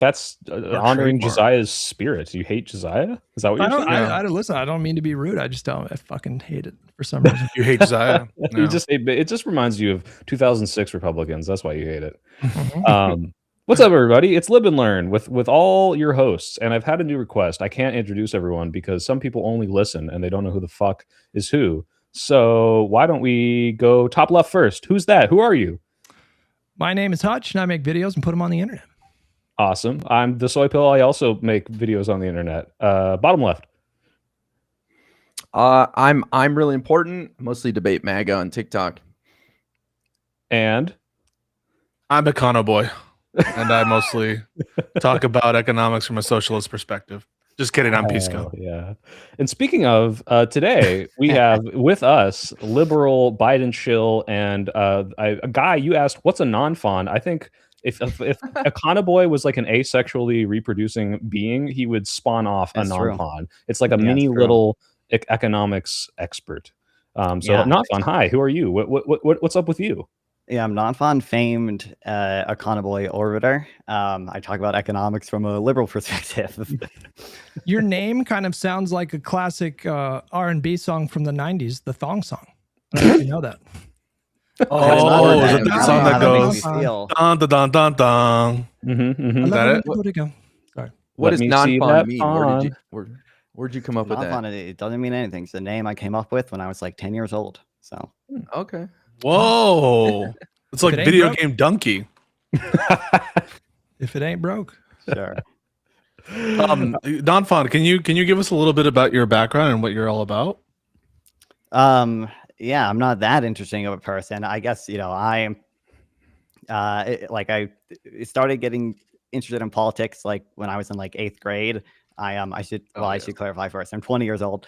That's honoring Josiah's spirit. You hate Josiah? Is that what you're saying? Listen, I don't mean to be rude. I just don't. I fucking hate it for some reason. You hate Josiah? No. It just reminds you of 2006 Republicans. That's why you hate it. What's up, everybody? It's Live and Learn with all your hosts, and I've had a new request. I can't introduce everyone because some people only listen and they don't know who the fuck is who. So why don't we go top left first? Who's that? Who are you? My name is Hutch, and I make videos and put them on the internet. Awesome. I'm the Soy Pill. I also make videos on the internet. Bottom left. I'm really important. Mostly debate MAGA on TikTok. And I'm Econ boy, and I mostly talk about economics from a socialist perspective. Just kidding. I'm Pisco. Yeah. And speaking of, today we have with us liberal Biden shill and a guy. You asked, "What's a non-fawn?" I think. If Econ boy was like an asexually reproducing being, he would spawn off a non-fawn. It's like a mini little economics expert. Non-fawn, hi, who are you? What's up with you? Yeah, I'm non-fawn famed Econ boy orbiter. I talk about economics from a liberal perspective. Your name kind of sounds like a classic R&B song from the 90s, the thong song. I don't know if you know that. Oh, is it the song that goes dun dun dun dun dun? Is that it? Sorry. What does non-fawn mean? Where'd you come up with that? It doesn't mean anything. It's a name I came up with when I was like 10 years old. So okay. Whoa, it's like video game donkey. If it ain't broke, sure. Non-fawn, can you give us a little bit about your background and what you're all about? Yeah, I'm not that interesting of a person. I guess, I started getting interested in politics like when I was in like 8th grade. I should clarify first. I'm 20 years old.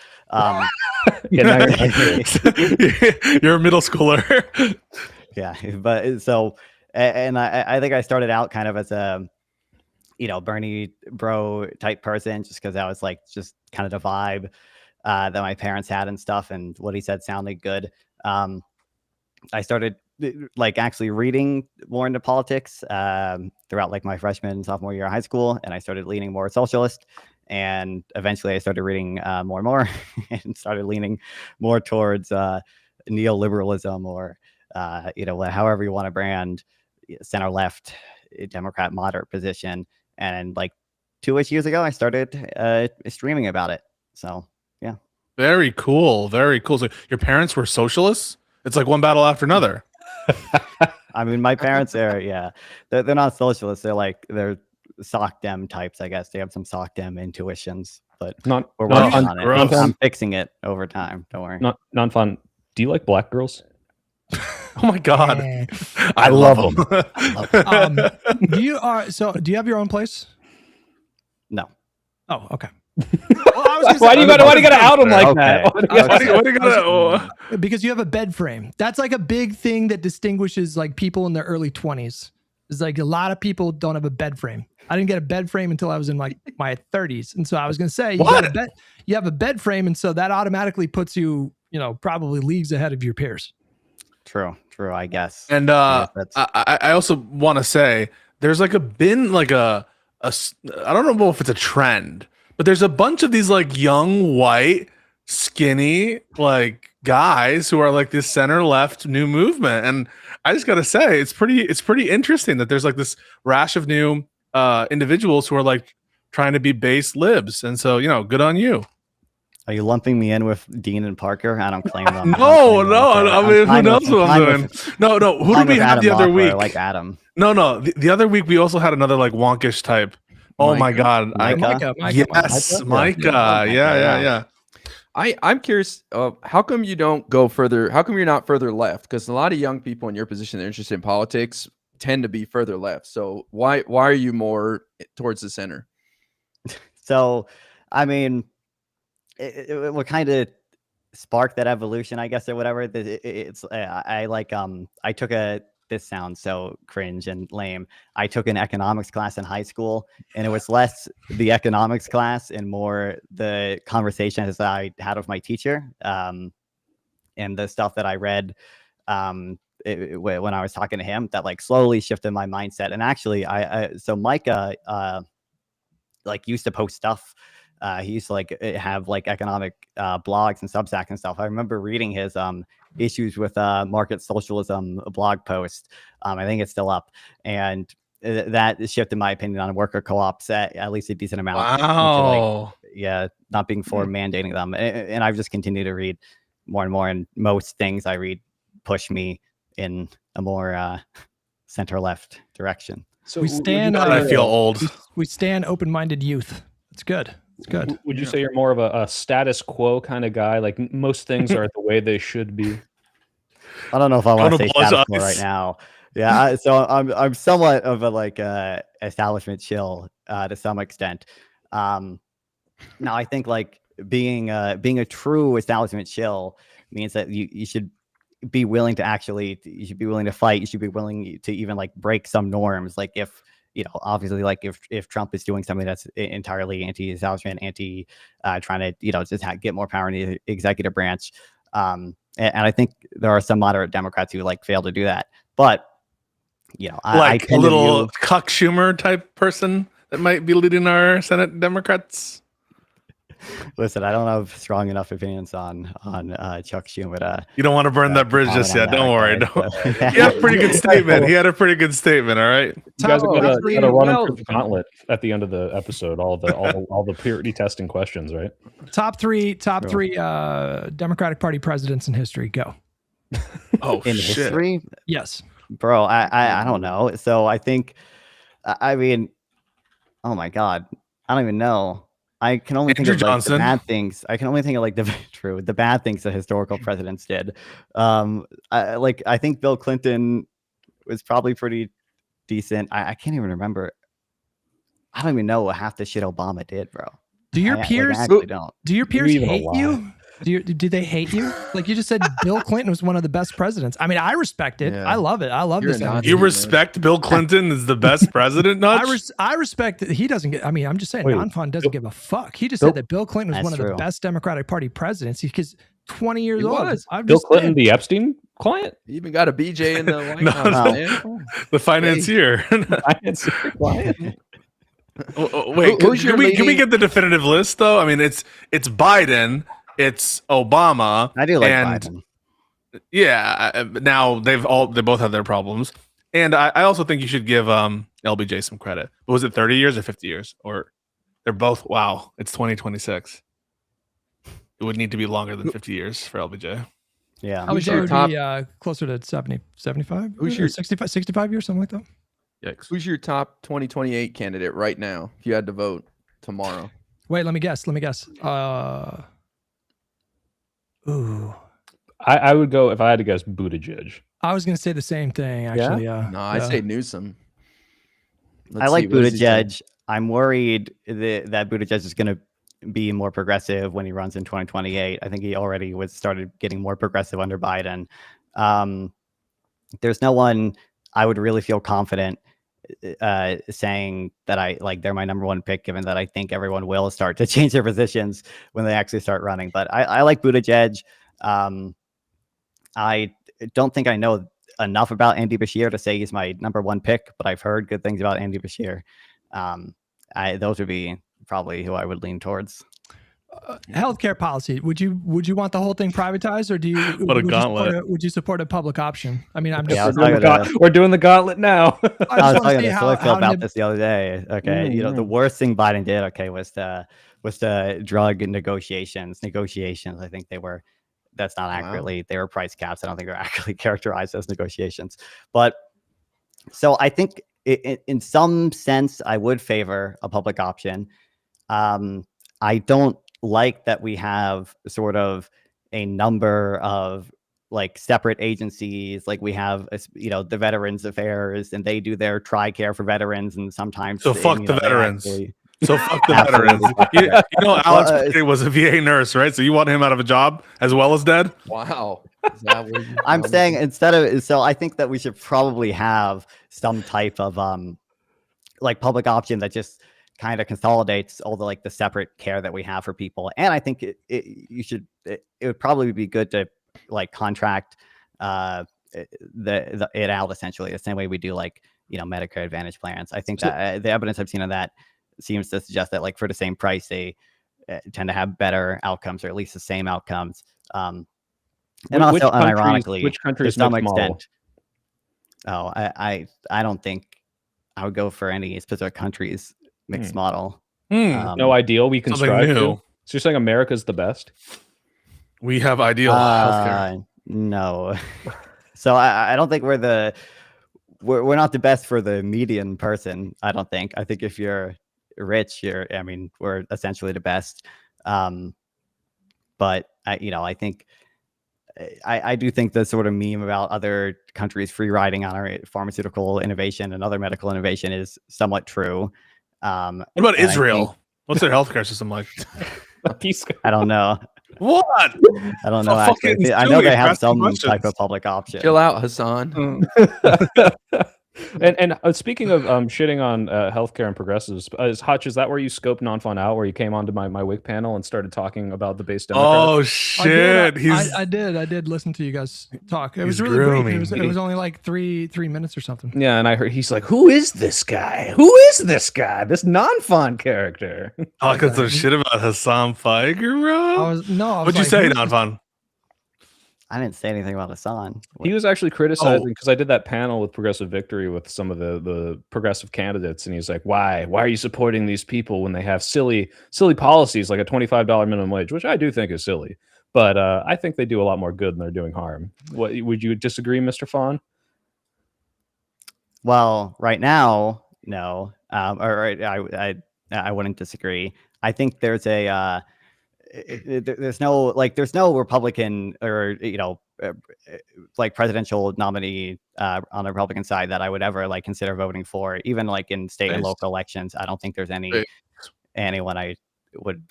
You're a middle schooler. Yeah, but so, and I think I started out kind of as a, Bernie bro type person, just because that was like just kind of the vibe that my parents had and stuff, and what he said sounded good. I started like actually reading more into politics throughout like my freshman and sophomore year of high school, and I started leaning more socialist, and eventually I started reading more and more and started leaning more towards neoliberalism or however you want to brand center left Democrat moderate position. And like 2-ish years ago I started streaming about it. So yeah. Very cool. Very cool. So your parents were socialists? It's like one battle after another. I mean, my parents are, they're not socialists. They're sock dem types, I guess. They have some sock dem intuitions, but we're working on it. I'm fixing it over time. Don't worry. Non-fun. Do you like black girls? Oh my God. I love them. Do you have your own place? No. Oh, okay. Why do you gotta out them like that? Because you have a bed frame. That's like a big thing that distinguishes like people in their early 20s. It's like a lot of people don't have a bed frame. I didn't get a bed frame until I was in like my 30s, and so I was gonna say you have a bed frame, and so that automatically puts you, probably leagues ahead of your peers. True, I guess. And I also want to say there's like I don't know if it's a trend, but there's a bunch of these like young, white, skinny, like guys who are like this center left new movement. And I just got to say, it's pretty interesting that there's like this rash of new individuals who are like trying to be base libs. And so, good on you. Are you lumping me in with Dean and Parker? I don't claim them. No. I mean, who knows what I'm doing? No. Who did we have the other week? Like Adam. No. The other week we also had another like wonkish type. Oh my God. Micah? Yes, Micah. Yeah. I'm curious, how come you don't go further? How come you're not further left? Because a lot of young people in your position that are interested in politics tend to be further left. So why are you more towards the center? So, I mean, what kind of sparked that evolution, I guess, or whatever. I took this sounds so cringe and lame. I took an economics class in high school, and it was less the economics class and more the conversations I had with my teacher, and the stuff that I read when I was talking to him that like slowly shifted my mindset. And actually, so Micah like used to post stuff. He used to like have like economic blogs and Substack and stuff. I remember reading his issues with market socialism blog post. I think it's still up, and that shifted my opinion on worker co-ops at least a decent amount. Wow. Not being for mandating them, and I've just continued to read more and more. And most things I read push me in a more center left direction. So We stand. I feel old. We stand open-minded youth. It's good. It's good. Would you say you're more of a status quo kind of guy? Like most things are the way they should be. I don't know if I want to say Don't status quo apologize. right now. Yeah, so I'm somewhat of a like establishment chill to some extent. Now I think like being a true establishment chill means that you should be willing to fight. You should be willing to even like break some norms. Like if obviously like if Trump is doing something that's entirely anti-establishment, trying to just get more power in the executive branch. And I think there are some moderate Democrats who like fail to do that. But like a little Cuck Schumer type person that might be leading our Senate Democrats. Listen, I don't have strong enough opinions on Chuck Schumer. You don't want to burn that bridge just yet. Don't worry. He had a pretty good statement. All right. You guys are gonna run him through the gauntlet at the end of the episode. All the purity testing questions, right? Top three Democratic Party presidents in history. Go. Oh, in shit. history, Yes, bro. I don't know. So I think, I mean, oh my god, I don't even know. I can only think of like, the bad things. I can only think of like the bad things that historical presidents did. I think Bill Clinton was probably pretty decent. I can't even remember. I don't even know what half the shit Obama did, bro. Do your peers actually don't? Do your peers hate you? Do they hate you? Like you just said, Bill Clinton was one of the best presidents. I mean, I respect it. Yeah. I love it. I love this. You respect Bill Clinton as the best president, Nudge? I respect that he doesn't get. I mean, I'm just saying, non-fun doesn't give a fuck. He just Bill- said that Bill Clinton was one of the best Democratic Party presidents because 20 years old. Bill Clinton, the Epstein client? You even got a BJ in the White No, House, no. man. The financier. Financier client. Wait, who's can we get the definitive list though? I mean, it's Biden, it's Obama. I do like Biden. Yeah, now they both have their problems, and I also think you should give LBJ some credit. But was it 30 years or 50 years, or they're both? Wow, it's 2026. It would need to be longer than 50 years for LBJ. Yeah, LBJ would be closer to 70, 75, Who's your 65 years, something like that. Yikes. Who's your top 2028 candidate right now? If you had to vote tomorrow. Wait, let me guess. Ooh. I would go, if I had to guess, Buttigieg. I was going to say the same thing, actually. No, I say Newsom. I like Buttigieg. I'm worried that Buttigieg is going to be more progressive when he runs in 2028. I think he already started getting more progressive under Biden. There's no one I would really feel confident saying that they're my number one pick, given that I think everyone will start to change their positions when they actually start running. But I like Buttigieg. I don't think I know enough about Andy Bashir to say he's my number one pick, but I've heard good things about Andy Bashir. Those would be probably who I would lean towards. Healthcare policy. Would you want the whole thing privatized, or do you? What a gauntlet! Would you support a public option? I mean, I'm just. We're doing the gauntlet now. I was talking to Phil about this the other day. Okay, the worst thing Biden did, was the drug negotiations. I think that's not accurately. They were price caps. I don't think they're accurately characterized as negotiations. But so I think in some sense, I would favor a public option. I don't like that we have sort of a number of like separate agencies. Like we have, the Veterans Affairs, and they do their TRICARE for veterans, and sometimes fuck the veterans. So fuck the veterans. Alex Brady was a VA nurse, right? So you want him out of a job as well as dead? Wow. I'm saying so I think that we should probably have some type of public option that just kind of consolidates all the separate care that we have for people. And I think it would probably be good to contract it out essentially the same way we do like Medicare Advantage plans. I think that the evidence I've seen of that seems to suggest that like for the same price they tend to have better outcomes, or at least the same outcomes. And also, unironically, which countries to some mixed model? extent, I don't think I would go for any specific country's mixed model. No ideal we can strive to. So you're saying America's the best? We have ideal healthcare. No. So I don't think we're not the best for the median person. I don't think. I think if you're rich, we're essentially the best. But I think I do think the sort of meme about other countries free riding on our pharmaceutical innovation and other medical innovation is somewhat true. What about Israel? What's their healthcare system like? Pisco. I don't know. What? I don't know. Actually. I know they have some type of public option. Chill out, Hassan. And speaking of shitting on healthcare and progressives, Hutch, is that where you scoped non-fun out, where you came onto my WIC panel and started talking about the base Democrats? Oh shit! I did listen to you guys talk. It was really brief. It was only like three minutes or something. Yeah, and I heard he's like, "Who is this guy? Who is this guy? This non-fun character?" Talking some shit about Hassan Feiger, bro. What'd you say, non-fun? I didn't say anything about Hassan. He was actually criticizing because I did that panel with Progressive Victory with some of the progressive candidates, and he's like, "Why are you supporting these people when they have silly policies like a $25 minimum wage?" Which I do think is silly, but I think they do a lot more good than they're doing harm. What would you disagree, Mr. Fawn? Well, right now, no. I wouldn't disagree. I think there's there's no Republican or like presidential nominee on the Republican side that I would ever like consider voting for, even like in state and local elections. I don't think there's anyone I would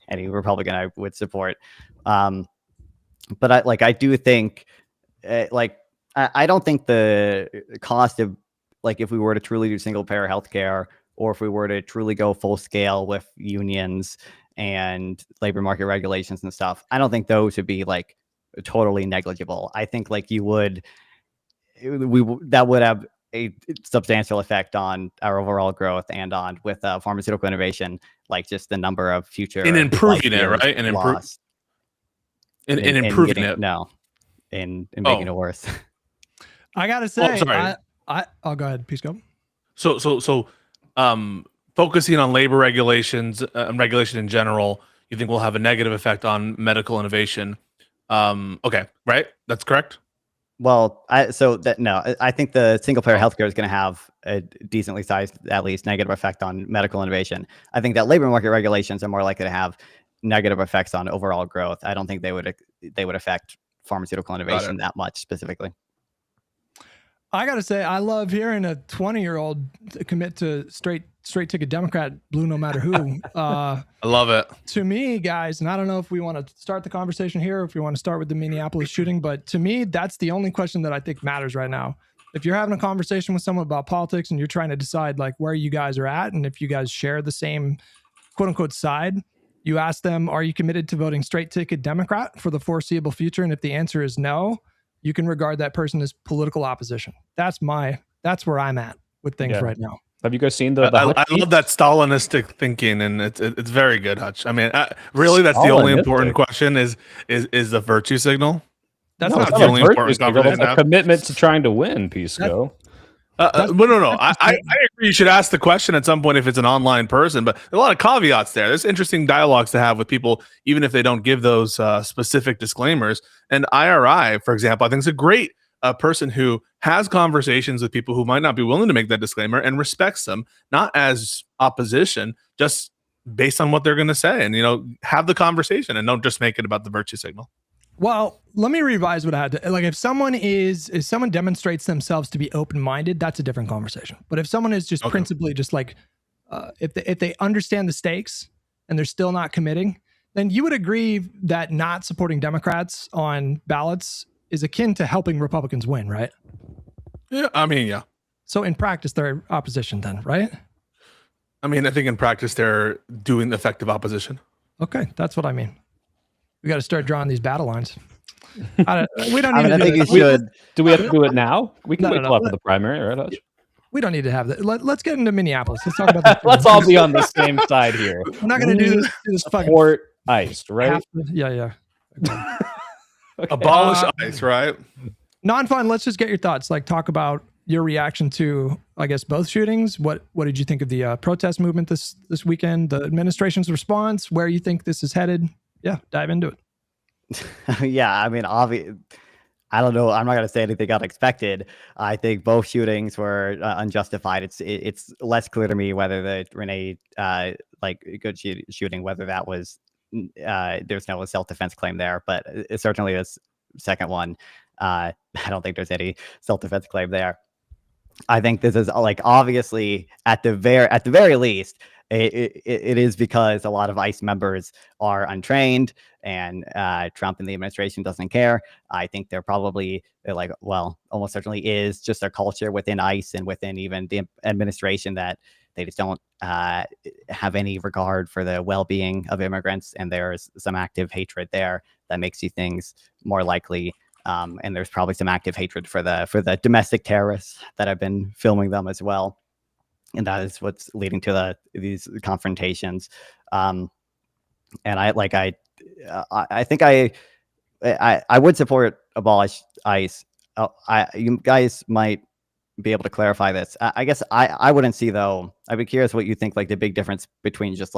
any Republican I would support. But I do think I don't think the cost of like if we were to truly do single payer healthcare, or if we were to truly go full scale with unions and labor market regulations and stuff, I don't think those would be like totally negligible. I think like that would have a substantial effect on our overall growth and on with pharmaceutical innovation, like just the number of future in improving it, right? And improving it. No, in making it worse. I gotta say, sorry. I'll go ahead. Please go. So focusing on labor regulations and regulation in general, you think will have a negative effect on medical innovation. Okay, right? That's correct. Well, I think the single payer healthcare is going to have a decently sized, at least, negative effect on medical innovation. I think that labor market regulations are more likely to have negative effects on overall growth. I don't think they would affect pharmaceutical innovation that much specifically. I gotta say, I love hearing a 20-year-old commit to straight ticket Democrat, blue no matter who. I love it. To me, guys, and I don't know if we want to start the conversation here, or if we want to start with the Minneapolis shooting, but to me, that's the only question that I think matters right now. If you're having a conversation with someone about politics and you're trying to decide like where you guys are at, and if you guys share the same quote unquote side, you ask them, are you committed to voting straight ticket Democrat for the foreseeable future? And if the answer is no, you can regard that person as political opposition. That's where I'm at with things right now. Have you guys seen the I love that Stalinistic thinking, and it's very good, Hutch. I mean, really, that's the only important question is the virtue signal. That's not the only important conversation. It's a commitment to trying to win, Pisco. No. I agree. You should ask the question at some point if it's an online person, but there are a lot of caveats there. There's interesting dialogues to have with people, even if they don't give those specific disclaimers. And IRI, for example, I think is a great person who has conversations with people who might not be willing to make that disclaimer and respects them, not as opposition, just based on what they're going to say, and have the conversation and don't just make it about the virtue signal. Well, let me revise what I had to like. If someone demonstrates themselves to be open-minded, that's a different conversation. But if someone is just principally just like, if they understand the stakes and they're still not committing, then you would agree that not supporting Democrats on ballots is akin to helping Republicans win, right? Yeah, I mean, yeah. So in practice, they're opposition then, right? I mean, I think in practice, they're doing effective opposition. Okay, that's what I mean. We got to start drawing these battle lines. We don't I need mean, I to think do you it. should. Do we have to do it now? We can No, wait no, till no. after the primary, right, Hutch? We don't need to have that. Let's get into Minneapolis. Let's talk about this. Let's all be on the same side here. We're not going to do We this fucking support ICE, right? yeah. Okay. Abolish ICE, right? Non-fun. Let's just get your thoughts. Like, talk about your reaction to, I guess, both shootings. What did you think of the protest movement this weekend? The administration's response. Where you think this is headed? Yeah, dive into it. Yeah, I mean, I don't know. I'm not going to say anything unexpected. I think both shootings were unjustified. It's less clear to me whether the Renee good shooting, whether that was there's no self-defense claim there, but it's certainly this second one. I don't think there's any self-defense claim there. I think this is obviously at the very least. It is because a lot of ICE members are untrained and Trump and the administration doesn't care. I think they're almost certainly is just a culture within ICE and within even the administration that they just don't have any regard for the well-being of immigrants. And there's some active hatred there that makes these things more likely. And there's probably some active hatred for the domestic terrorists that have been filming them as well. And that is what's leading to these confrontations. And I think I would support abolish ICE. You guys might be able to clarify this. I guess I wouldn't see, though. I'd be curious what you think, the big difference between just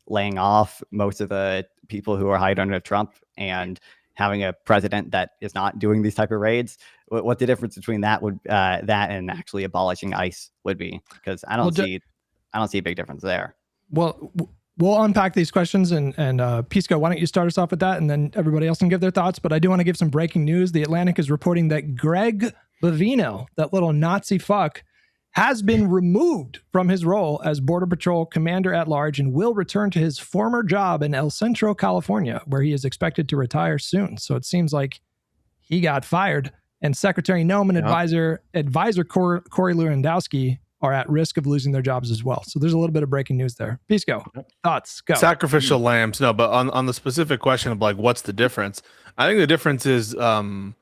laying off most of the people who are hired under Trump and having a president that is not doing these type of raids. What the difference between that and actually abolishing ICE would be, because I don't see a big difference there. Well, we'll unpack these questions and Pisco, why don't you start us off with that, and then everybody else can give their thoughts. But I do want to give some breaking news. The Atlantic is reporting that Greg Bavino, that little Nazi fuck, has been removed from his role as Border Patrol Commander at Large and will return to his former job in El Centro, California, where he is expected to retire soon. So it seems like he got fired. And Secretary Noem and advisor Corey Lewandowski are at risk of losing their jobs as well. So there's a little bit of breaking news there. Pisco, thoughts? Go. Sacrificial lambs. No, but on the specific question of what's the difference? I think the difference is from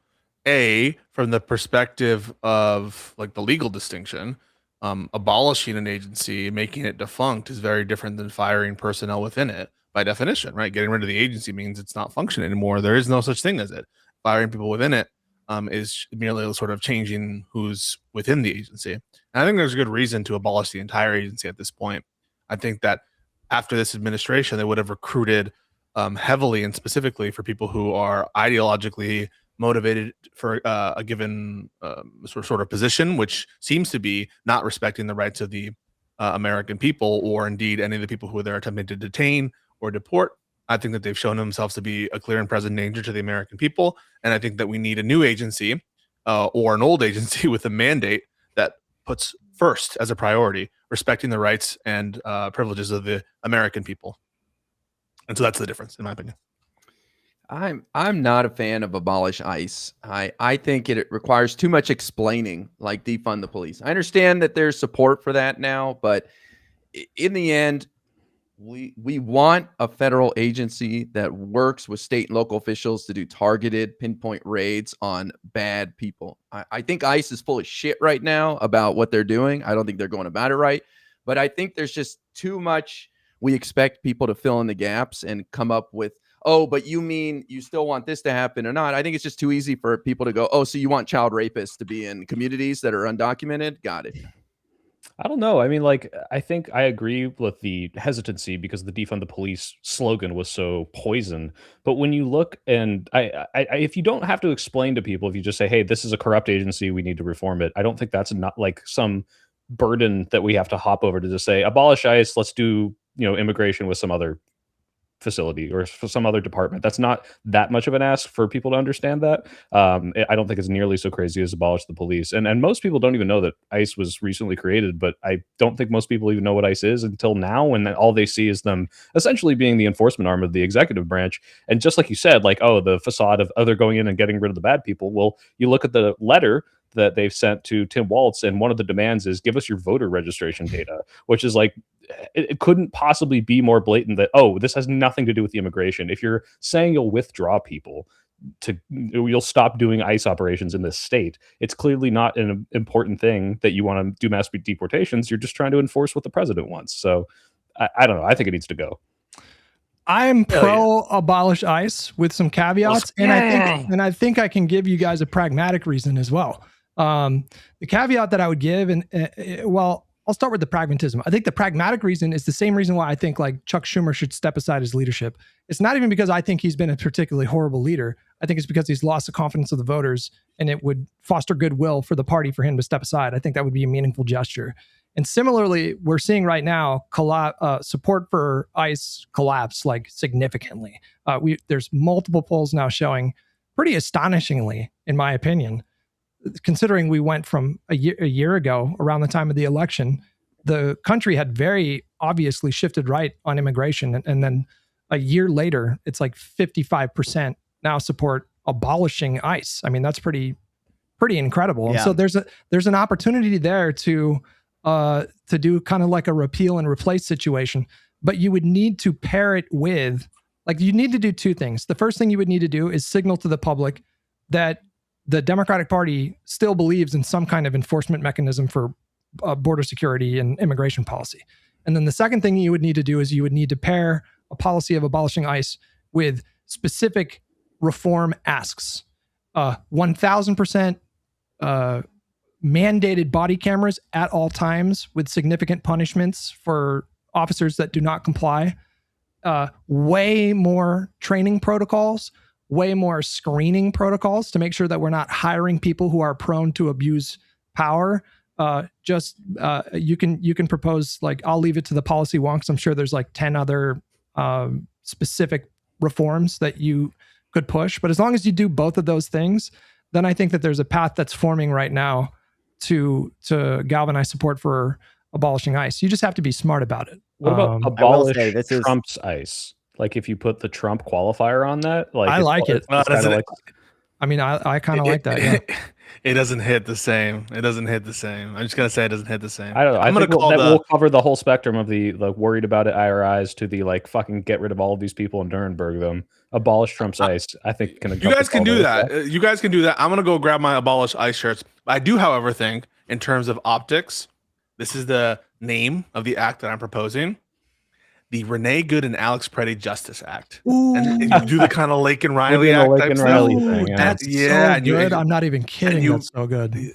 the perspective of the legal distinction. Abolishing an agency, making it defunct, is very different than firing personnel within it by definition, right? Getting rid of the agency means it's not functioning anymore. There is no such thing as it. Firing people within it is merely sort of changing who's within the agency. And I think there's a good reason to abolish the entire agency at this point. I think that after this administration, they would have recruited heavily and specifically for people who are ideologically motivated for a given sort of position, which seems to be not respecting the rights of the American people, or indeed any of the people who they're attempting to detain or deport. I think that they've shown themselves to be a clear and present danger to the American people. And I think that we need a new agency or an old agency with a mandate that puts first as a priority respecting the rights and privileges of the American people. And so that's the difference, in my opinion. I'm not a fan of abolish ICE. I think it requires too much explaining, like defund the police. I understand that there's support for that now, but in the end, we want a federal agency that works with state and local officials to do targeted pinpoint raids on bad people. I think ICE is full of shit right now about what they're doing. I don't think they're going about it right, but I think there's just too much. We expect people to fill in the gaps and come up with, oh, but you mean you still want this to happen or not? I think it's just too easy for people to go, oh, so you want child rapists to be in communities that are undocumented? Got it. I don't know. I mean, I think I agree with the hesitancy because the defund the police slogan was so poison. But when you look, and if you don't have to explain to people, if you just say, hey, this is a corrupt agency, we need to reform it, I don't think that's not some burden that we have to hop over to just say, abolish ICE, let's do, immigration with some other facility or for some other department. That's not that much of an ask for people to understand that. I don't think it's nearly so crazy as abolish the police. And most people don't even know that ICE was recently created, but I don't think most people even know what ICE is until now. And all they see is them essentially being the enforcement arm of the executive branch. And just like you said, the facade of they're going in and getting rid of the bad people. Well, you look at the letter that they've sent to Tim Walz, and one of the demands is give us your voter registration data, which is it couldn't possibly be more blatant that, oh, this has nothing to do with the immigration. If you're saying you'll withdraw people, you'll stop doing ICE operations in this state. It's clearly not an important thing that you want to do mass deportations. You're just trying to enforce what the president wants. So I don't know. I think it needs to go. I'm pro abolish ICE with some caveats, and I think I can give you guys a pragmatic reason as well. The caveat that I would give, and well, I'll start with the pragmatism. I think the pragmatic reason is the same reason why I think like Chuck Schumer should step aside his leadership. It's not even because I think he's been a particularly horrible leader. I think it's because he's lost the confidence of the voters, and it would foster goodwill for the party for him to step aside. I think that would be a meaningful gesture. And similarly, we're seeing right now support for ICE collapse like significantly. There's multiple polls now showing pretty astonishingly, in my opinion, considering we went from a year ago around the time of the election, the country had very obviously shifted right on immigration. And then a year later, it's like 55% now support abolishing ICE. I mean, that's pretty incredible. Yeah. And so there's an opportunity there to do kind of like a repeal and replace situation, but you would need to pair it with, like, you need to do two things. The first thing you would need to do is signal to the public that the Democratic Party still believes in some kind of enforcement mechanism for border security and immigration policy. And then the second thing you would need to do is you would need to pair a policy of abolishing ICE with specific reform asks. 1,000% mandated body cameras at all times with significant punishments for officers that do not comply. Way more training protocols, way more screening protocols to make sure that we're not hiring people who are prone to abuse power. You can propose, like, I'll leave it to the policy wonks. I'm sure there's like 10 other specific reforms that you could push. But as long as you do both of those things, then I think that there's a path that's forming right now to galvanize support for abolishing ICE. You just have to be smart about it. What about abolish Trump's ICE? Like, if you put the Trump qualifier on that, like, I like it. I mean, I kind of like that. Yeah. It doesn't hit the same. I'm just gonna say it doesn't hit the same. I don't know. I think we'll cover the whole spectrum of the worried about it IRIs to the like fucking get rid of all of these people and Nuremberg them. Abolish Trump's ICE. I think you guys can do that. You guys can do that. I'm gonna go grab my abolish ICE shirts. I do, however, think in terms of optics, this is the name of the act that I'm proposing. The Renee Good and Alex Preddy Justice Act. Ooh. And you do the kind of Lake and Riley act. Lake and Riley thing, yeah. That's so good. I'm not even kidding. That's so good.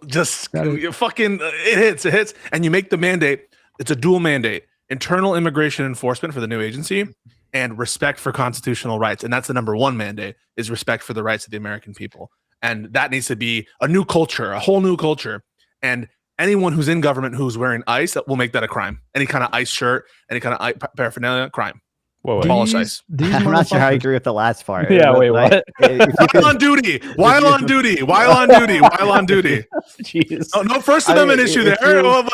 Just it hits. And you make the mandate. It's a dual mandate: internal immigration enforcement for the new agency and respect for constitutional rights. And that's the number one mandate, is respect for the rights of the American people. And that needs to be a new culture, a whole new culture. And anyone who's in government who's wearing ICE, that will make that a crime. Any kind of ICE shirt, any kind of paraphernalia, crime. Abolish ICE. I'm not sure how I agree with the last part. Yeah, wait, what? While on duty. Jeez. No First Amendment issue there.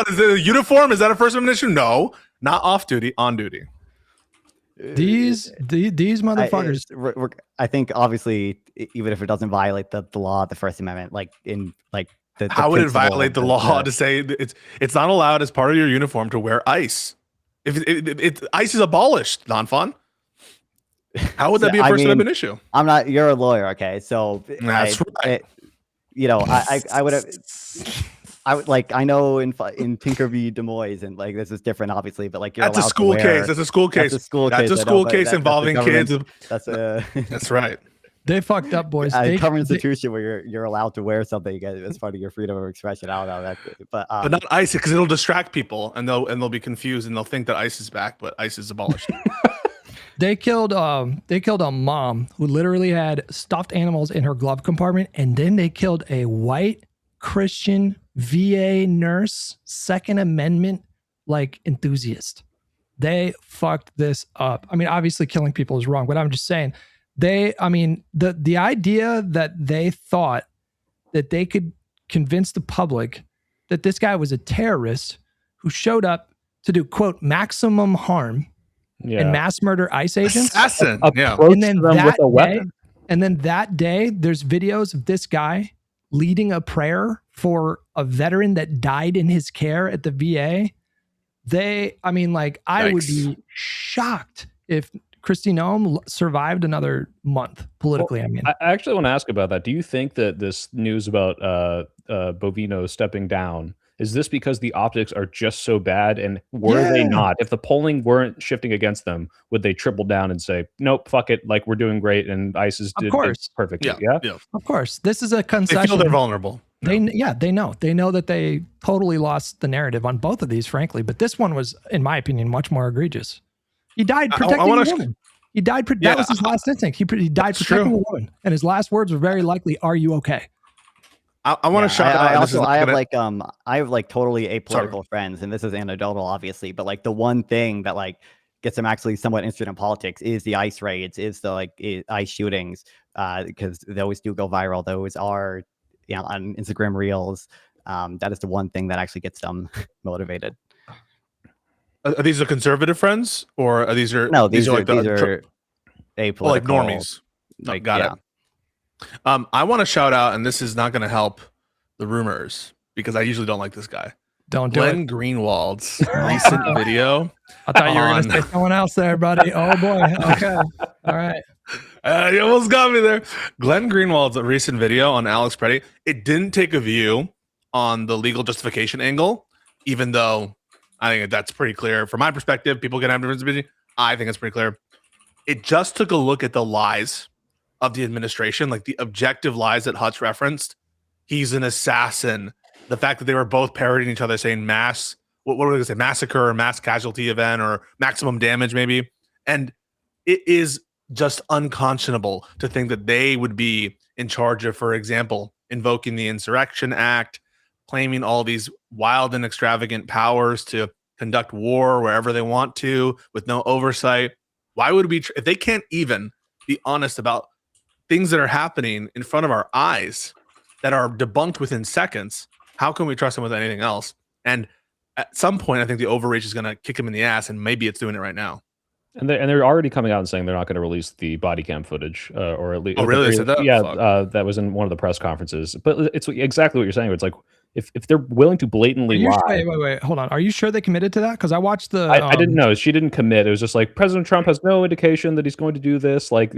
Is it a uniform? Is that a First Amendment issue? No, not off duty, on duty. These motherfuckers. I think obviously, even if it doesn't violate the law, the First Amendment, like in like. How would it violate the law to say it's not allowed as part of your uniform to wear ICE? If ICE is abolished, non-fun. How would that be a First Amendment issue? I'm not. You're a lawyer, okay? So that's right. I would have. I know in Tinker v. Des Moines, and like this is different, obviously, but like that's a school case. That's a school case. That's a school case involving kids. That's right. They fucked up, boys. Cover institution where you're allowed to wear something as part of your freedom of expression. I don't know that, but not ICE, because it'll distract people and they'll be confused and they'll think that ICE is back, but ICE is abolished. They killed a mom who literally had stuffed animals in her glove compartment, and then they killed a white Christian VA nurse, Second Amendment like enthusiast. They fucked this up. I mean, obviously killing people is wrong, but I'm just saying. The idea that they thought that they could convince the public that this guy was a terrorist who showed up to do, quote, maximum harm and mass murder ICE agents. Assassin. And then that day, there's videos of this guy leading a prayer for a veteran that died in his care at the VA. I would be shocked if Kristi Noem survived another month politically. Well, I mean, I actually want to ask about that. Do you think that this news about Bovino stepping down, is this because the optics are just so bad? And were they Yeah. not, if the polling weren't shifting against them, would they triple down and say, nope, fuck it, like we're doing great and ISIS Of did course. perfectly? Yeah. Yeah. of course, this is a They concession. feel they're vulnerable. They know that they totally lost the narrative on both of these, frankly. But this one was, in my opinion, much more egregious. He died protecting a woman. He died. That was his last instinct. He died That's protecting true. a woman, and his last words were very likely, "Are you okay?" I want to shout out. I and this is also not I have gonna- like totally apolitical friends, and this is anecdotal, obviously, but like the one thing that like gets them actually somewhat interested in politics is the ICE raids, is the ICE shootings, because those do go viral. Those are on Instagram Reels. That is the one thing that actually gets them motivated. Are these the conservative friends, or are these are No, these are like apolitical, like normies? Like, Got it. I want to shout out, and this is not going to help the rumors because I usually don't like this guy. Don't do Glenn it. Greenwald's recent video. I thought you were going on- to say someone else there, buddy. Oh boy. Okay. All right. You almost got me there. Glenn Greenwald's recent video on Alex Preddy. It didn't take a view on the legal justification angle, even though I think that's pretty clear from my perspective. People can have different opinions. I think it's pretty clear. It just took a look at the lies of the administration, like the objective lies that Hutch referenced. He's an assassin. The fact that they were both parodying each other, saying mass, what were they going to say, massacre or mass casualty event or maximum damage, maybe. And it is just unconscionable to think that they would be in charge of, for example, invoking the Insurrection Act, claiming all these wild and extravagant powers to conduct war wherever they want to with no oversight. Why would we, if they can't even be honest about things that are happening in front of our eyes that are debunked within seconds, how can we trust them with anything else? And at some point, I think the overreach is going to kick them in the ass, and maybe it's doing it right now. And they're already coming out and saying they're not going to release the body cam footage, or at least. Oh, really? They said that? Yeah, Fuck. that was in one of the press conferences. But it's exactly what you're saying. It's like if they're willing to blatantly lie. Wait, hold on. Are you sure they committed to that? Because I watched the. I didn't know. She didn't commit. It was just like President Trump has no indication that he's going to do this. Like,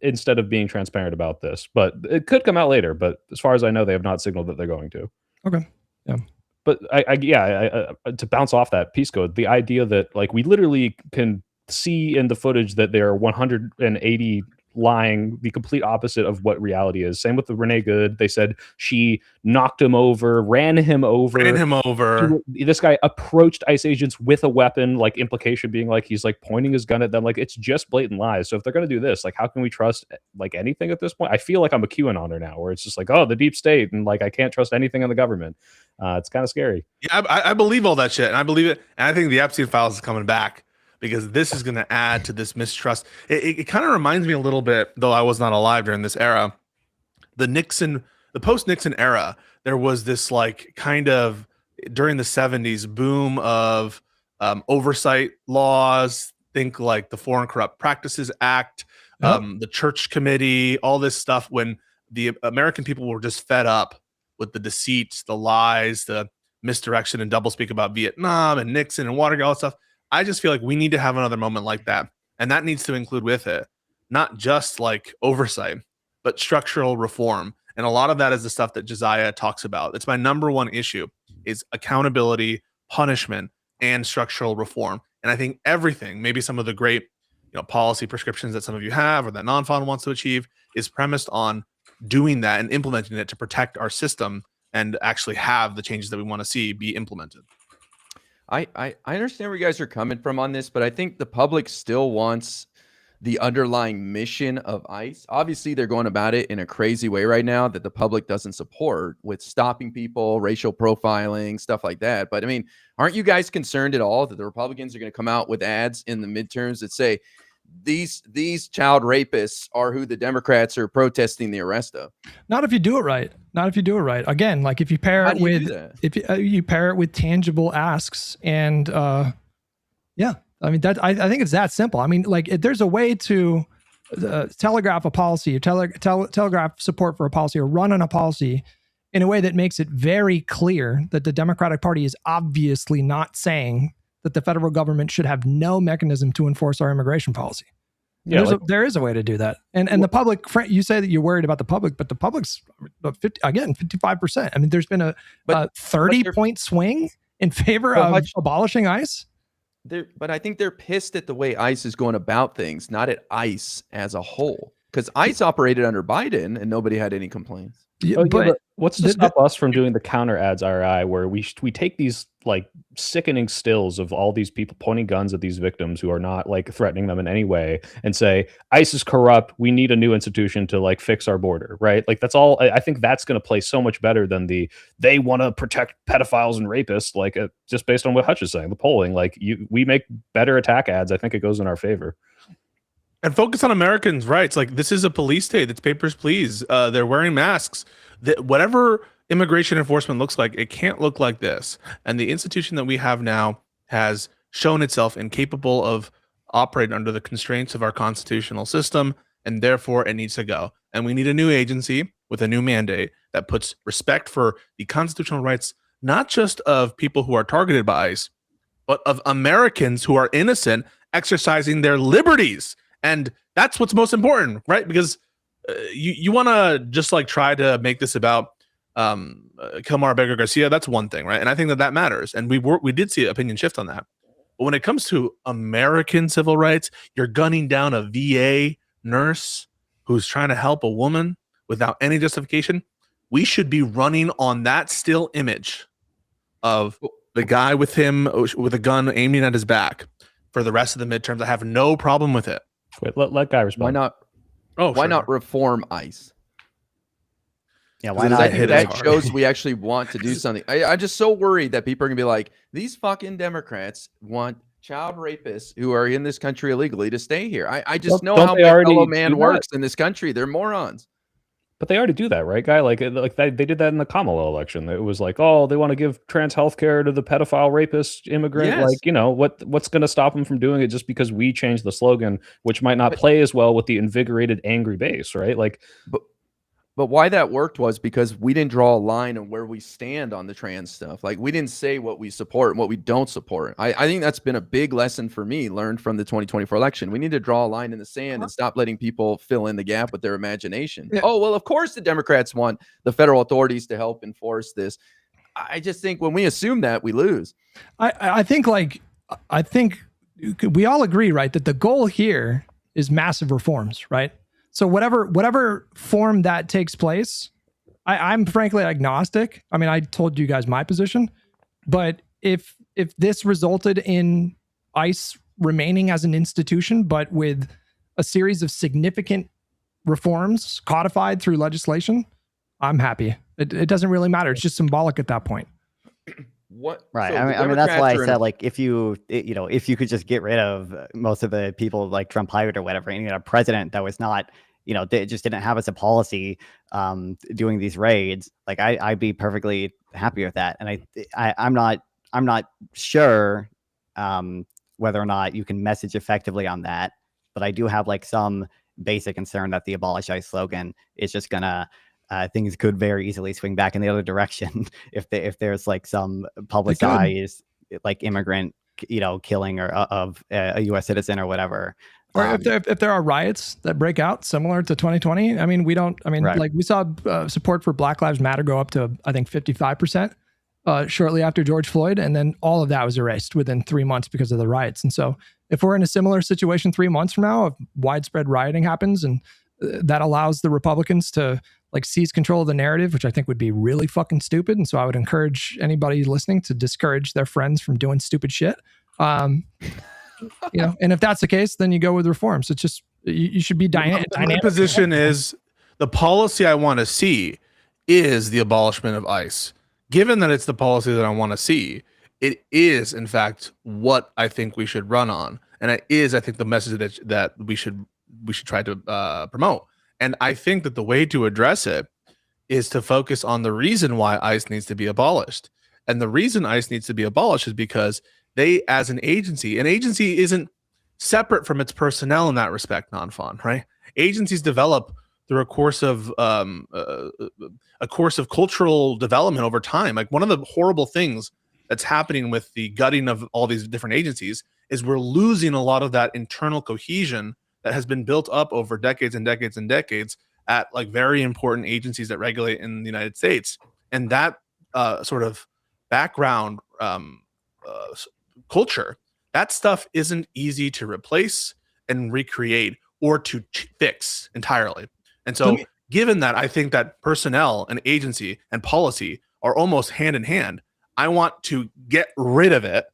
instead of being transparent about this, but it could come out later. But as far as I know, they have not signaled that they're going to. Okay. Yeah. But to bounce off that Pisco, the idea that like we literally can see in the footage that they're 180 lying the complete opposite of what reality is. Same with the Renee Good. They said she knocked him over, ran him over. This guy approached ICE agents with a weapon, like implication being like he's like pointing his gun at them. Like it's just blatant lies. So if they're going to do this, like how can we trust like anything at this point? I feel like I'm a QAnoner now, where it's just like, oh, the deep state, and like I can't trust anything in the government. It's kind of scary. Yeah, I believe all that shit, and I believe it. And I think the Epstein files is coming back, because this is going to add to this mistrust. It kind of reminds me a little bit, though I was not alive during this era, the post-Nixon era. There was this like kind of during the 70s boom of oversight laws. Think like the Foreign Corrupt Practices Act, the Church Committee, all this stuff. When the American people were just fed up with the deceits, the lies, the misdirection and doublespeak about Vietnam and Nixon and Watergate, all that stuff. I just feel like we need to have another moment like that. And that needs to include with it, not just like oversight, but structural reform. And a lot of that is the stuff that Josiah talks about. It's my number one issue is accountability, punishment, and structural reform. And I think everything, maybe some of the great policy prescriptions that some of you have or that non-fund wants to achieve is premised on doing that and implementing it to protect our system and actually have the changes that we want to see be implemented. I understand where you guys are coming from on this, but I think the public still wants the underlying mission of ICE. Obviously, they're going about it in a crazy way right now that the public doesn't support, with stopping people, racial profiling, stuff like that. But I mean, aren't you guys concerned at all that the Republicans are going to come out with ads in the midterms that say these child rapists are who the Democrats are protesting the arrest of? Not if you do it right. Not if you do it right. Again, like if you pair it with you pair it with tangible asks, and yeah, I mean that I think it's that simple. I mean, like if there's a way to telegraph a policy, or telegraph support for a policy, or run on a policy in a way that makes it very clear that the Democratic Party is obviously not saying that the federal government should have no mechanism to enforce our immigration policy. Yeah, there is a way to do that. And the public, you say that you're worried about the public, but the public's 55%. I mean, there's been a 30-point swing in favor of abolishing ICE. But I think they're pissed at the way ICE is going about things, not at ICE as a whole. Because ICE operated under Biden and nobody had any complaints. Yeah, but what's to stop us from doing the counter ads IRI, where we take these like sickening stills of all these people pointing guns at these victims who are not like threatening them in any way, and say ICE is corrupt, we need a new institution to like fix our border, right? Like that's all. I think that's going to play so much better than they want to protect pedophiles and rapists, like just based on what Hutch is saying, the polling. Like we make better attack ads. I think it goes in our favor. And focus on Americans' rights. Like, this is a police state. It's papers, please. They're wearing masks. Whatever immigration enforcement looks like, it can't look like this. And the institution that we have now has shown itself incapable of operating under the constraints of our constitutional system, and therefore it needs to go. And we need a new agency with a new mandate that puts respect for the constitutional rights, not just of people who are targeted by ICE, but of Americans who are innocent, exercising their liberties. And that's what's most important, right? Because you want to just like try to make this about Kilmar Beggar Garcia. That's one thing, right? And I think that matters. And we did see an opinion shift on that. But when it comes to American civil rights, you're gunning down a VA nurse who's trying to help a woman without any justification. We should be running on that still image of the guy with him with a gun aiming at his back for the rest of the midterms. I have no problem with it. Wait, let Guy respond. Why not? Why not reform ICE? Yeah, why not? That shows we actually want to do something. I'm just so worried that people are gonna be like, these fucking Democrats want child rapists who are in this country illegally to stay here. I just know how my fellow man works in this country. They're morons. But they already do that, right, Guy? Like they did that in the Kamala election. It was like, oh, they want to give trans health care to the pedophile, rapist, immigrant. Yes. Like, you know, what's going to stop them from doing it just because we changed the slogan, which might not play as well with the invigorated, angry base, right? Like, but why that worked was because we didn't draw a line on where we stand on the trans stuff. Like, we didn't say what we support and what we don't support. I think that's been a big lesson for me, learned from the 2024 election. We need to draw a line in the sand and stop letting people fill in the gap with their imagination. Yeah. Oh, well, of course the Democrats want the federal authorities to help enforce this. I just think when we assume that, we lose. I think we all agree, right, that the goal here is massive reforms, right? So whatever form that takes place, I'm frankly agnostic. I mean, I told you guys my position, but if this resulted in ICE remaining as an institution, but with a series of significant reforms codified through legislation, I'm happy. It doesn't really matter. It's just symbolic at that point. What? Right. So I mean, that's why I said, like, if you could just get rid of most of the people like Trump hired or whatever, and you had a president that was not, they just didn't have as a policy doing these raids, like I'd be perfectly happy with that. And I'm not sure whether or not you can message effectively on that, but I do have like some basic concern that the abolish ICE slogan is just gonna things could very easily swing back in the other direction if there's like some publicized like immigrant killing or of a U.S. citizen or whatever. Or if there are riots that break out similar to 2020, I mean, right. Like we saw support for Black Lives Matter go up to, I think, 55% shortly after George Floyd. And then all of that was erased within 3 months because of the riots. And so if we're in a similar situation 3 months from now, if widespread rioting happens and that allows the Republicans to like seize control of the narrative, which I think would be really fucking stupid. And so I would encourage anybody listening to discourage their friends from doing stupid shit. And if that's the case, then you go with reforms. It's just, you should be dynamic. My position is the policy I want to see is the abolishment of ICE. Given that it's the policy that I want to see, it is in fact what I think we should run on. And it is, I think, the message that we should try to promote. And I think that the way to address it is to focus on the reason why ICE needs to be abolished. And the reason ICE needs to be abolished is because they, as an agency isn't separate from its personnel in that respect, non-fon, right? Agencies develop through a course of cultural development over time. Like, one of the horrible things that's happening with the gutting of all these different agencies is we're losing a lot of that internal cohesion that has been built up over decades and decades and decades at like very important agencies that regulate in the United States. And that sort of background culture, that stuff isn't easy to replace and recreate or to fix entirely. And so given that, I think that personnel and agency and policy are almost hand in hand. I want to get rid of it,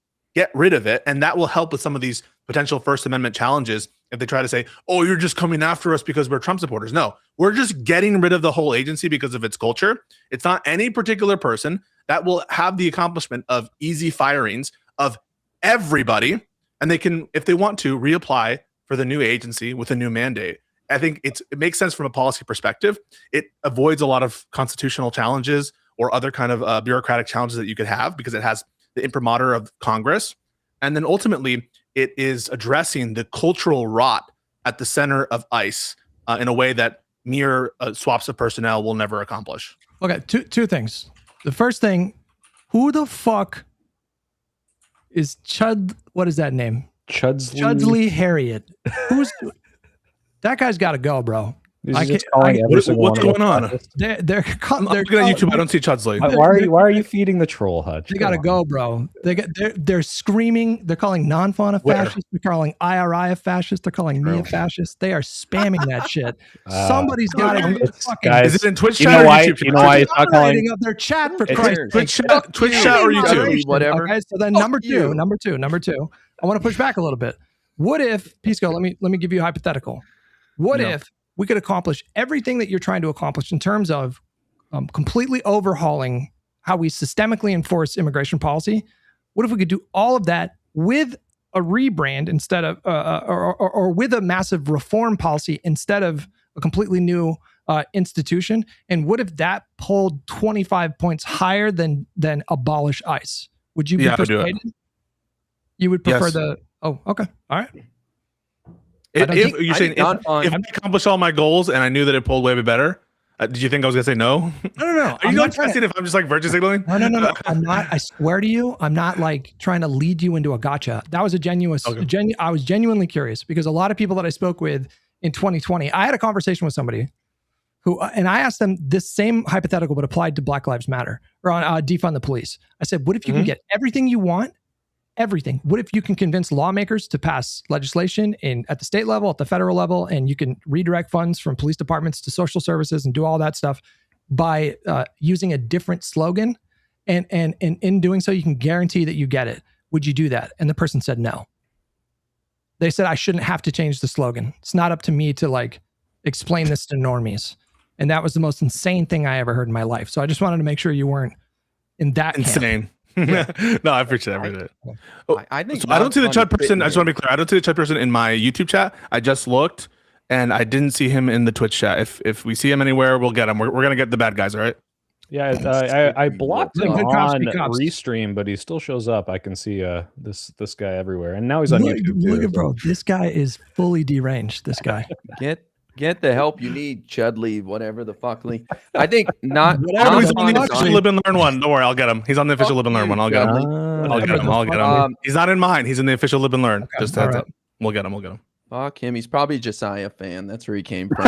and that will help with some of these potential First Amendment challenges if they try to say, oh, you're just coming after us because we're Trump supporters. No, we're just getting rid of the whole agency because of its culture. It's not any particular person that will have the accomplishment of easy firings of everybody, and they can, if they want to, reapply for the new agency with a new mandate. I think it makes sense from a policy perspective. It avoids a lot of constitutional challenges or other kind of bureaucratic challenges that you could have because it has the imprimatur of Congress. And then ultimately, it is addressing the cultural rot at the center of ICE in a way that mere swaps of personnel will never accomplish. Okay, two things. The first thing, who the fuck is Chud? What is that name? Chudsley Harriet. Who's that guy's got to go, bro. What's going on? They're looking at YouTube. I don't see Chudsley. Why are you feeding the troll, Hutch? They gotta go, bro. They're screaming. They're calling non-fawn a fascist. They're calling IRI a fascist. They're calling me a fascist. They are spamming that shit. Somebody's got to fucking. Is it in Twitch chat or YouTube? You know why it's not calling up their chat for Christ? Twitch chat or YouTube? Whatever. Okay, so then number two. I want to push back a little bit. What if Pisco? Let me give you a hypothetical. What if we could accomplish everything that you're trying to accomplish in terms of completely overhauling how we systemically enforce immigration policy? What if we could do all of that with a rebrand instead of, or with a massive reform policy instead of a completely new institution? And what if that pulled 25 points higher than abolish ICE? Would you be persuaded? You would prefer the... Oh, okay. All right. If you're saying if I accomplished all my goals and I knew that it pulled way better, did you think I was gonna say no? No. Are you not trying to see if I'm just like virtue signaling? No. I'm not. I swear to you, I'm not like trying to lead you into a gotcha. That was a genuine. Okay. I was genuinely curious because a lot of people that I spoke with in 2020, I had a conversation with somebody who, and I asked them this same hypothetical, but applied to Black Lives Matter or on defund the police. I said, what if you can get everything you want? Everything. What if you can convince lawmakers to pass legislation at the state level, at the federal level, and you can redirect funds from police departments to social services and do all that stuff by using a different slogan, and in doing so, you can guarantee that you get it. Would you do that? And the person said no. They said I shouldn't have to change the slogan. It's not up to me to like explain this to normies. And that was the most insane thing I ever heard in my life. So I just wanted to make sure you weren't in that insane. Camp. No, I appreciate it. I think so I don't see the Chud person. I just want to be clear. I don't see the Chud person in my YouTube chat. I just looked and I didn't see him in the Twitch chat. If we see him anywhere, we'll get him. We're gonna get the bad guys, all right? Yeah, I blocked him on Restream, but he still shows up. I can see this guy everywhere, and now he's on YouTube too. Look at bro, this guy is fully deranged. This guy. Get the help you need, Chudley, whatever the fuckly. I think not. He's on the official Live and Learn one. Don't worry, I'll get him. He's on the official Live and Learn one. I'll get him. I'll get him. He's not in mine. He's in the official Live and Learn. Okay, just heads up. We'll get him. Fuck him. He's probably a Josiah fan. That's where he came from.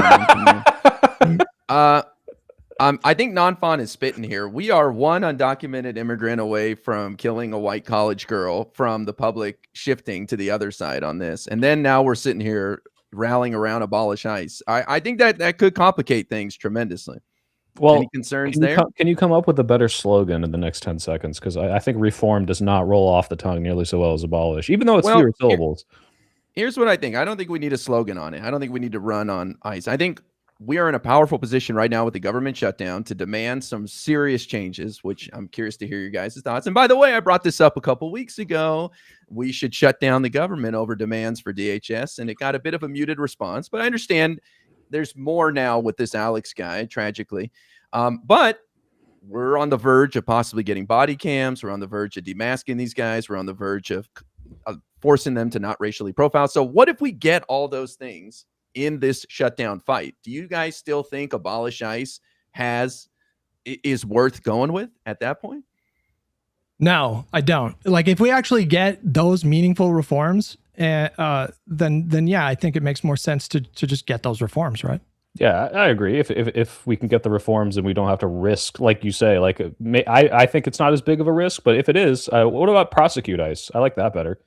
I think non-fawn is spitting here. We are one undocumented immigrant away from killing a white college girl from the public shifting to the other side on this. And then now we're sitting here rallying around abolish ICE. I think that could complicate things tremendously. Well, any concerns there? Can you come up with a better slogan in the next 10 seconds? Because I think reform does not roll off the tongue nearly so well as abolish, even though it's fewer syllables. Here's what I think. I don't think we need a slogan on it. I don't think we need to run on ICE. I think we are in a powerful position right now with the government shutdown to demand some serious changes, which I'm curious to hear your guys' thoughts. And by the way, I brought this up a couple weeks ago. We should shut down the government over demands for DHS, and it got a bit of a muted response. But I understand there's more now with this Alex guy, tragically. But we're on the verge of possibly getting body cams. We're on the verge of demasking these guys. We're on the verge of forcing them to not racially profile. So what if we get all those things in this shutdown fight? Do you guys still think abolish ICE is worth going with at that point? No, I don't. Like if we actually get those meaningful reforms then yeah, I think it makes more sense to just get those reforms, right? Yeah, I agree. If we can get the reforms and we don't have to risk, like you say, like I think it's not as big of a risk, but if it is, what about prosecute ICE? I like that better.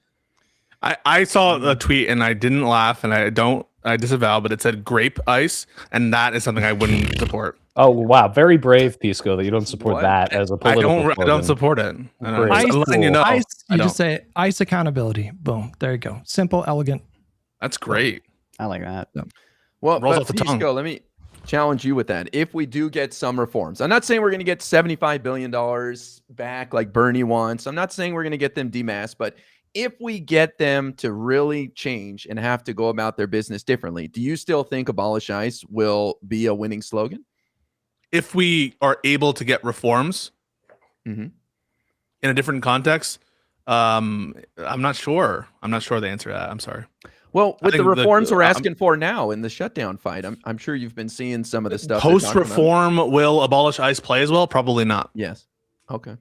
I saw a tweet and I didn't laugh and I disavow, but it said grape ice, and that is something I wouldn't support. Oh wow, very brave, Pisco, that you don't support What? that as a political. I don't support it. Great. ICE, I'm letting you know. ICE, I you don't. just say ICE accountability. Boom. There you go. Simple, elegant. That's great. I like that. Well, Rolls but off the tongue. Pisco, let me challenge you with that. If we do get some reforms, I'm not saying we're going to get $75 billion back like Bernie wants. I'm not saying we're going to get them demasked, but if we get them to really change and have to go about their business differently, do you still think abolish ICE will be a winning slogan? If we are able to get reforms Mhm. in a different context, I'm not sure. I'm not sure the answer to that. I'm sorry. Well, I with the think reforms we're asking for now in the shutdown fight, I'm sure you've been seeing some of the stuff. they're talking about. Post-reform, will abolish ICE play as well? Probably not. Yes. Okay.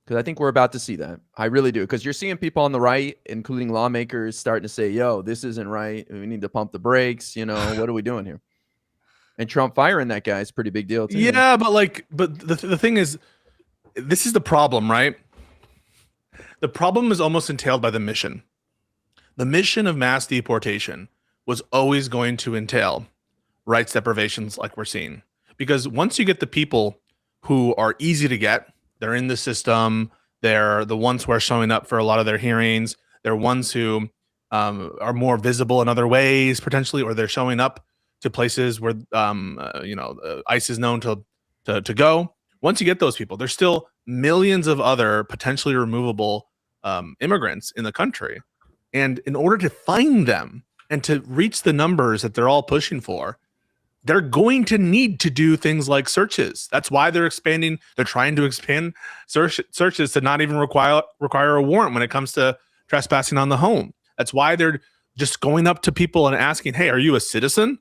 Because I think we're about to see that. I really do. Because you're seeing people on the right, including lawmakers, starting to say, yo, this isn't right. We need to pump the brakes. You know, what are we doing here? And Trump firing that guy is a pretty big deal, too. Yeah, but the thing is, this is the problem, right? The problem is almost entailed by the mission. The mission of mass deportation was always going to entail rights deprivations like we're seeing. Because once you get the people who are easy to get, they're in the system, they're the ones who are showing up for a lot of their hearings, they're ones who are more visible in other ways, potentially, or they're showing up to places where ICE is known to go. Once you get those people, there's still millions of other potentially removable immigrants in the country. And in order to find them and to reach the numbers that they're all pushing for, they're going to need to do things like searches. That's why they're expanding. They're trying to expand searches to not even require a warrant when it comes to trespassing on the home. That's why they're just going up to people and asking, hey, are you a citizen?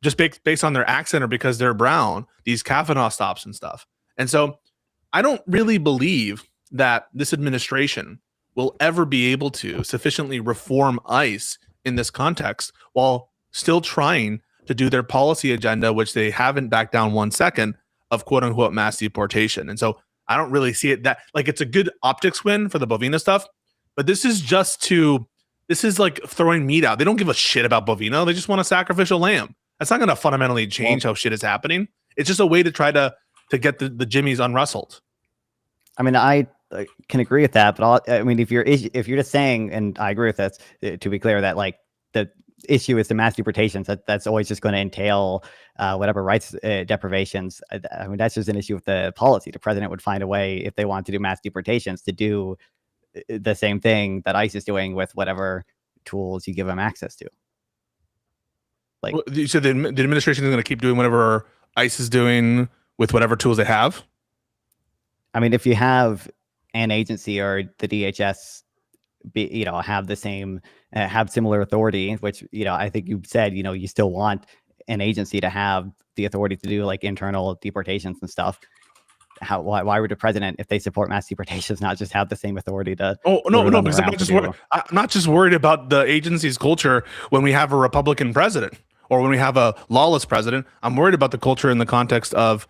Just based on their accent or because they're brown, these Kavanaugh stops and stuff. And so I don't really believe that this administration will ever be able to sufficiently reform ICE in this context while still trying to do their policy agenda, which they haven't backed down 1 second, of quote unquote mass deportation. And so I don't really see it that like it's a good optics win for the Bovino stuff, but this is like throwing meat out. They don't give a shit about Bovino. They just want a sacrificial lamb. That's not going to fundamentally change how shit is happening. It's just a way to try to get the Jimmies unrustled. I mean, I can agree with that, but I mean, if you're just saying, and I agree with this, to be clear, that like the issue is the mass deportations, that's always just going to entail whatever rights deprivations. I mean, that's just an issue with the policy. The president would find a way, if they want to do mass deportations, to do the same thing that ICE is doing with whatever tools you give them access to. Like, so the administration is going to keep doing whatever ICE is doing with whatever tools they have. I mean, if you have an agency or the DHS, have the same, have similar authority, which, I think you said, you still want an agency to have the authority to do like internal deportations and stuff. Why would the president, if they support mass deportations, not just have the same authority to? Oh no, because I'm not just worried about the agency's culture when we have a Republican president or when we have a lawless president. I'm worried about the culture in the context of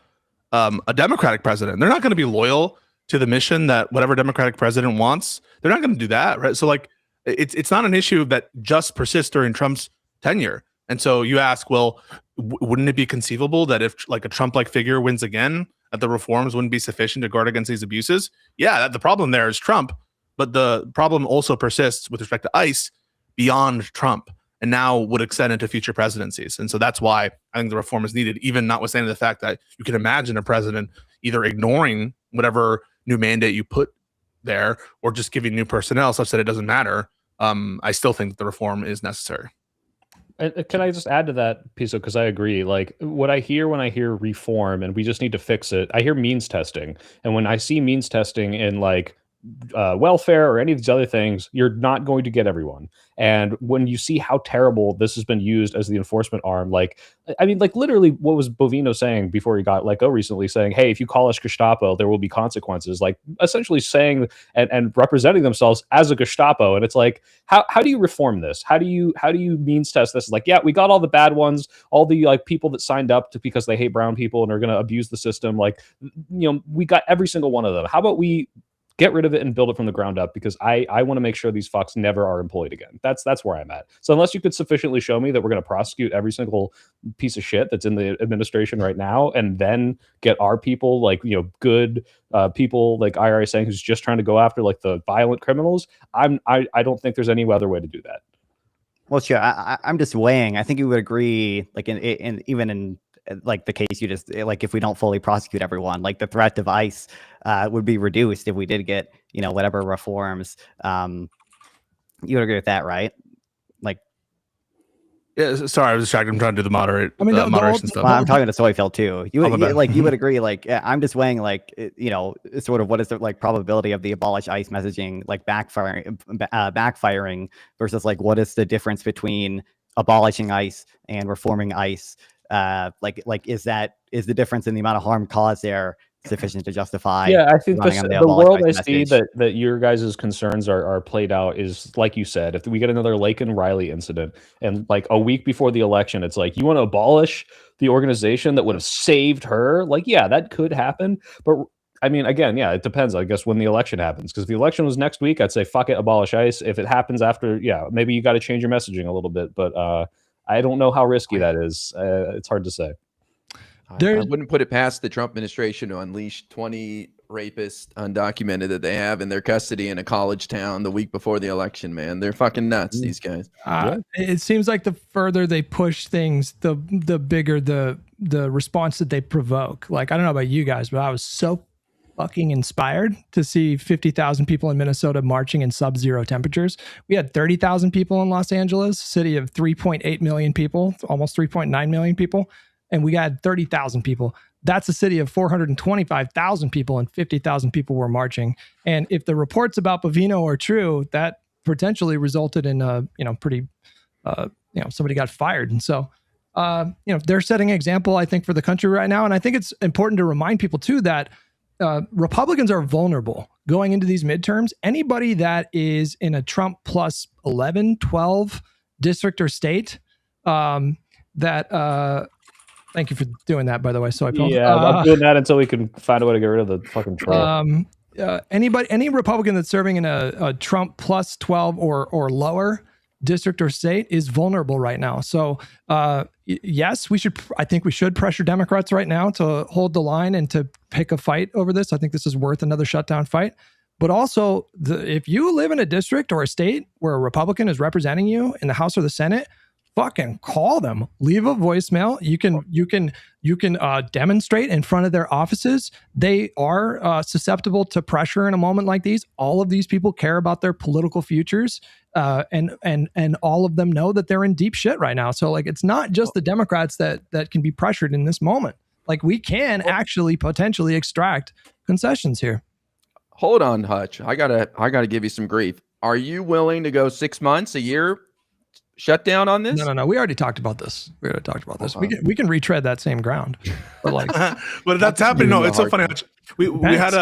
a Democratic president. They're not going to be loyal to the mission that whatever Democratic president wants. They're not going to do that, right? So like, it's not an issue that just persists during Trump's tenure. And so you ask, well, wouldn't it be conceivable that if like a Trump-like figure wins again, that the reforms wouldn't be sufficient to guard against these abuses? Yeah, the problem there is Trump, but the problem also persists with respect to ICE beyond Trump and now would extend into future presidencies. And so that's why I think the reform is needed, even notwithstanding the fact that you can imagine a president either ignoring whatever new mandate you put there or just giving new personnel such that it doesn't matter. I still think that the reform is necessary. Can I just add to that, Piso? Because I agree. Like what I hear when I hear reform and we just need to fix it, I hear means testing. And when I see means testing in like welfare or any of these other things, you're not going to get everyone. And when you see how terrible this has been used as the enforcement arm, like, I mean, like literally what was Bovino saying before he got let go recently, saying, hey, if you call us Gestapo, there will be consequences, like essentially saying and representing themselves as a Gestapo. And it's like, how do you reform this? How do you means test this? Like, yeah, we got all the bad ones, all the like people that signed up to because they hate brown people and are going to abuse the system. Like, we got every single one of them. How about we get rid of it and build it from the ground up, because I want to make sure these fucks never are employed again. That's where I'm at. So unless you could sufficiently show me that we're going to prosecute every single piece of shit that's in the administration right now, and then get our people, like, good people like IRI saying who's just trying to go after like the violent criminals, I don't think there's any other way to do that. Well, sure. I'm just weighing. I think you would agree, like in even in like the case you just, like, if we don't fully prosecute everyone, like the threat of ICE would be reduced if we did get, whatever reforms. You would agree with that, right? Like, yeah. Sorry, I was distracted. I'm trying to do the moderation stuff. Well, I'm talking to Soyfield too. You would agree, like, I'm just weighing, like, sort of what is the like probability of the abolish ICE messaging like backfiring versus like what is the difference between abolishing ICE and reforming ICE? Is the difference in the amount of harm caused there sufficient to justify? Yeah, I think the world I see that your guys' concerns are played out is, like you said, if we get another Laken Riley incident and like a week before the election, it's like, you want to abolish the organization that would have saved her? Like, yeah, that could happen. But I mean, again, yeah, it depends, I guess, when the election happens. Because if the election was next week, I'd say, fuck it, abolish ICE. If it happens after, yeah, maybe you got to change your messaging a little bit. But I don't know how risky that is. It's hard to say. I wouldn't put it past the Trump administration to unleash 20 rapists undocumented that they have in their custody in a college town the week before the election, man. They're fucking nuts, these guys. It seems like the further they push things, the bigger the response that they provoke. Like, I don't know about you guys, but I was so fucking inspired to see 50,000 people in Minnesota marching in sub-zero temperatures. We had 30,000 people in Los Angeles, city of 3.8 million people, almost 3.9 million people. And we got 30,000 people. That's a city of 425,000 people, and 50,000 people were marching. And if the reports about Bovino are true, that potentially resulted in somebody got fired. And so, they're setting an example, I think, for the country right now. And I think it's important to remind people too that Republicans are vulnerable going into these midterms. Anybody that is in a Trump plus 11, 12 district or state, thank you for doing that, by the way. So I'm doing that until we can find a way to get rid of the fucking troll. Any Republican that's serving in a Trump plus 12 or lower district or state is vulnerable right now. So yes, I think we should pressure Democrats right now to hold the line and to pick a fight over this. I think this is worth another shutdown fight. But also, if you live in a district or a state where a Republican is representing you in the House or the Senate, fucking call them, leave a voicemail. You can demonstrate in front of their offices. They are susceptible to pressure in a moment like these. All of these people care about their political futures, and all of them know that they're in deep shit right now. So like, it's not just the Democrats that can be pressured in this moment. Like, we can actually potentially extract concessions here. Hold on, Hutch. I gotta give you some grief. Are you willing to go 6 months, a year? Shut down on this? No. We already talked about this. We can retread that same ground. But like, but that's happening. No, it's so funny. We had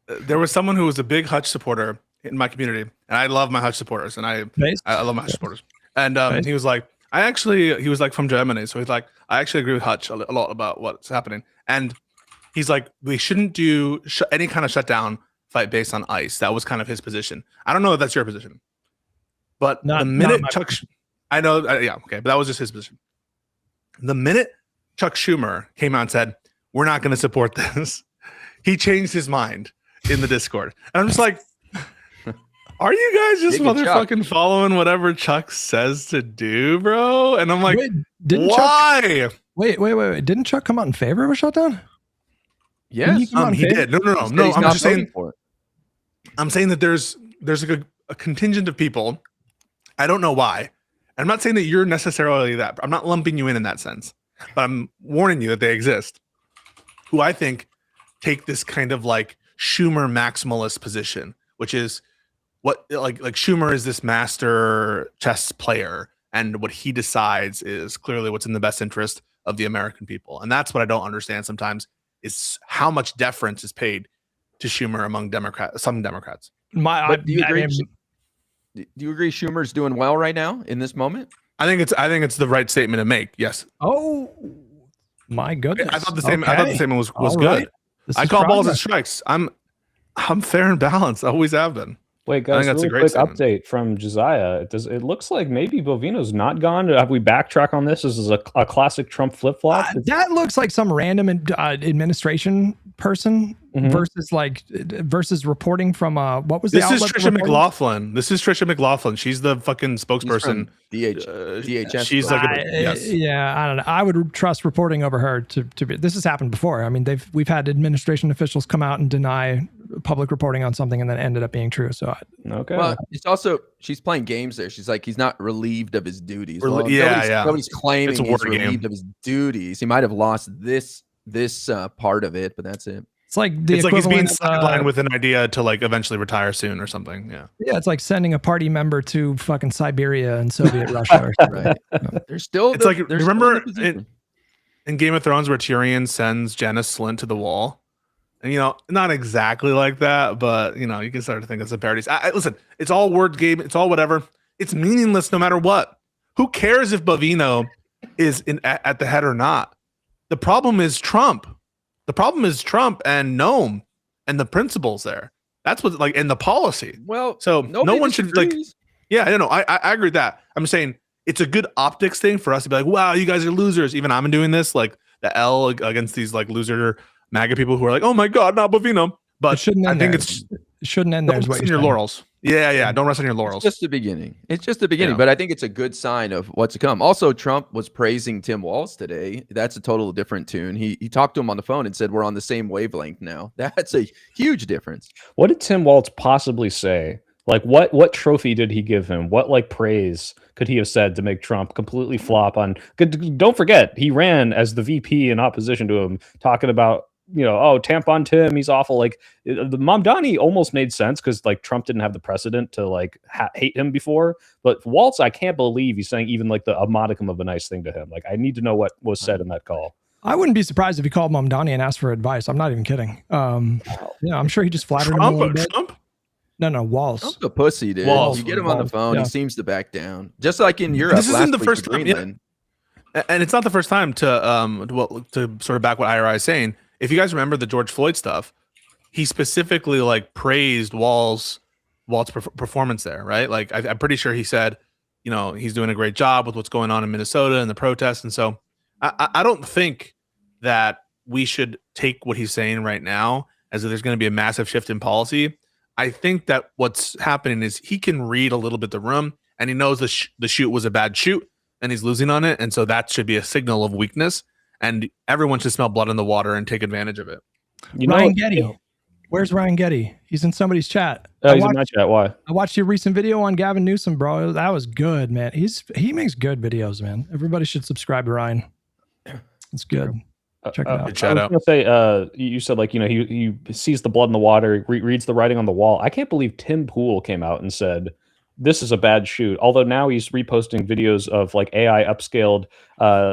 there was someone who was a big Hutch supporter in my community, and I love my Hutch supporters, and I love my Hutch supporters. And he was like, he was like from Germany, so he's like, I actually agree with Hutch a lot about what's happening, and he's like, we shouldn't do any kind of shutdown fight based on ICE. That was kind of his position. I don't know if that's your position. But the minute Chuck, I know, yeah, okay, but that was just his position. The minute Chuck Schumer came out and said, we're not going to support this, he changed his mind in the Discord. And I'm just like, are you guys just motherfucking following whatever Chuck says to do, bro? And I'm like, why? Wait. Didn't Chuck come out in favor of a shutdown? Yes. He did. No. I'm just saying, I'm saying that there's like a contingent of people. I don't know why. I'm not saying that you're necessarily that. I'm not lumping you in that sense, but I'm warning you that they exist, who I think take this kind of like Schumer maximalist position, which is what like Schumer is this master chess player, and what he decides is clearly what's in the best interest of the American people. And that's what I don't understand sometimes is how much deference is paid to Schumer among some Democrats. Do you agree Schumer's doing well right now in this moment? I think it's the right statement to make. Yes. Oh my goodness. I thought the statement was good. Right. I call balls and strikes. I'm fair and balanced. I always have been. Wait, guys, that's really a great quick statement. update from Josiah. It looks like maybe Bovino's not gone. Have we backtrack on this? This is a classic Trump flip-flop. That looks like some random administration person versus reporting from what was this is Trisha McLaughlin. This is Trisha McLaughlin. She's the fucking spokesperson. DHS. She's like yes. Yeah, I don't know. I would trust reporting over her to be. This has happened before. I mean, we've had administration officials come out and deny public reporting on something and then ended up being true. So okay. Well, it's also she's playing games there. She's like, he's not relieved of his duties. Nobody's claiming he's relieved of his duties. He might have lost this part of it, but that's it. It's like he's being sidelined with an idea to like eventually retire soon or something. Yeah. Yeah, it's like sending a party member to fucking Siberia and Soviet Russia. Right. There's still. It's remember in Game of Thrones where Tyrion sends Janis Slynt to the wall, and not exactly like that, but you can start to think it's a parody. Listen, it's all word game. It's all whatever. It's meaningless no matter what. Who cares if Bovino is at the head or not? The problem is Trump. The problem is Trump and Noam and the principles there. That's what and the policy. Well, so no one should I agree with that. I'm saying it's a good optics thing for us to be like, wow, you guys are losers. Even I'm doing this, like the L against these like loser MAGA people who are like, oh my God, not Bovino. But I think it shouldn't end there. Don't rest on your laurels. Yeah. Don't rest on your laurels. It's just the beginning. But I think it's a good sign of what's to come. Also, Trump was praising Tim Walz today. That's a totally different tune. He talked to him on the phone and said, we're on the same wavelength now. That's a huge difference. What did Tim Walz possibly say? Like what trophy did he give him? What like praise could he have said to make Trump completely flop on? Don't forget, he ran as the VP in opposition to him, talking about tampon Tim, he's awful. Like the Mamdani almost made sense because like Trump didn't have the precedent to like hate him before. But Waltz, I can't believe he's saying even like a modicum of a nice thing to him. Like I need to know what was said in that call. I wouldn't be surprised if he called Mamdani and asked for advice. I'm not even kidding. I'm sure he just flattered him a little bit. No, Waltz. Trump's a pussy, dude. You get him on the phone, he seems to back down. Just like in Europe. This isn't the first time. And it's not the first time to sort of back what IRI is saying. If you guys remember the George Floyd stuff, he specifically like praised Walz's performance there, right? Like I'm pretty sure he said, he's doing a great job with what's going on in Minnesota and the protests. And so I don't think that we should take what he's saying right now as if there's going to be a massive shift in policy. I think that what's happening is he can read a little bit the room, and he knows the shoot was a bad shoot and he's losing on it. And so that should be a signal of weakness. And everyone should smell blood in the water and take advantage of it. Ryan Getty. Where's Ryan Getty? He's in somebody's chat. He's in my chat. Why? I watched your recent video on Gavin Newsom, bro. That was good, man. He makes good videos, man. Everybody should subscribe to Ryan. It's good. Check it out. I was going to say, you said like, he sees the blood in the water, reads the writing on the wall. I can't believe Tim Pool came out and said, this is a bad shoot. Although now he's reposting videos of like AI upscaled,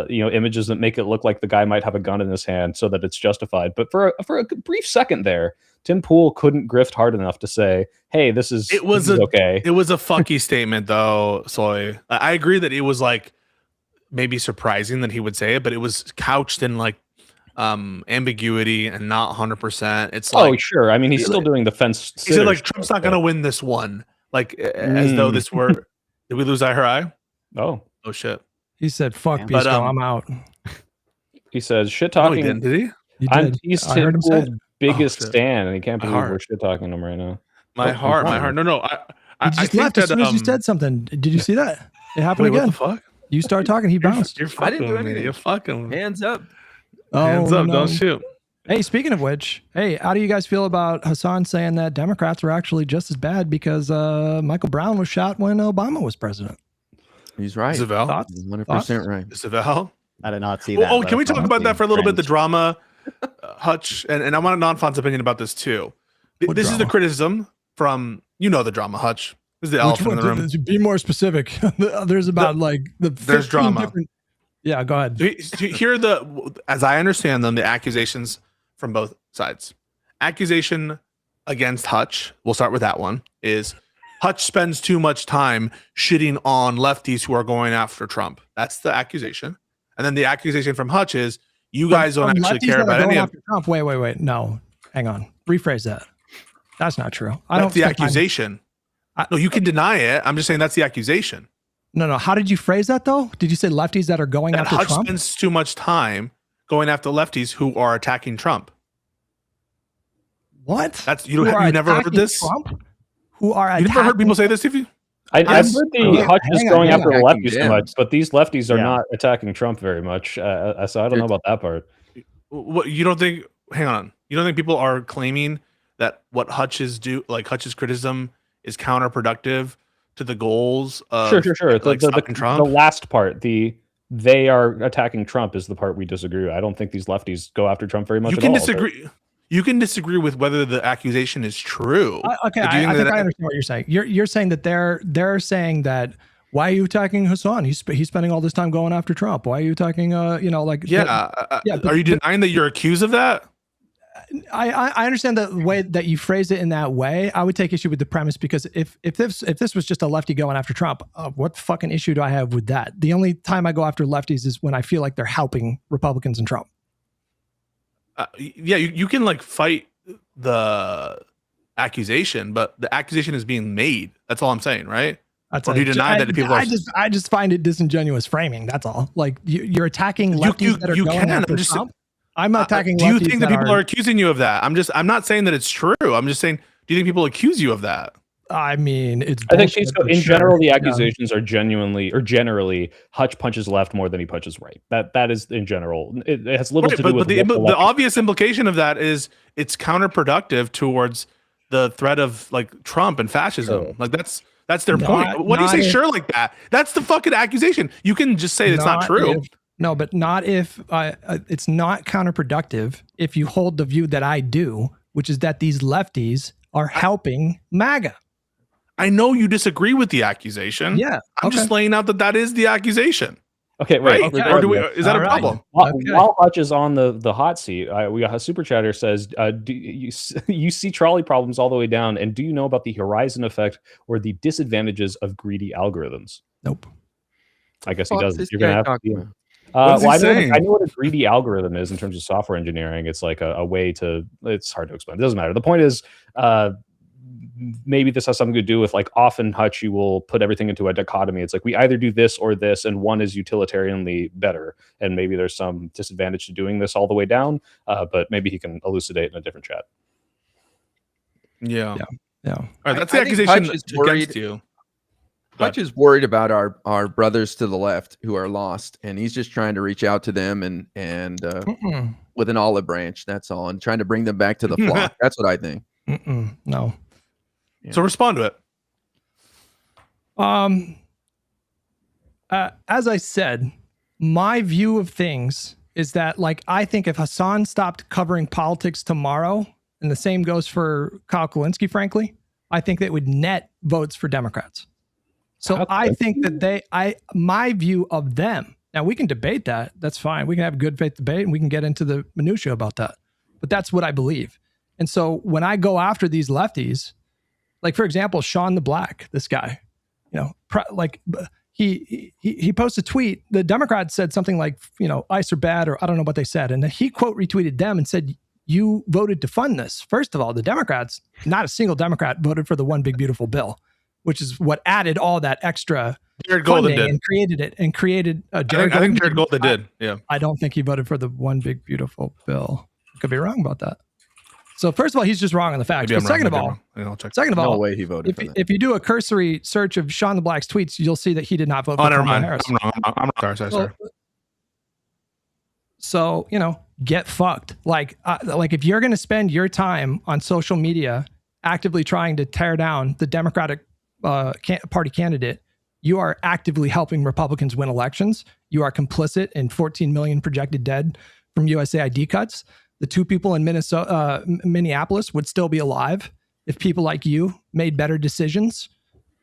images that make it look like the guy might have a gun in his hand so that it's justified. But for a brief second there, Tim Pool couldn't grift hard enough to say, hey, this is okay. It was a fucky statement though. Soy. I agree that it was like maybe surprising that he would say it, but it was couched in like ambiguity and not 100%. It's like, sure. I mean, he's still doing the fence. He said like Trump's not going to win this one. Like as though this were. Did we lose IRI? Oh shit. He said, "Fuck Pisco, I'm out." He says, "Shit talking." No, he didn't, did he? He's Tim Pool's biggest stan, and he can't believe we're shit talking him right now. My heart. No. I just left as soon as you said something. Did you see that? It happened again. What the fuck? You started talking, he bounced. I didn't do anything. You're fucking. Hands up. Hands up! No. Don't shoot. Hey, speaking of which, how do you guys feel about Hassan saying that Democrats were actually just as bad because Michael Brown was shot when Obama was president? He's right. Isabel? 100% right. Isabel? I did not see that. Can we talk about that for a little bit? The drama, Hutch, and I want Nonfon's opinion about this too. This is the drama? criticism from the drama, Hutch. This is the elephant in the room. Be more specific. There's about there's drama. Different... Yeah, go ahead. So here as I understand them, the accusations from both sides. Accusation against Hutch, we'll start with that one, is Hutch spends too much time shitting on lefties who are going after Trump. That's the accusation. And then the accusation from Hutch is you guys don't actually care about any of Trump. Wait. No, hang on. Rephrase that. That's not true. That's the accusation. No, you can deny it. I'm just saying that's the accusation. No. How did you phrase that though? Did you say lefties that are going after Hutch Trump? spends too much time going after lefties who are attacking Trump. What? That's you never heard this? Trump? Who are you never heard people say this, Stevie? I've heard Hutch is going after the lefties so much, but these lefties are not attacking Trump very much. So I don't know about that part. What you don't think? Hang on. You don't think people are claiming that what Hutch's Hutch's criticism is counterproductive to the goals of sure. Trump? The last part, they are attacking Trump is the part we disagree with. I don't think these lefties go after Trump very much. You can disagree. You can disagree with whether the accusation is true. Okay, I think I understand what you're saying. You're saying that they're saying that why are you attacking Hassan? He's spending all this time going after Trump. Why are you attacking? Are you denying that you're accused of that? I understand the way that you phrased it in that way. I would take issue with the premise because if this was just a lefty going after Trump, what fucking issue do I have with that? The only time I go after lefties is when I feel like they're helping Republicans and Trump. You can fight the accusation, but the accusation is being made. That's all I'm saying, right? Or do you deny that people I just find it disingenuous framing. That's all. Like you're attacking lefties that are going after Trump. I'm not attacking. Do you think that people are accusing you of that? I'm not saying that it's true. I'm just saying, do you think people accuse you of that? I mean, I think in general, the accusations are generally Hutch punches left more than he punches right. That is in general. It has little to do with. But the obvious implication of that is it's counterproductive towards the threat of Trump and fascism. That's their point. What do you say? Sure, like that. That's the fucking accusation. You can just say it's not true. No, but not if it's not counterproductive if you hold the view that I do, which is that these lefties are helping MAGA. I know you disagree with the accusation. Yeah. I'm just laying out that is the accusation. Okay, wait. Right? Okay. Is that a problem? While Hutch is on the hot seat, we got a super chatter says, do you see trolley problems all the way down, and do you know about the horizon effect or the disadvantages of greedy algorithms? Nope. I guess he doesn't. You're going to have to. I know what a greedy algorithm is in terms of software engineering. It's like a way to. It's hard to explain. It doesn't matter. The point is, maybe this has something to do with often Hutch, you will put everything into a dichotomy. It's we either do this or this, and one is utilitarianly better. And maybe there's some disadvantage to doing this all the way down. But maybe he can elucidate in a different chat. Yeah. All right, that's the accusation against you. Hutch is worried about our brothers to the left who are lost, and he's just trying to reach out to them and with an olive branch. That's all, and trying to bring them back to the flock. That's what I think. No. Yeah. So respond to it. As I said, my view of things is that I think if Hassan stopped covering politics tomorrow, and the same goes for Kyle Kulinski, frankly, I think that would net votes for Democrats. So I think that my view of them, now we can debate that. That's fine. We can have a good faith debate and we can get into the minutia about that. But that's what I believe. And so when I go after these lefties, for example, Sean the Black, this guy, he posted a tweet. The Democrats said something ICE are bad, or I don't know what they said. And then he quote retweeted them and said, you voted to fund this. First of all, the Democrats, not a single Democrat voted for the one big beautiful bill, which is what added all that extra Jared Golden did. And created I think Jared Golden did. Yeah. I don't think he voted for the one big beautiful bill. I could be wrong about that. So first of all, he's just wrong on the facts. But second of all, no way he voted for that. If you do a cursory search of Sean the Black's tweets, you'll see that he did not vote for Kamala Harris. I'm wrong. Sorry. So, get fucked. If you're going to spend your time on social media actively trying to tear down the Democratic Party candidate, you are actively helping Republicans win elections. You are complicit in 14 million projected dead from USAID cuts. the two people in Minneapolis would still be alive if people like you made better decisions,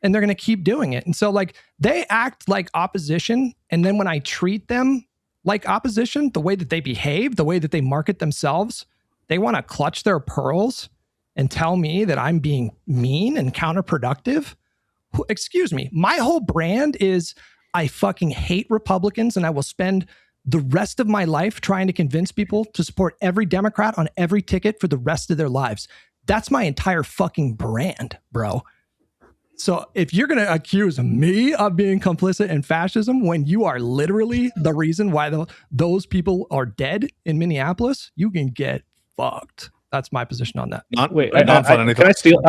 and they're going to keep doing it. And so like they act like opposition. And then when I treat them like opposition, the way that they behave, the way that they market themselves, they want to clutch their pearls and tell me that I'm being mean and counterproductive. Excuse me. My whole brand is I fucking hate Republicans, and I will spend the rest of my life trying to convince people to support every Democrat on every ticket for the rest of their lives. That's my entire fucking brand, bro. So if you're going to accuse me of being complicit in fascism when you are literally the reason why those people are dead in Minneapolis, you can get fucked. That's my position on that. Can I steal?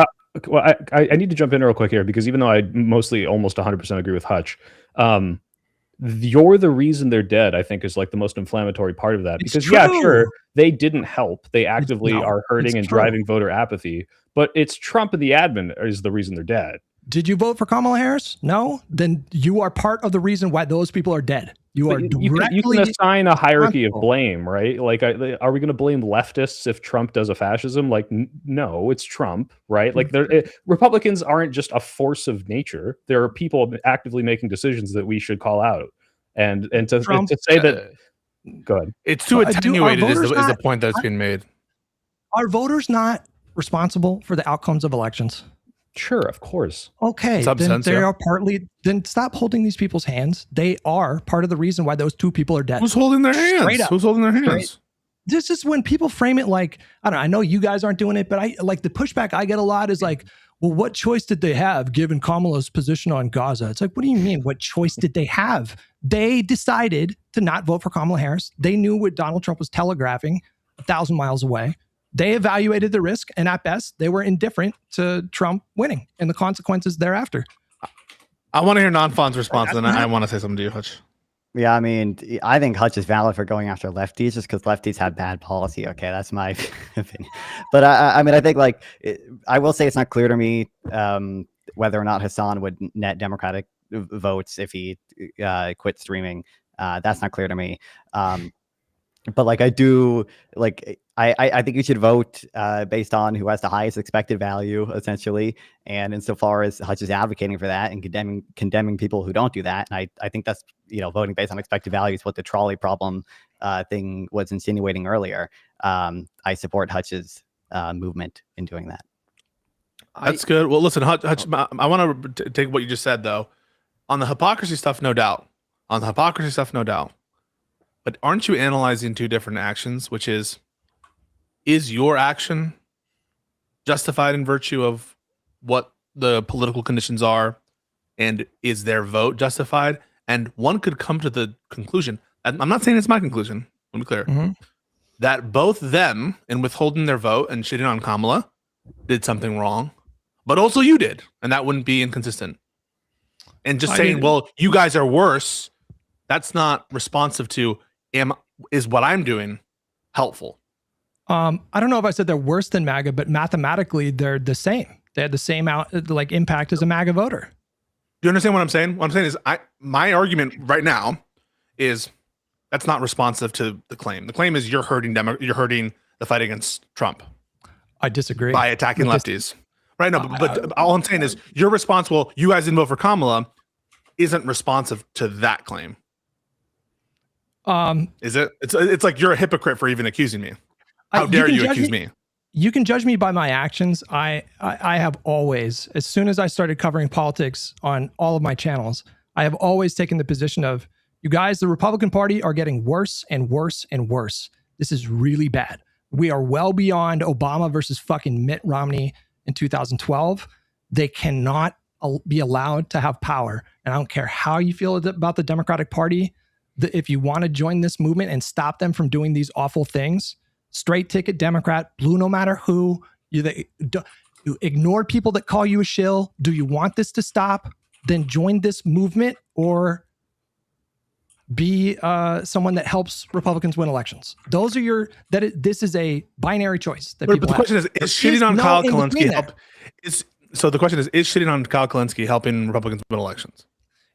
Well, I need to jump in real quick here, because even though I mostly almost 100% agree with Hutch, you're the reason they're dead, I think, is like the most inflammatory part of that. Because yeah, sure, they didn't help. They actively are hurting and driving voter apathy. But it's Trump and the admin is the reason they're dead. Did you vote for Kamala Harris? No? Then you are part of the reason why those people are dead. You can assign a hierarchy of blame, right? Like, are we going to blame leftists if Trump does a fascism? Like, no, it's Trump, right? Like, Republicans aren't just a force of nature. There are people actively making decisions that we should call out. And to say that, go ahead. It's too attenuated is the point that's being made. Are voters not responsible for the outcomes of elections? Sure, of course. Okay, then they are partly. Then stop holding these people's hands. They are part of the reason why those two people are dead. Who's holding their hands? Who's holding their hands? Right? This is when people frame it like, I don't know. I know you guys aren't doing it, but I like the pushback I get a lot is like, well, what choice did they have given Kamala's position on Gaza? It's like, what do you mean? What choice did they have? They decided to not vote for Kamala Harris. They knew what Donald Trump was telegraphing 1,000 miles away. They evaluated the risk, and at best, they were indifferent to Trump winning and the consequences thereafter. I want to hear Non-Fon's response, and I want to say something to you, Hutch. Yeah, I mean, I think Hutch is valid for going after lefties just because lefties have bad policy. Okay, that's my opinion. But I mean, I think I will say it's not clear to me whether or not Hassan would net Democratic votes if he quit streaming. That's not clear to me. But like I do, like I think you should vote based on who has the highest expected value, essentially. And insofar as Hutch is advocating for that and condemning people who don't do that, and I think that's voting based on expected value is what the trolley problem thing was insinuating earlier. I support Hutch's movement in doing that. That's good. Well, listen, Hutch, I want to take what you just said though. On the hypocrisy stuff, no doubt. But aren't you analyzing two different actions, which is your action justified in virtue of what the political conditions are, and is their vote justified? And one could come to the conclusion, and I'm not saying it's my conclusion, let me be clear, that both them, in withholding their vote and shitting on Kamala, did something wrong, but also you did, and that wouldn't be inconsistent. And just saying, well, you guys are worse, that's not responsive to, is what I'm doing helpful? I don't know if I said they're worse than MAGA, but mathematically they're the same. They had the same impact as a MAGA voter. Do you understand what I'm saying? What I'm saying is my argument right now is that's not responsive to the claim. The claim is you're hurting the fight against Trump. I disagree. By attacking lefties. Right? No, but all I'm saying is you're responsible. You guys didn't vote for Kamala isn't responsive to that claim. Is it? It's like you're a hypocrite for even accusing me. How dare you accuse me? You can judge me by my actions. I have always, as soon as I started covering politics on all of my channels, I have always taken the position of, you guys, the Republican Party are getting worse and worse and worse. This is really bad. We are well beyond Obama versus fucking Mitt Romney in 2012. They cannot be allowed to have power. And I don't care how you feel about the Democratic Party. If you want to join this movement and stop them from doing these awful things, straight ticket Democrat, blue no matter who, you ignore people that call you a shill. Do you want this to stop? Then join this movement or be someone that helps Republicans win elections. Those are this is a binary choice that people have. The question is shitting on Kyle Kulinski so the question is shitting on Kyle Kulinski helping Republicans win elections?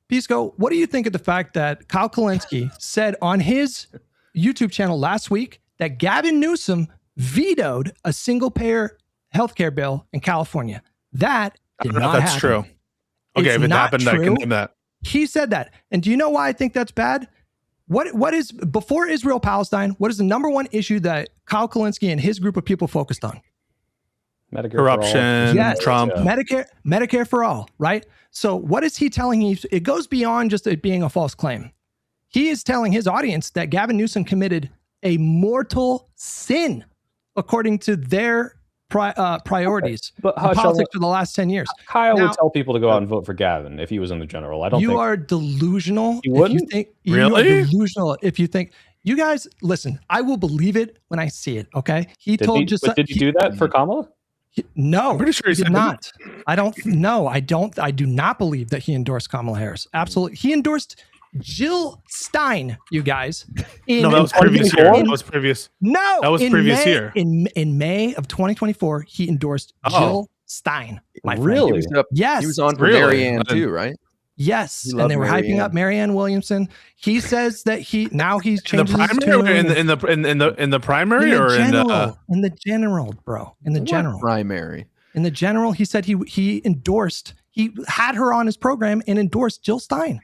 Pisco, what do you think of the fact that Kyle Kulinski said on his YouTube channel last week that Gavin Newsom vetoed a single-payer healthcare bill in California. That did not happen. That's true. Okay, It's if it not happened, I true. condemn that. He said that. And do you know why I think that's bad? What is, before Israel-Palestine, what is the number one issue that Kyle Kulinski and his group of people focused on? Medicare Corruption, Yes, Trump. Medicare for all, right? So what is he telling you? It goes beyond just it being a false claim. He is telling his audience that Gavin Newsom committed a mortal sin according to their priorities But in Hutch, politics for the last 10 years. Kyle Now- would tell people to go out and vote for Gavin if he was in the general. I don't You think are delusional. You if you wouldn't? think you Really? are delusional if you think you guys listen. I will believe it when I see it. Okay. He did told he, just but did you do that for Kamala? no. I'm pretty sure he did said not. I don't. No, I don't. I do not believe that he endorsed Kamala Harris. Absolutely, he endorsed Jill Stein. You guys. No, that was previous year. That was previous. No, That was in previous May, year. In May of 2024, he endorsed Jill Stein. My friend. Really? He was up, Yes. he was on for Really? Marianne too, right? Yes, He and loved they were hyping Marianne. up Marianne Williamson. He says that he's In the changing his primary, or tune. in the primary, or in the in the general, bro. In the What general. primary. In the general, he said he endorsed, he had her on his program and endorsed Jill Stein.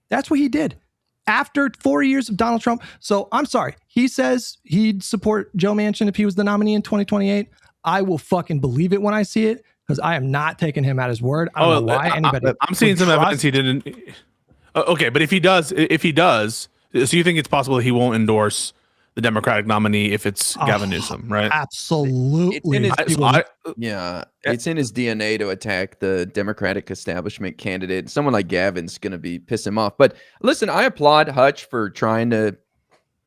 That's what he did after 4 years of Donald Trump. So I'm sorry. He says he'd support Joe Manchin if he was the nominee in 2028. I will fucking believe it when I see it because I am not taking him at his word. I don't know why anybody. I'm seeing would some trust- evidence he didn't. Okay, but if he does, so you think it's possible he won't endorse the Democratic nominee if it's Gavin Newsom, right? Absolutely. It's in his- He will- Yeah, it's in his DNA to attack the Democratic establishment candidate. Someone like Gavin's going to be piss him off. But listen, I applaud Hutch for trying to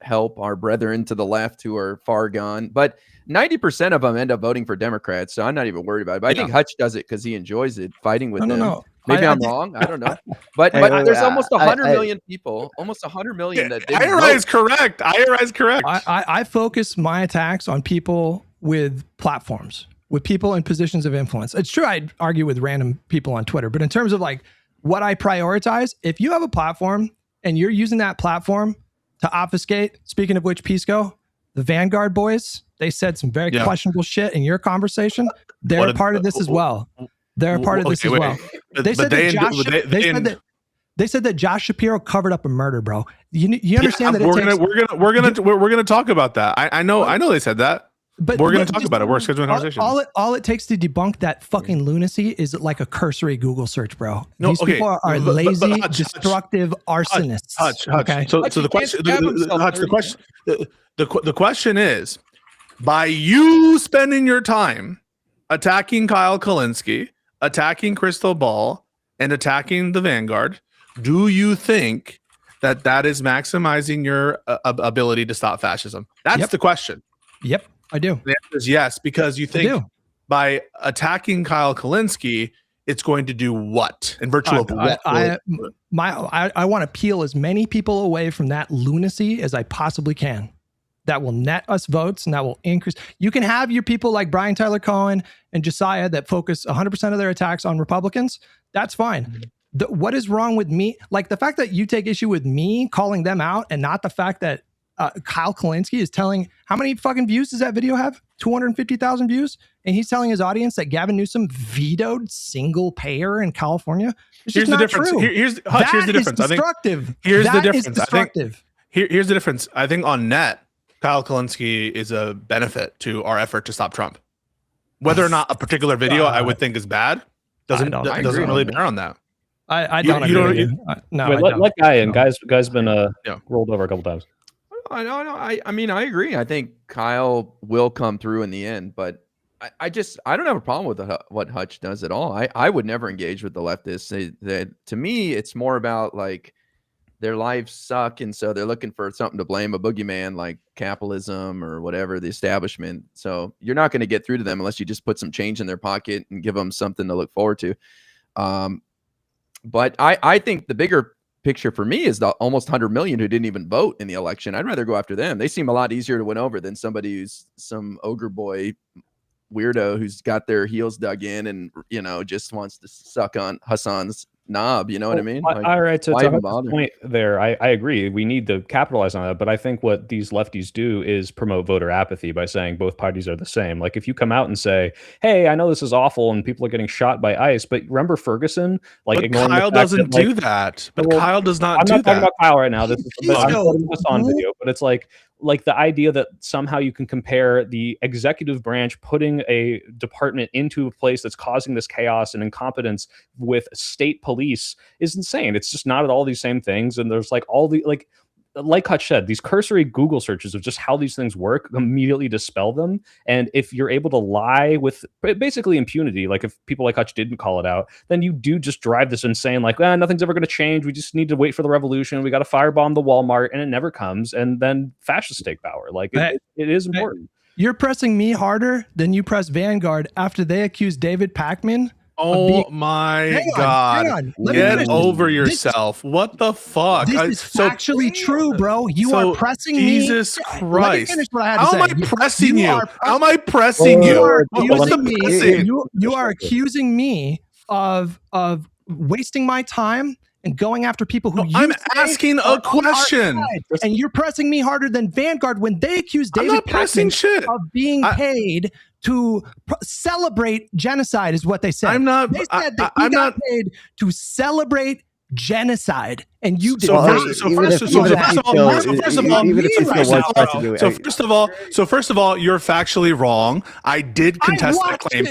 help our brethren to the left who are far gone. But 90% of them end up voting for Democrats, so I'm not even worried about it. But I think Hutch does it because he enjoys it, fighting with them. No. Maybe I'm think- wrong. I don't know. But Hey, but there's I- almost I- 100 I- million people, almost 100 million that didn't IRI vote. is correct. IRI is correct. I focus my attacks on people with platforms, with people in positions of influence. It's true I'd argue with random people on Twitter, but in terms of like what I prioritize, if you have a platform and you're using that platform to obfuscate, speaking of which, Pisco, the Vanguard boys, they said some very questionable shit in your conversation. They're a part of this as well. They're a part of this as well. They said that they said that Josh Shapiro covered up a murder, bro. You understand that we're gonna talk about that. I know they said that. But We're going to talk about it. We're scheduling a conversation. All it takes to debunk that fucking lunacy is like a cursory Google search, bro. No, These people are but lazy, Hutch, destructive arsonists. Hutch. Okay. So the question is, by you spending your time attacking Kyle Kulinski, attacking Crystal Ball, and attacking the Vanguard, do you think that is maximizing your ability to stop fascism? That's the question. Yep, I do. The answer is yes, because you think by attacking Kyle Kulinski, it's going to do what? In virtue of what? I want to peel as many people away from that lunacy as I possibly can. That will net us votes and that will increase. You can have your people like Brian Tyler Cohen and Josiah that focus 100% of their attacks on Republicans. That's fine. What is wrong with me? Like the fact that you take issue with me calling them out and not the fact that Kyle Kulinski is telling, how many fucking views does that video have? 250,000 views. And he's telling his audience that Gavin Newsom vetoed single payer in California. It's Here's just the not difference. true. Here's the difference. Destructive. Here's the That is difference. destructive. Here's the difference. I think on net, Kyle Kulinski is a benefit to our effort to stop Trump. Whether or not a particular video I would think is bad doesn't really bear on that. I don't agree with you. No, Wait, I let don't. Guy in. Guy's been rolled over a couple times. I know. I mean, I agree. I think Kyle will come through in the end, but I don't have a problem with what Hutch does at all. I would never engage with the leftists. To me, it's more about like their lives suck, and so they're looking for something to blame, a boogeyman like capitalism or whatever, the establishment. So you're not going to get through to them unless you just put some change in their pocket and give them something to look forward to. But I think the bigger picture for me is the almost 100 million who didn't even vote in the election. I'd rather go after them. They seem a lot easier to win over than somebody who's some ogre boy weirdo who's got their heels dug in and, just wants to suck on Hassan's knob. You know what I mean? All right, to why even Hutch's bother? point there, I agree. We need to capitalize on that, but I think what these lefties do is promote voter apathy by saying both parties are the same. Like if you come out and say, "Hey, I know this is awful and people are getting shot by ICE," but remember Ferguson? Like But ignoring Kyle the fact doesn't that, like, do that. But well, Kyle does not I'm do not talking that. about Kyle right now. This is Pisco, I'm putting this on who? video, but it's like the idea that somehow you can compare the executive branch putting a department into a place that's causing this chaos and incompetence with state police is insane. It's just not at all these same things. And there's like all the like Hutch said, these cursory Google searches of just how these things work immediately dispel them. And if you're able to lie with basically impunity, like if people like Hutch didn't call it out, then you do just drive this insane, like, nothing's ever going to change. We just need to wait for the revolution. We got to firebomb the Walmart, and it never comes. And then fascists take power. Like it is important. You're pressing me harder than you press Vanguard after they accused David Pakman. Oh my God. Hang on. Let me Get finish. over yourself. What the fuck? This is actually true, bro. You are pressing Jesus me. Christ. Let me finish what I had to How say. am I pressing you? How am I pressing you you? are What's the accusing me. pressing? You are accusing me of wasting my time and going after people who I'm asking a question. And you're pressing me harder than Vanguard when they accuse I'm David not pressing shit. of being paid to celebrate genocide, is what they said. I'm not. They said that I'm got not paid to celebrate genocide, and you did So not. first of all, you're factually wrong. I did contest that claim.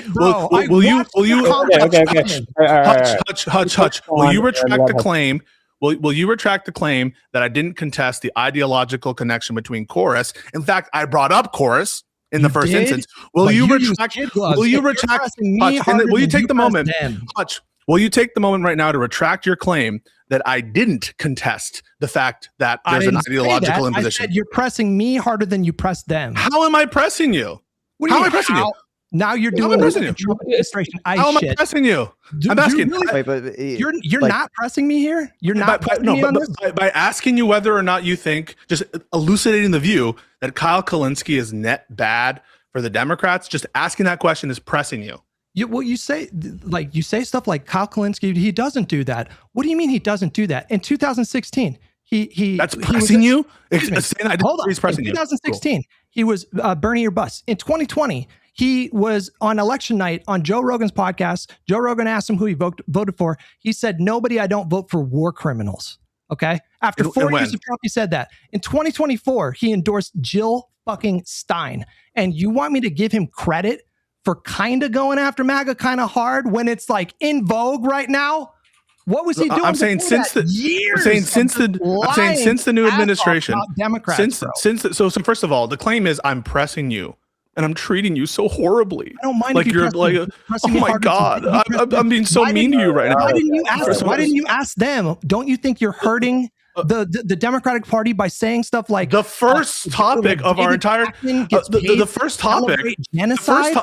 Hutch, will you retract the claim? Will you retract the claim that I didn't contest the ideological connection between Chorus? In fact, I brought up Chorus in the first instance. Will you retract? Will you retract? Will you take the moment, Hutch? Will you take the moment right now to retract your claim that I didn't contest the fact that there's an ideological imposition? I said you're pressing me harder than you press them. How am I pressing you? How am I pressing you? Now you're doing administration. How am I pressing you? I'm asking. You're not pressing me here. You're not pressing me on this? By asking you whether or not you think, just elucidating the view that Kyle Kalinske is net bad for the Democrats, just asking that question is pressing you. You say stuff like Kyle Kalinske, he doesn't do that. What do you mean he doesn't do that? In 2016, that's pressing you? Hold on. In 2016, he was Bernie or bust. In 2020, he was on election night on Joe Rogan's podcast. Joe Rogan asked him who he voted for. He said, "Nobody, I don't vote for war criminals." Okay. After 4 years of Trump, he said that. In 2024, he endorsed Jill fucking Stein. And you want me to give him credit for kind of going after MAGA kind of hard when it's like in vogue right now? What was he doing? I'm saying since the new administration, Democrats. So first of all, the claim is I'm pressing you and I'm treating you so horribly. I don't mind like you're like, oh my God, I'm being so mean to you right now. Why didn't you ask them? Don't you think you're hurting the Democratic Party by saying stuff like the first topic of our entire the first topic genocide?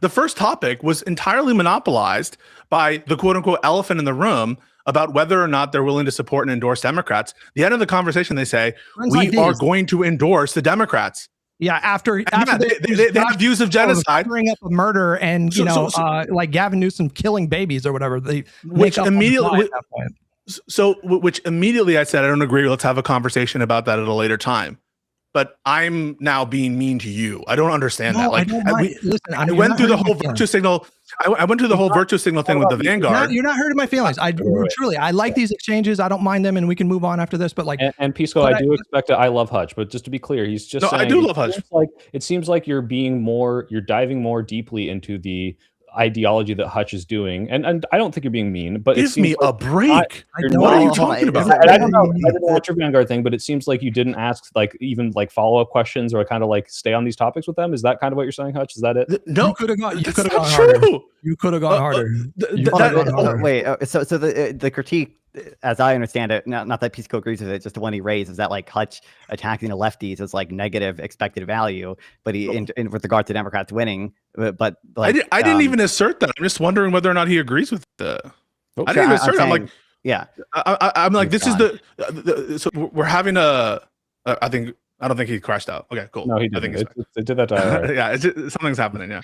The first topic was entirely monopolized by the quote unquote elephant in the room about whether or not they're willing to support and endorse Democrats. The end of the conversation, they say, we are going to endorse the Democrats. Yeah, after they have views of genocide, covering up a murder, and like Gavin Newsom killing babies or whatever. Which immediately I said, I don't agree. Let's have a conversation about that at a later time. But I'm now being mean to you. I don't understand that. Like, I went through the whole virtue signal. I went through the whole virtue signal thing with the Vanguard. You're not hurting my feelings. I like these exchanges. I don't mind them, and we can move on after this. But like, and Pisco, I do expect it. I love Hutch, but just to be clear, he's just saying, I do love Hutch. It seems like you're diving more deeply into the ideology that Hutch is doing, and I don't think you're being mean, but give me a break. What are you talking about? I don't know what your Vanguard thing, but it seems like you didn't ask even follow-up questions or kind of like stay on these topics with them. Is that kind of what you're saying, Hutch? Is that it? No, you could have gone harder. You could have gone harder. Wait, so the critique, as I understand it, not that Pisco agrees with it, just the one he raised, is that like Hutch attacking the lefties is like negative expected value, but in with regard to Democrats winning, but like I didn't even assert that. I'm just wondering whether or not he agrees with the. I didn't even assert it. I'm like, yeah. I'm like, this is so we're having a. I don't think he crashed out. Okay, cool. No, he didn't. It did that to IRI. Yeah, something's happening. Yeah.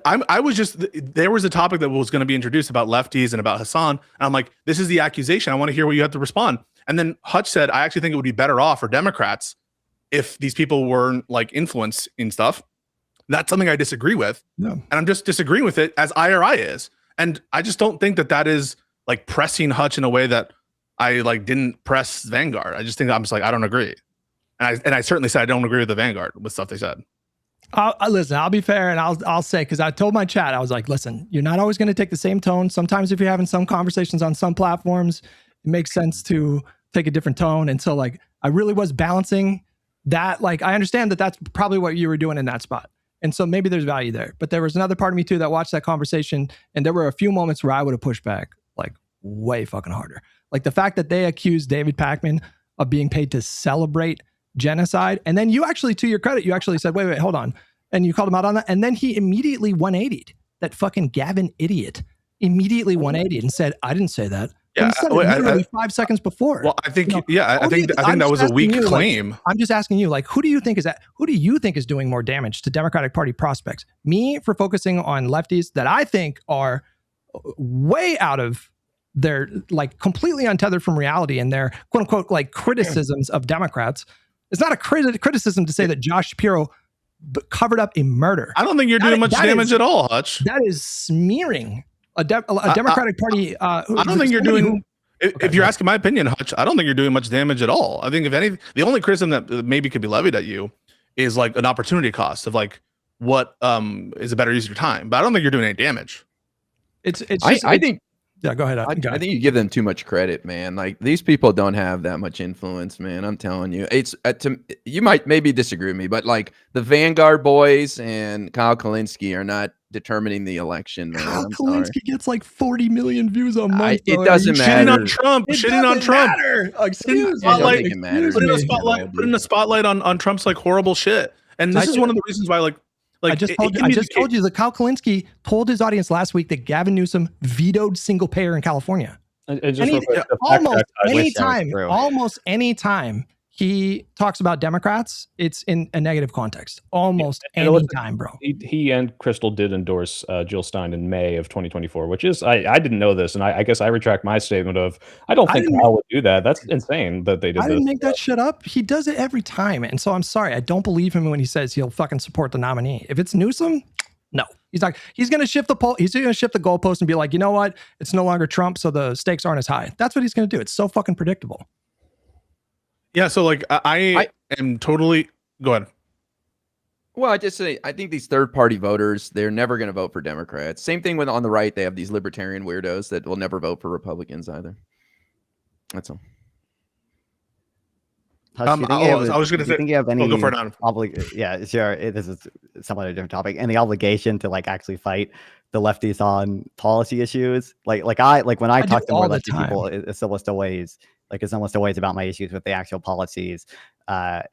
I was just there was a topic that was going to be introduced about lefties and about Hassan, and I'm like, this is the accusation. I want to hear what you have to respond. And then Hutch said, I actually think it would be better off for Democrats if these people weren't like influenced in stuff. That's something I disagree with, and I'm just disagreeing with it as IRI is, and I just don't think that is like pressing Hutch in a way that I like didn't press Vanguard. I just think I'm just like I don't agree, and I certainly said I don't agree with the Vanguard with stuff they said. Listen, I'll be fair, and I'll say, because I told my chat, I was like, listen, you're not always going to take the same tone. Sometimes if you're having some conversations on some platforms, it makes sense to take a different tone. And so like I really was balancing that. Like I understand that that's probably what you were doing in that spot. And so maybe there's value there. But there was another part of me too that watched that conversation, and there were a few moments where I would have pushed back like way fucking harder. Like the fact that they accused David Pakman of being paid to celebrate genocide. And then you actually, to your credit, you actually said, wait, hold on. And you called him out on that. And then he immediately 180'd. That fucking Gavin idiot immediately 180'd and said, I didn't say that. Yeah, he said it literally 5 seconds before. Well, I think, I think that was a weak claim. Like, I'm just asking you, like, who do you think is doing more damage to Democratic Party prospects? Me for focusing on lefties that I think are way out of their, like, completely untethered from reality and their quote unquote like criticisms of Democrats. It's not a criticism to say that Josh Shapiro covered up a murder. I don't think you're doing much damage at all, Hutch. That is smearing a Democratic Party. I don't think you're doing. If you're asking my opinion, Hutch, I don't think you're doing much damage at all. I think if anything, the only criticism that maybe could be levied at you is like an opportunity cost of like what is a better use of your time. But I don't think you're doing any damage. I think. Yeah, go ahead. I think you give them too much credit, man. Like these people don't have that much influence, man. I'm telling you. It's you might maybe disagree with me, but like the Vanguard boys and Kyle Kalinske are not determining the election, man. Kyle Kalinske gets like 40 million views a month. It doesn't matter. Shitting on Trump. Excuse me. Put in a spotlight on Trump's like horrible shit. And this is one of the reasons why like I just told you that Kyle Kalinske told his audience last week that Gavin Newsom vetoed single payer in California. Almost any time he talks about Democrats, it's in a negative context. Almost any time, bro. He and Crystal did endorse Jill Stein in May of 2024, which is I didn't know this, and I guess I retract my statement of I don't think Kyle would do that. That's insane that they did. I didn't make that shit up. He does it every time, and so I'm sorry, I don't believe him when he says he'll fucking support the nominee. If it's Newsom, no. He's like he's going to shift the poll. He's going to shift the goalpost and be like, you know what? It's no longer Trump, so the stakes aren't as high. That's what he's going to do. It's so fucking predictable. Yeah, so like I am totally go ahead. Well, I just say I think these third-party voters, they're never going to vote for Democrats. Same thing with on the right, they have these libertarian weirdos that will never vote for Republicans either. That's all. I was going to say, think you have any go for it, yeah, sure. This is somewhat a different topic, and the obligation to like actually fight the lefties on policy issues. Like when I talk to more lefty people, it's almost always about my issues with the actual policies,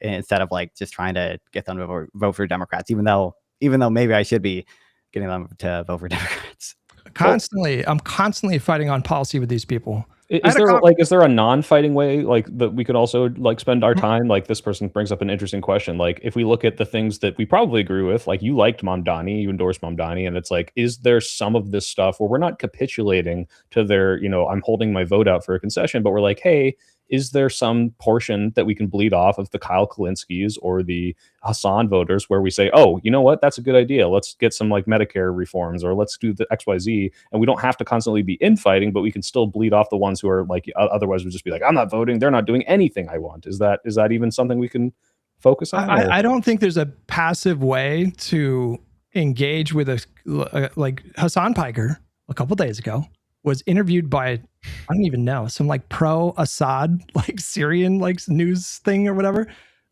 instead of like just trying to get them to vote for Democrats, even though maybe I should be getting them to vote for Democrats. I'm constantly fighting on policy with these people. Is there a non-fighting way like that we could also like spend our time? Like this person brings up an interesting question. Like if we look at the things that we probably agree with, like you liked Mamdani, you endorsed Mamdani, and it's like, is there some of this stuff where we're not capitulating to their, I'm holding my vote out for a concession, but we're like, hey, is there some portion that we can bleed off of the Kyle Kalinskes or the Hassan voters where we say, oh, you know what, that's a good idea. Let's get some like Medicare reforms or let's do the XYZ. And we don't have to constantly be infighting, but we can still bleed off the ones who are like, otherwise would just be like, I'm not voting. They're not doing anything I want. Is that even something we can focus on? I don't think there's a passive way to engage with like Hassan Piker a couple days ago was interviewed by, I don't even know, some like pro-Assad, like Syrian like news thing or whatever.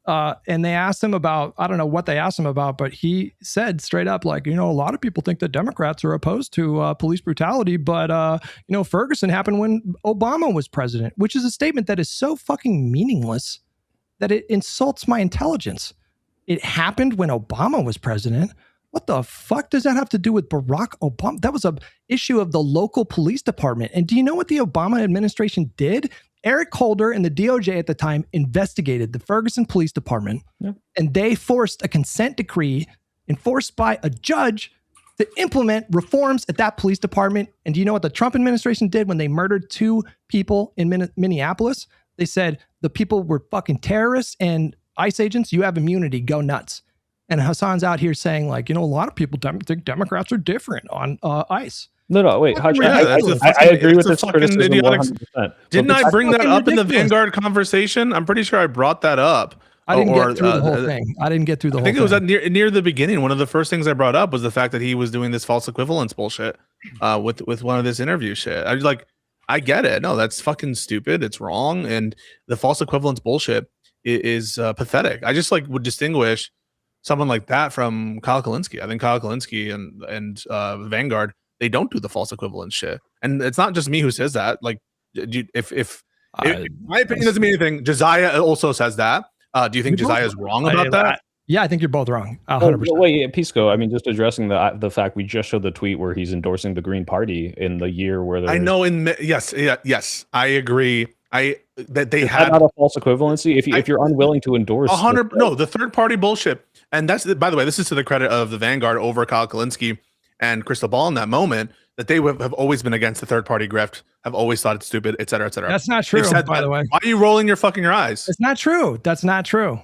And they asked him about, I don't know what they asked him about, but he said straight up, like, a lot of people think that Democrats are opposed to police brutality, but, Ferguson happened when Obama was president, which is a statement that is so fucking meaningless that it insults my intelligence. It happened when Obama was president. What the fuck does that have to do with Barack Obama? That was an issue of the local police department. And do you know what the Obama administration did? Eric Holder and the DOJ at the time investigated the Ferguson Police Department, and they forced a consent decree enforced by a judge to implement reforms at that police department. And do you know what the Trump administration did when they murdered 2 people in Minneapolis? They said the people were fucking terrorists and ICE agents. You have immunity. Go nuts. And Hassan's out here saying, like, a lot of people think Democrats are different on ICE. No, wait, Hutch, I agree with this criticism 100%. Didn't I bring that up in the Vanguard conversation? I'm pretty sure I brought that up. I didn't get through the whole thing. I didn't get through the whole thing. I think it was near the beginning. One of the first things I brought up was the fact that he was doing this false equivalence bullshit with one of this interview shit. I was like, I get it. No, that's fucking stupid. It's wrong. And the false equivalence bullshit is pathetic. I just would distinguish someone like that from Kyle Kalinske. I think Kyle Kalinske and Vanguard, they don't do the false equivalence shit. And it's not just me who says that. Like, if my opinion doesn't mean anything, Josiah also says that. Do you think Josiah is wrong about that? Yeah, I think you're both wrong. 100%. Wait, Pisco. I mean, just addressing the fact we just showed the tweet where he's endorsing the Green Party in the year where I know yes, I agree. That they had not a false equivalency. If you're unwilling to endorse 100, no, the third party bullshit, and that's, by the way, this is to the credit of the Vanguard over Kyle Kalinske and Crystal Ball in that moment, that they have always been against the third party grift, have always thought it's stupid, et cetera, et cetera. That's not true, by the way. Why are you rolling your eyes? It's not true. That's not true.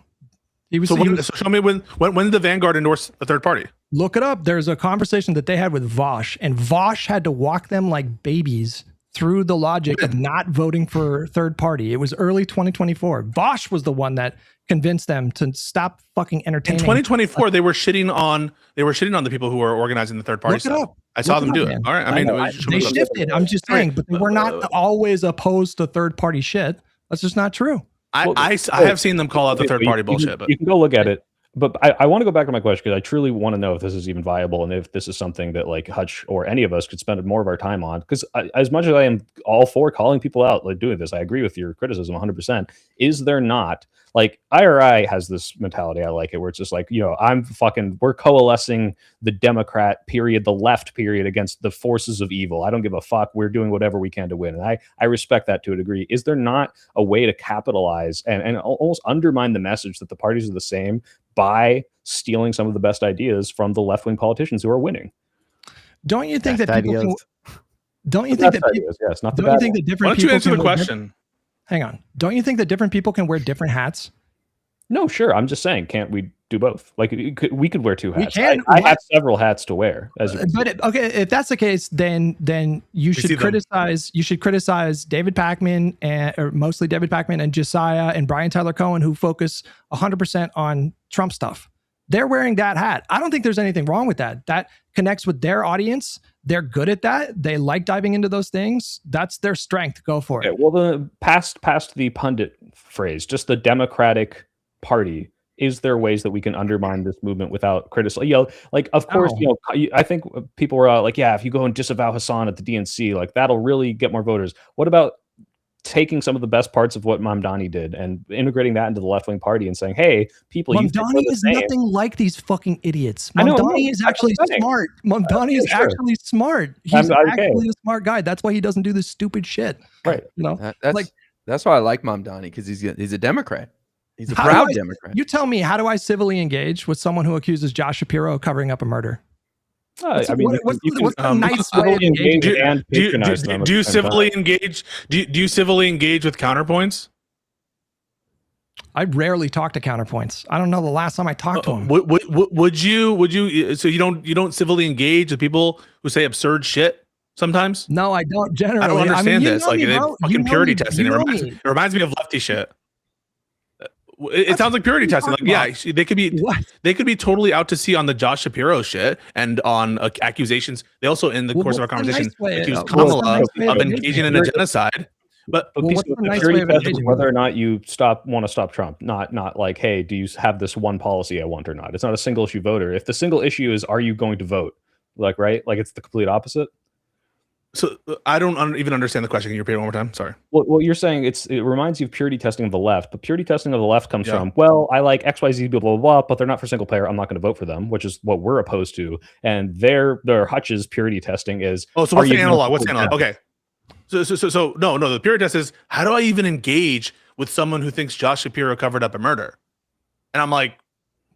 So show me when did the Vanguard endorse the third party? Look it up. There's a conversation that they had with Vosh, and Vosh had to walk them like babies through the logic of not voting for third party. It was early 2024. Vosh was the one that convinced them to stop fucking entertaining. In 2024, they were shitting on the people who were organizing the third party stuff. I saw them do it. All right. I mean, they shifted. I'm just saying, but they were not always opposed to third party shit. That's just not true. I have seen them call out the third party bullshit. But you can go look at it. But I want to go back to my question because I truly want to know if this is even viable and if this is something that like Hutch or any of us could spend more of our time on. Because as much as I am all for calling people out, like doing this, I agree with your criticism 100%. Is there not, like, IRI has this mentality, I like it, where it's just like, we're coalescing the Democrat period, the left period against the forces of evil. I don't give a fuck. We're doing whatever we can to win. And I respect that to a degree. Is there not a way to capitalize and almost undermine the message that the parties are the same by stealing some of the best ideas from the left-wing politicians who are winning? Don't you think that people don't you think that different Why don't you answer the question? Hang on. Don't you think that different people can wear different hats? No, sure. I'm just saying, can't we do both? Like, we could wear two hats. We can. I have several hats to wear. Okay, if that's the case, then you should criticize. You should criticize David Pakman or mostly David Pakman and Josiah and Brian Tyler Cohen, who focus 100% on Trump stuff. They're wearing that hat. I don't think there's anything wrong with that. That connects with their audience. They're good at that. They like diving into those things. That's their strength. Go for it. Well, the past the pundit phrase, just the Democratic Party. Is there ways that we can undermine this movement without criticizing? Like, of course, I think people were like, yeah, if you go and disavow Hassan at the DNC, like that'll really get more voters. What about taking some of the best parts of what Mamdani did and integrating that into the left-wing party and saying, hey, people, Mamdani is nothing like these fucking idiots. Mamdani is actually smart. Mamdani is actually smart. He's actually a smart guy. That's why he doesn't do this stupid shit. Right. That's why I like Mamdani, because he's a Democrat. He's a proud Democrat. You tell me, how do I civilly engage with someone who accuses Josh Shapiro of covering up a murder? What's the nice way of engaging and patronize them? Do you civilly engage? Do you civilly engage with counterpoints? I rarely talk to counterpoints. I don't know the last time I talked to him. Would you? So you don't civilly engage with people who say absurd shit sometimes? No, I don't. Generally, I don't understand this. Like, fucking purity testing. It reminds me of lefty shit. It sounds like purity testing. Like, yeah, they could be totally out to sea on the Josh Shapiro shit and on accusations. They also, in the course of our conversation, accused Kamala of engaging in a genocide. But purity testing, whether or not you want to stop Trump, not like, hey, do you have this one policy I want or not? It's not a single issue voter. If the single issue is, are you going to vote? Like, right? Like, it's the complete opposite. So I don't even understand the question. Can you repeat it one more time? Sorry. Well, you're saying it reminds you of purity testing of the left, but purity testing of the left comes from, well, I like XYZ, blah, blah, blah, but they're not for single payer. I'm not going to vote for them, which is what we're opposed to. And their Hutch's purity testing is. Oh, so what's the analog? What's the analog? Okay. So no, the purity test is, how do I even engage with someone who thinks Josh Shapiro covered up a murder? And I'm like,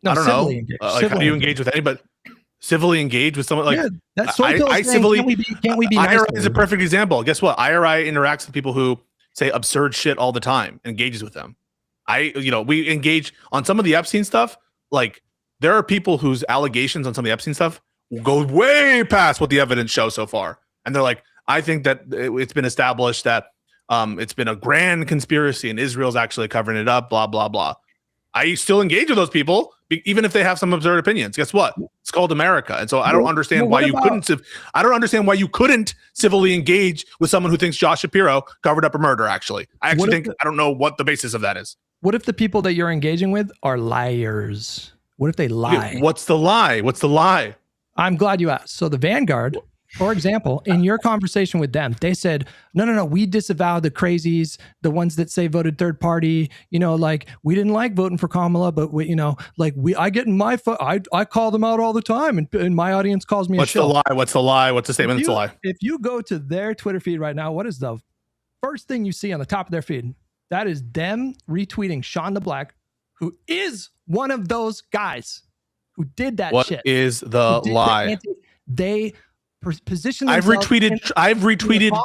I don't know. How do you engage with anybody? civilly engage with someone like that soy pill I saying, civilly can't we be nice IRI to is a them? perfect example. Guess what? IRI interacts with people who say absurd shit all the time, engages with them. We engage on some of the Epstein stuff. Like there are people whose allegations on some of the Epstein stuff go way past what the evidence shows so far. And they're like, I think that it's been established that it's been a grand conspiracy and Israel's actually covering it up, blah, blah, blah. I still engage with those people, even if they have some absurd opinions. Guess what? It's called America. And so I don't understand why you couldn't. I don't understand why you couldn't civilly engage with someone who thinks Josh Shapiro covered up a murder. Actually, I don't know what the basis of that is. What if the people that you're engaging with are liars? What if they lie? What's the lie? What's the lie? I'm glad you asked. So the Vanguard, for example, in your conversation with them, they said, no, we disavow the crazies, the ones that say voted third party, like we didn't like voting for Kamala, but I get in my, I call them out all the time and my audience calls me a shill. What's the lie? What's the statement that's a lie? If you go to their Twitter feed right now, what is the first thing you see on the top of their feed? That is them retweeting Sean the Black, who is one of those guys who did that shit. What is the lie? They position I've retweeted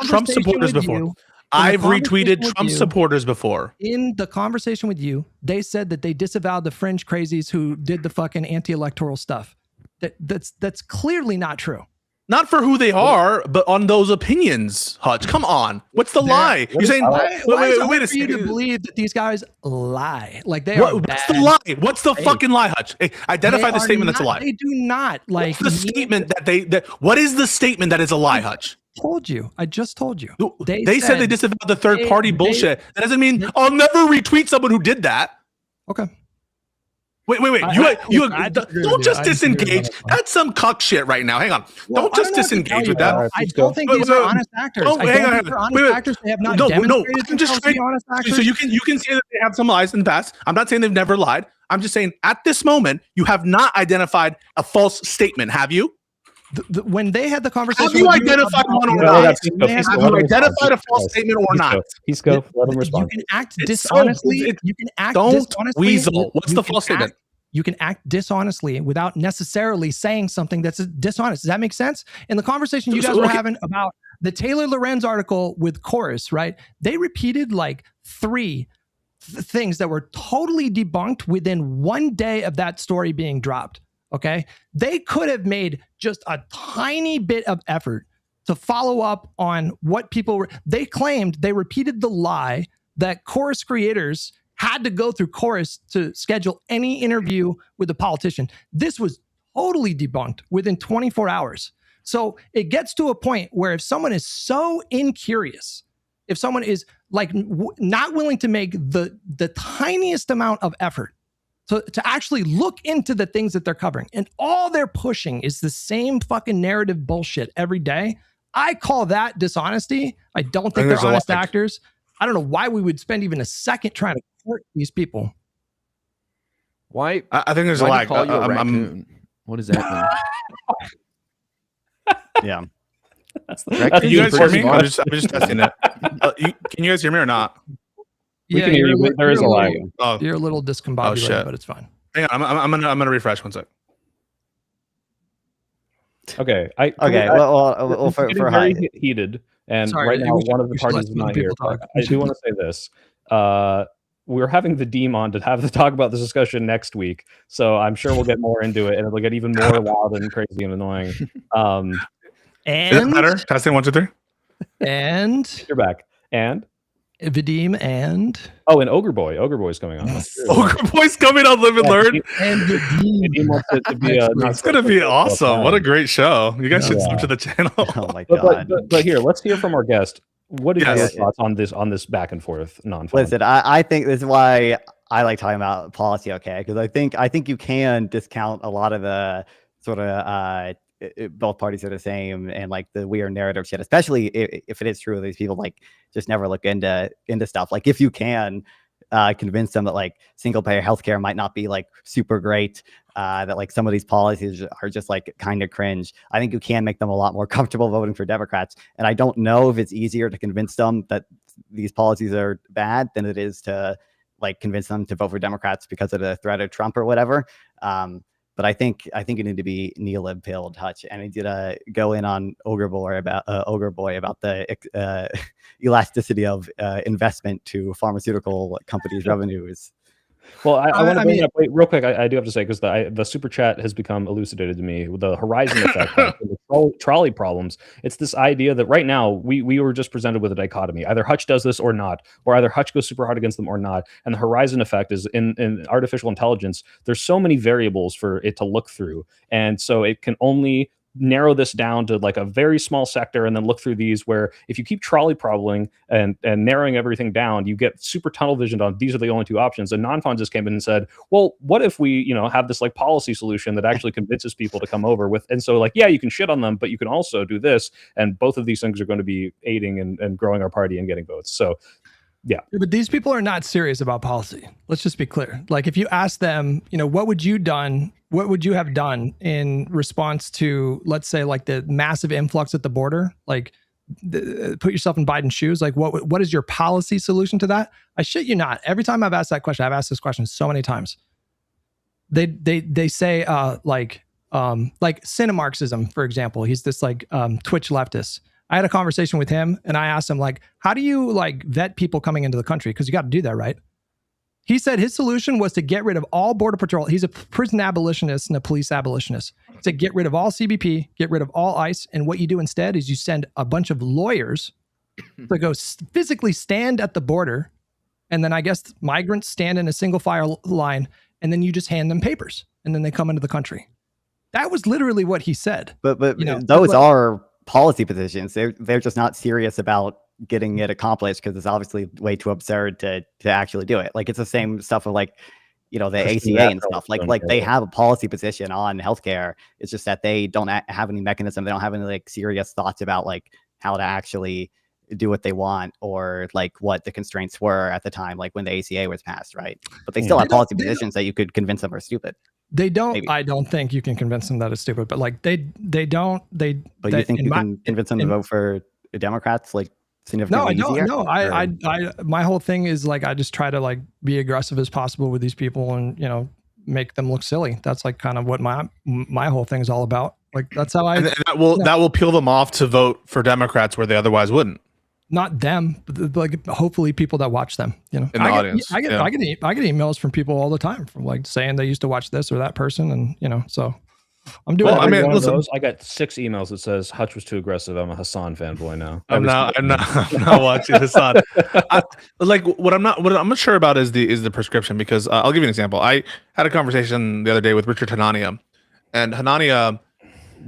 Trump supporters before. I've retweeted Trump supporters before. In the conversation with you, they said that they disavowed the fringe crazies who did the fucking anti-electoral stuff. That's clearly not true. Not for who they are, but on those opinions, Hutch. Come on. What's the lie? You're saying, wait a second. To believe that these guys lie. Like they are What's the lie? What's the fucking lie, Hutch? Hey, identify the statement that's a lie. They do not. Like what's the statement what is the statement that is a lie, Hutch? I just told you. They said they disavowed the third party bullshit. That doesn't mean I'll never retweet someone who did that. Okay. Wait. Don't just disengage. That's some cuck shit right now. Hang on. Don't just disengage with that. I don't think these are honest actors. They have not demonstrated I'm just trying. honest actors. So you can say that they have some lies in the past. I'm not saying they've never lied. I'm just saying at this moment, you have not identified a false statement, have you? When they had the conversation, have you identified one or not? Have you identified a false statement or not? Pisco, let him respond. You can act dishonestly. You can act dishonestly. Weasel. What's the false statement? You can act dishonestly without necessarily saying something that's dishonest. Does that make sense? In the conversation you guys were having about the Taylor Lorenz article with Chorus, right? They repeated like three things that were totally debunked within one day of that story being dropped. Okay. They could have made just a tiny bit of effort to follow up on what people were. They claimed they repeated the lie that Chorus creators had to go through Chorus to schedule any interview with a politician. This was totally debunked within 24 hours. So it gets to a point where if someone is so incurious, if someone is like not willing to make the tiniest amount of effort to actually look into the things that they're covering, and all they're pushing is the same fucking narrative bullshit every day, I call that dishonesty. I don't think they're honest actors. I don't know why we would spend even a second trying to court these people. Why? I think there's a lag. Call you a raccoon? What does that mean? Yeah. Can you guys hear me? I'm just testing it. Can you guys hear me or not? We can hear you. There is a lag. You're a little discombobulated, but it's fine. Hang on, I'm gonna refresh one sec. Okay. Well, for very heated, and right now one of the parties is not here. I do want to say this. We're having the Deem on to talk about this discussion next week, so I'm sure we'll get more into it, and it'll get even more loud and crazy and annoying. And is it better? Testing 1, 2, 3. And you're back. And Vadim and Ogre Boy's coming on. Ogre Boy's coming on Live and Learn. And Vadim wants it to be it's gonna be awesome. What a great show. You guys should sub to the channel. Oh my god. But here, let's hear from our guest. What are your thoughts on this back and forth non-fun? Listen, I think this is why I like talking about policy, okay? Because I think you can discount a lot of the sort of both parties are the same and like the weird narrative shit, especially if it is true these people like just never look into stuff. Like if you can convince them that like single payer healthcare might not be like super great, that like some of these policies are just like kind of cringe, I think you can make them a lot more comfortable voting for Democrats. And I don't know if it's easier to convince them that these policies are bad than it is to like convince them to vote for Democrats because of the threat of Trump or whatever. But I think you need to be neolib pilled, Hutch, and I need to go in on Ogre Boy about the elasticity of investment to pharmaceutical companies' revenue. Well, I want to bring up real quick. I do have to say, because the super chat has become elucidated to me with the horizon effect, the trolley problems. It's this idea that right now we were just presented with a dichotomy: either Hutch does this or not, or either Hutch goes super hard against them or not. And the horizon effect is in artificial intelligence. There's so many variables for it to look through, and so it can only narrow this down to like a very small sector and then look through these, where if you keep trolley probleming and narrowing everything down, you get super tunnel visioned on these are the only two options. And non-fond just came in and said, well, what if we have this like policy solution that actually convinces people to come over with, and so like, yeah, you can shit on them, but you can also do this, and both of these things are going to be aiding and growing our party and getting votes. So yeah, but these people are not serious about policy. Let's just be clear. Like, if you ask them, what would you have done in response to, let's say, like the massive influx at the border? Like, put yourself in Biden's shoes. Like, what is your policy solution to that? I shit you not. Every time I've asked that question, I've asked this question so many times. They say like Cinemarxism, for example. He's this like Twitch leftist. I had a conversation with him and I asked him, like, how do you like vet people coming into the country? Because you got to do that, right? He said his solution was to get rid of all border patrol. He's a prison abolitionist and a police abolitionist. He said, get rid of all CBP, get rid of all ICE. And what you do instead is you send a bunch of lawyers to go physically stand at the border. And then I guess migrants stand in a single file line, and then you just hand them papers and then they come into the country. That was literally what he said. But those are policy positions. They're just not serious about getting it accomplished, because it's obviously way too absurd to actually do it. Like, it's the same stuff with like the ACA and stuff. Like they have a policy position on healthcare. It's just that they don't have any mechanism. They don't have any like serious thoughts about like how to actually do what they want, or like what the constraints were at the time, like when the ACA was passed, right? But they still have policy positions that you could convince them are stupid. They don't. Maybe. I don't think you can convince them that it's stupid, but like they don't. But you think you can convince them to vote for Democrats? Like, significantly easier? No. I my whole thing is like, I just try to like be aggressive as possible with these people and make them look silly. That's like kind of what my whole thing is all about. Like, that's how I. And that will peel them off to vote for Democrats where they otherwise wouldn't. Not them, but like hopefully people that watch them. In the audience. I get emails from people all the time from like saying they used to watch this or that person, and so I'm doing. Well, I mean, listen, I got 6 emails that says Hutch was too aggressive. I'm a Hassan fanboy now. I'm not watching Hassan. What I'm not sure about is the prescription, because I'll give you an example. I had a conversation the other day with Richard Hanania, and Hanania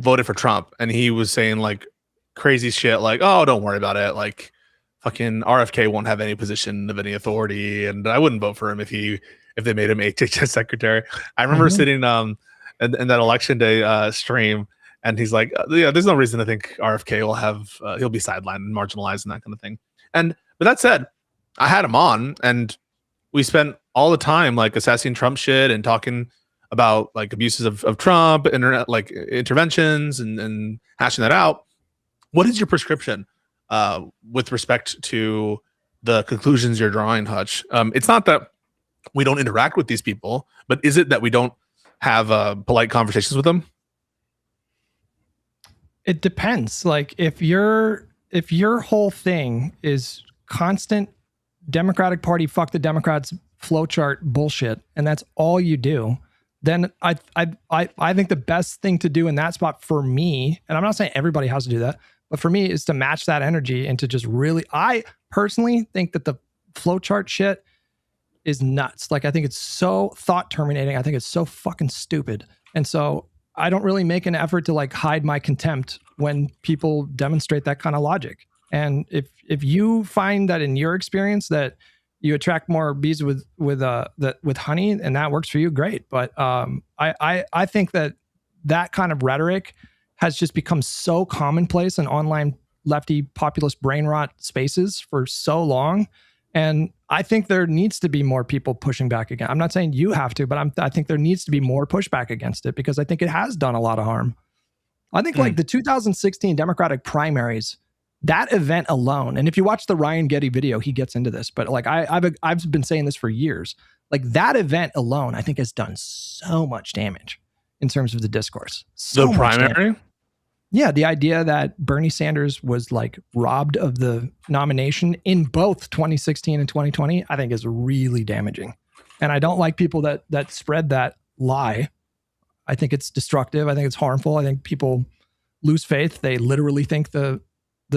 voted for Trump, and he was saying like crazy shit like, oh, don't worry about it, like fucking RFK won't have any position of any authority, and I wouldn't vote for him if they made him HHS secretary. I remember sitting in that election day stream, and he's like, yeah, there's no reason to think RFK will have he'll be sidelined and marginalized and that kind of thing. But that said, I had him on, and we spent all the time like assessing Trump shit and talking about like abuses of Trump, internet like interventions, and hashing that out. What is your prescription with respect to the conclusions you're drawing, Hutch? It's not that we don't interact with these people, but is it that we don't have polite conversations with them? It depends. Like, if your whole thing is constant Democratic Party, fuck the Democrats flowchart bullshit, and that's all you do, then I think the best thing to do in that spot for me, and I'm not saying everybody has to do that, but for me, is to match that energy and to just really, I personally think that the flowchart shit is nuts. Like, I think it's so thought terminating. I think it's so fucking stupid. And so I don't really make an effort to like hide my contempt when people demonstrate that kind of logic. And if you find that in your experience that you attract more bees with honey and that works for you, great. But I think that kind of rhetoric has just become so commonplace in online lefty populist brain rot spaces for so long. And I think there needs to be more people pushing back again. I'm not saying you have to, but I think there needs to be more pushback against it, because I think it has done a lot of harm. I think like the 2016 Democratic primaries, that event alone, and if you watch the Ryan Getty video, he gets into this, but like I've been saying this for years, like that event alone, I think has done so much damage. in terms of the discourse. So The much damage. primary? Yeah, the idea that Bernie Sanders was like robbed of the nomination in both 2016 and 2020, I think is really damaging. And I don't like people that spread that lie. I think it's destructive. I think it's harmful. I think people lose faith. They literally think the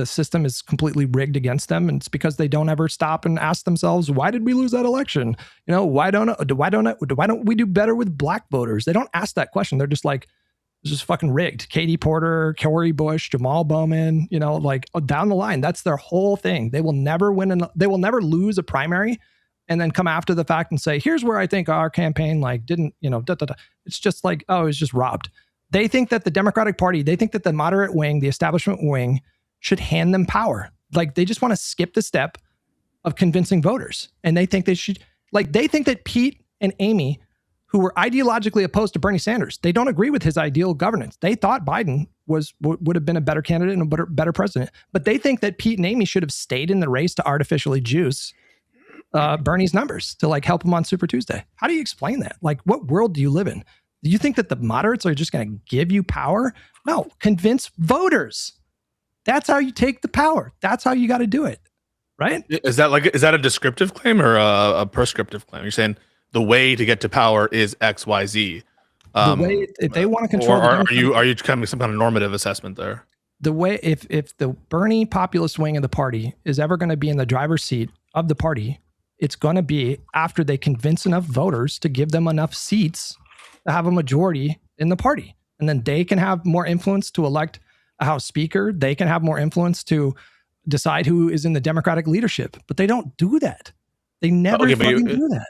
system is completely rigged against them, and it's because they don't ever stop and ask themselves, why did we lose that election? You know, why don't we do better with black voters? They don't ask that question. They're just like, it's just fucking rigged. Katie Porter, Cory Bush, Jamal Bowman, you know, like down the line. That's their whole thing. They will never win. They will never lose a primary and then come after the fact and say, here's where I think our campaign like didn't, you know, It's just like, oh, it was just robbed. They think that the Democratic Party, they think that the moderate wing, the establishment wing should hand them power. Like they just want to skip the step of convincing voters. And they think they should, like, they think that Pete and Amy, who were ideologically opposed to Bernie Sanders, they don't agree with his ideal governance. They thought Biden would have been a better candidate and a better president. But they think that Pete and Amy should have stayed in the race to artificially juice Bernie's numbers to like help him on Super Tuesday. How do you explain that? Like, what world do you live in? Do you think that the moderates are just going to give you power? No, convince voters. That's how you take the power. That's how you got to do it, right? Is that a descriptive claim or a prescriptive claim? You're saying the way to get to power is X, Y, Z. The way if they want to control, or are you coming some kind of normative assessment there? The way if the Bernie populist wing of the party is ever going to be in the driver's seat of the party, it's going to be after they convince enough voters to give them enough seats to have a majority in the party, and then they can have more influence to elect a House Speaker. They can have more influence to decide who is in the Democratic leadership, but they don't do that. They never do that.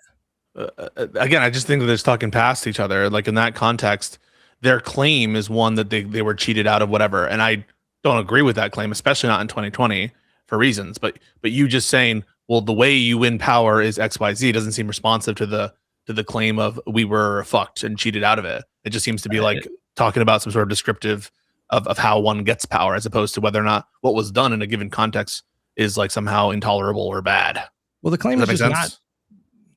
Again, I just think that they're talking past each other. Like in that context, their claim is one that they were cheated out of whatever, and I don't agree with that claim, especially not in 2020 for reasons. But you just saying, well, the way you win power is X, Y, Z doesn't seem responsive to the claim of we were fucked and cheated out of it. It just seems to be like talking about some sort of descriptive of how one gets power, as opposed to whether or not what was done in a given context is like somehow intolerable or bad. Well, the claim is just not.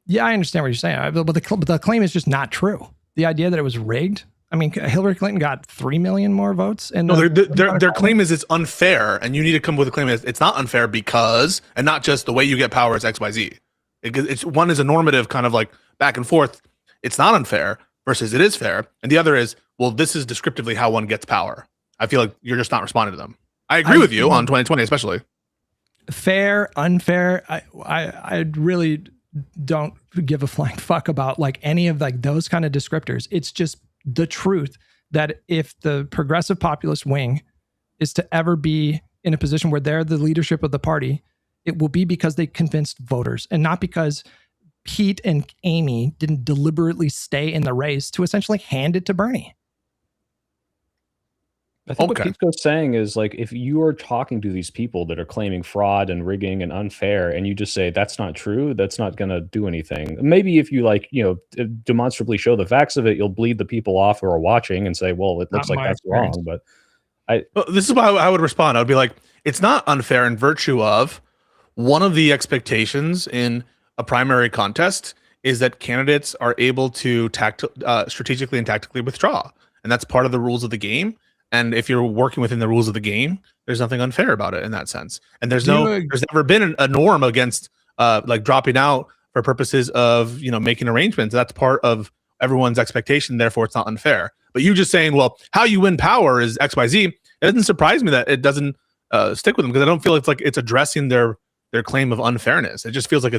Yeah, I understand what you're saying, but the claim is just not true. The idea that it was rigged. I mean, Hillary Clinton got 3 million more votes, and no, their claim is it's unfair, and you need to come with a claim it's not unfair because, and not just the way you get power is X, Y, Z. It's one is a normative kind of like back and forth. It's not unfair versus it is fair, and the other is, well, this is descriptively how one gets power. I feel like you're just not responding to them. I agree with you on 2020, especially. Fair, unfair. I really don't give a flying fuck about like any of like those kind of descriptors. It's just the truth that if the progressive populist wing is to ever be in a position where they're the leadership of the party, it will be because they convinced voters and not because Pete and Amy didn't deliberately stay in the race to essentially hand it to Bernie. I think what Pisco's saying is like, if you are talking to these people that are claiming fraud and rigging and unfair, and you just say that's not true, that's not going to do anything. Maybe if you like, you know, demonstrably show the facts of it, you'll bleed the people off who are watching and say, well, it looks like that's wrong. But this is why I would respond. I would be like, it's not unfair in virtue of one of the expectations in a primary contest is that candidates are able to strategically and tactically withdraw, and that's part of the rules of the game. And if you're working within the rules of the game, there's nothing unfair about it in that sense. And there's never been a norm against like dropping out for purposes of, you know, making arrangements. That's part of everyone's expectation. Therefore, it's not unfair. But you just saying, well, how you win power is X, Y, Z. It doesn't surprise me that it doesn't stick with them, because I don't feel it's like it's addressing their claim of unfairness. It just feels like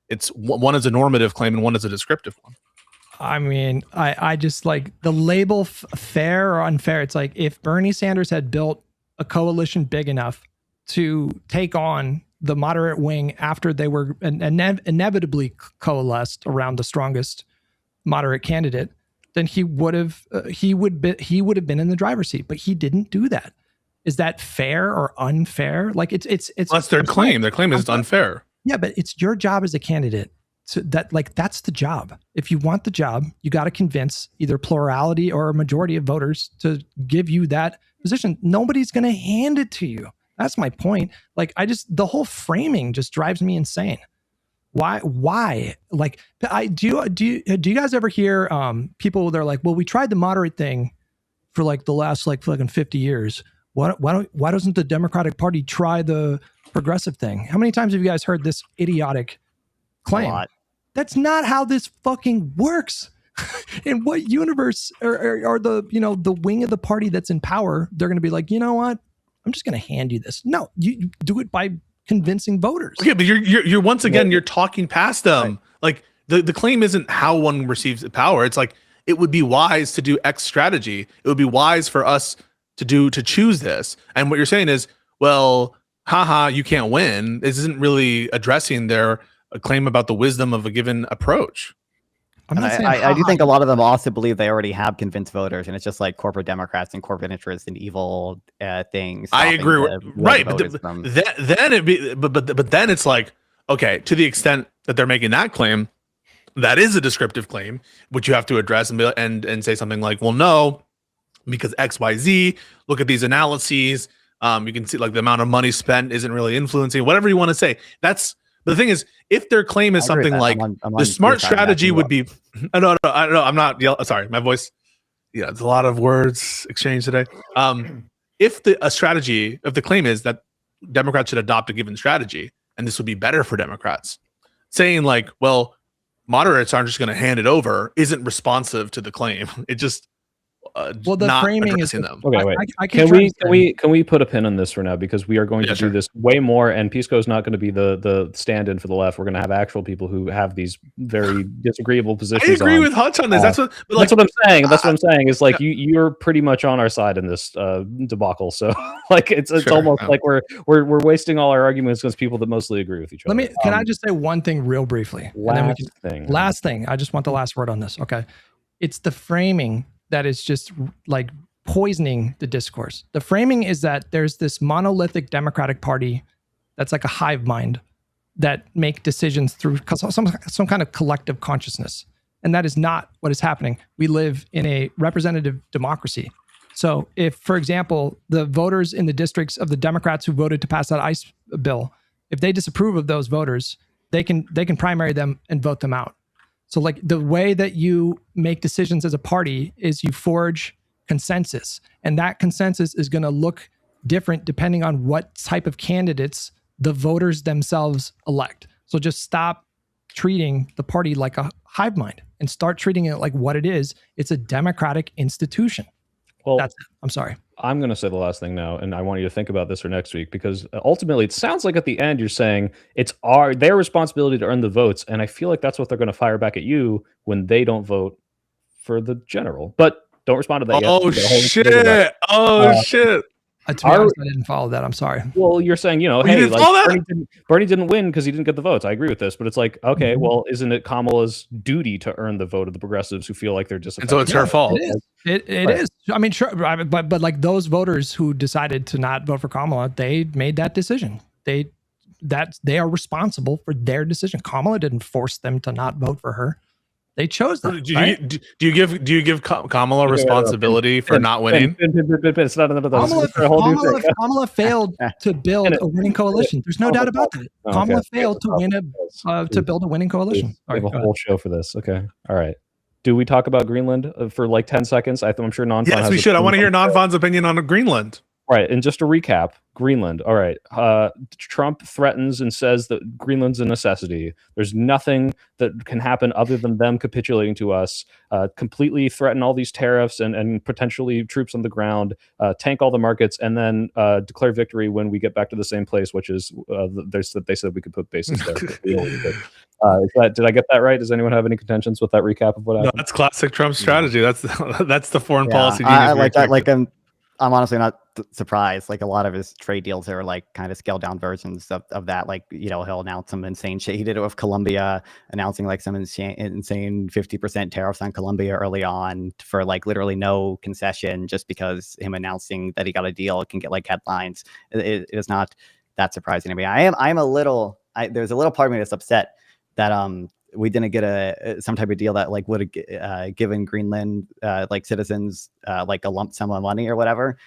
it's one is a normative claim and one is a descriptive one. I mean, I just like the label fair or unfair. It's like if Bernie Sanders had built a coalition big enough to take on the moderate wing after they were inevitably coalesced around the strongest moderate candidate, then he would have been in the driver's seat. But he didn't do that. Is that fair or unfair? Like it's that's their claim. Their claim is it's unfair. Yeah, but it's your job as a candidate. So that's the job. If you want the job, you got to convince either plurality or a majority of voters to give you that position. Nobody's going to hand it to you. That's my point. Like the whole framing just drives me insane. Why? Like, do you guys ever hear people? They're like, well, we tried the moderate thing for like the last like fucking 50 years. Why doesn't the Democratic Party try the progressive thing? How many times have you guys heard this idiotic claim? That's not how this fucking works. In what universe or the, you know, the wing of the party that's in power, they're going to be like, you know what? I'm just going to hand you this. No, you do it by convincing voters. Okay, but you're once again, you're talking past them. Right. Like the claim isn't how one receives power. It's like, it would be wise to do X strategy. It would be wise for us to choose this. And what you're saying is, well, haha, you can't win. This isn't really addressing their claim about the wisdom of a given approach. I do think a lot of them also believe they already have convinced voters, and it's just like corporate Democrats and corporate interests and evil things. I agree with right, but then it be but then it's like, okay, to the extent that they're making that claim, that is a descriptive claim, which you have to address and say something like, well, no, because XYZ. Look at these analyses. You can see like the amount of money spent isn't really influencing whatever you want to say. But the thing is, if their claim is something like the smart strategy would be, no, I'm not yelling. Sorry, my voice. Yeah, it's a lot of words exchanged today. If the claim is that Democrats should adopt a given strategy, and this would be better for Democrats, saying like, well, moderates aren't just going to hand it over, isn't responsive to the claim. It just well, the framing is them. Okay, wait. Can we put a pin on this for now, because we are going to do this way more, and Pisco is not going to be the stand-in for the left. We're going to have actual people who have these very disagreeable positions. I agree with Hutch on this. That's what I'm saying. That's what I'm saying. Is like you're pretty much on our side in this debacle. So like it's almost like we're wasting all our arguments against people that mostly agree with each other. Can I just say one thing real briefly? Last thing. I just want the last word on this. Okay, it's the framing that is just like poisoning the discourse. The framing is that there's this monolithic Democratic Party that's like a hive mind that make decisions through some kind of collective consciousness. And that is not what is happening. We live in a representative democracy. So if, for example, the voters in the districts of the Democrats who voted to pass that ICE bill, if they disapprove of those voters, they can primary them and vote them out. So like the way that you make decisions as a party is you forge consensus, and that consensus is going to look different depending on what type of candidates the voters themselves elect. So just stop treating the party like a hive mind and start treating it like what it is. It's a democratic institution. Well, that's it. I'm sorry. I'm going to say the last thing now, and I want you to think about this for next week, because ultimately it sounds like at the end you're saying it's their responsibility to earn the votes, and I feel like that's what they're going to fire back at you when they don't vote for the general. But don't respond to that yet. Oh shit! Oh shit! To be honest, I didn't follow that. I'm sorry. Well, you're saying, hey, like Bernie didn't win because he didn't get the votes. I agree with this, but it's like, okay, well, isn't it Kamala's duty to earn the vote of the progressives who feel like they're just? And so it's her fault. It is. I mean, sure, but like those voters who decided to not vote for Kamala, they made that decision. They are responsible for their decision. Kamala didn't force them to not vote for her. They chose that. Do you give Kamala responsibility for not winning? It's not another Kamala failed to build a winning coalition. There's no doubt about that. Kamala failed to build a winning coalition. We have a whole show for this. Okay, all right. Do we talk about Greenland for like 10 seconds? I'm sure Non-Fon Yes, we should. I want to hear Non-Fon's opinion on Greenland. Right, and just to recap, Greenland. All right, Trump threatens and says that Greenland's a necessity. There's nothing that can happen other than them capitulating to us. Completely threaten all these tariffs and potentially troops on the ground, tank all the markets, and then declare victory when we get back to the same place, which is they said we could put bases there. Did I get that right? Does anyone have any contentions with that recap of what happened? No, that's classic Trump strategy. That's the foreign policy. I like that. Like I'm honestly not surprised. Like a lot of his trade deals are like kind of scaled down versions of that. Like, he'll announce some insane shit. He did it with Colombia, announcing like some insane 50% tariffs on Colombia early on for like literally no concession, just because him announcing that he got a deal can get like headlines. It is not that surprising to me. There's a little part of me that's upset that we didn't get some type of deal that like would have given Greenland like citizens like a lump sum of money or whatever,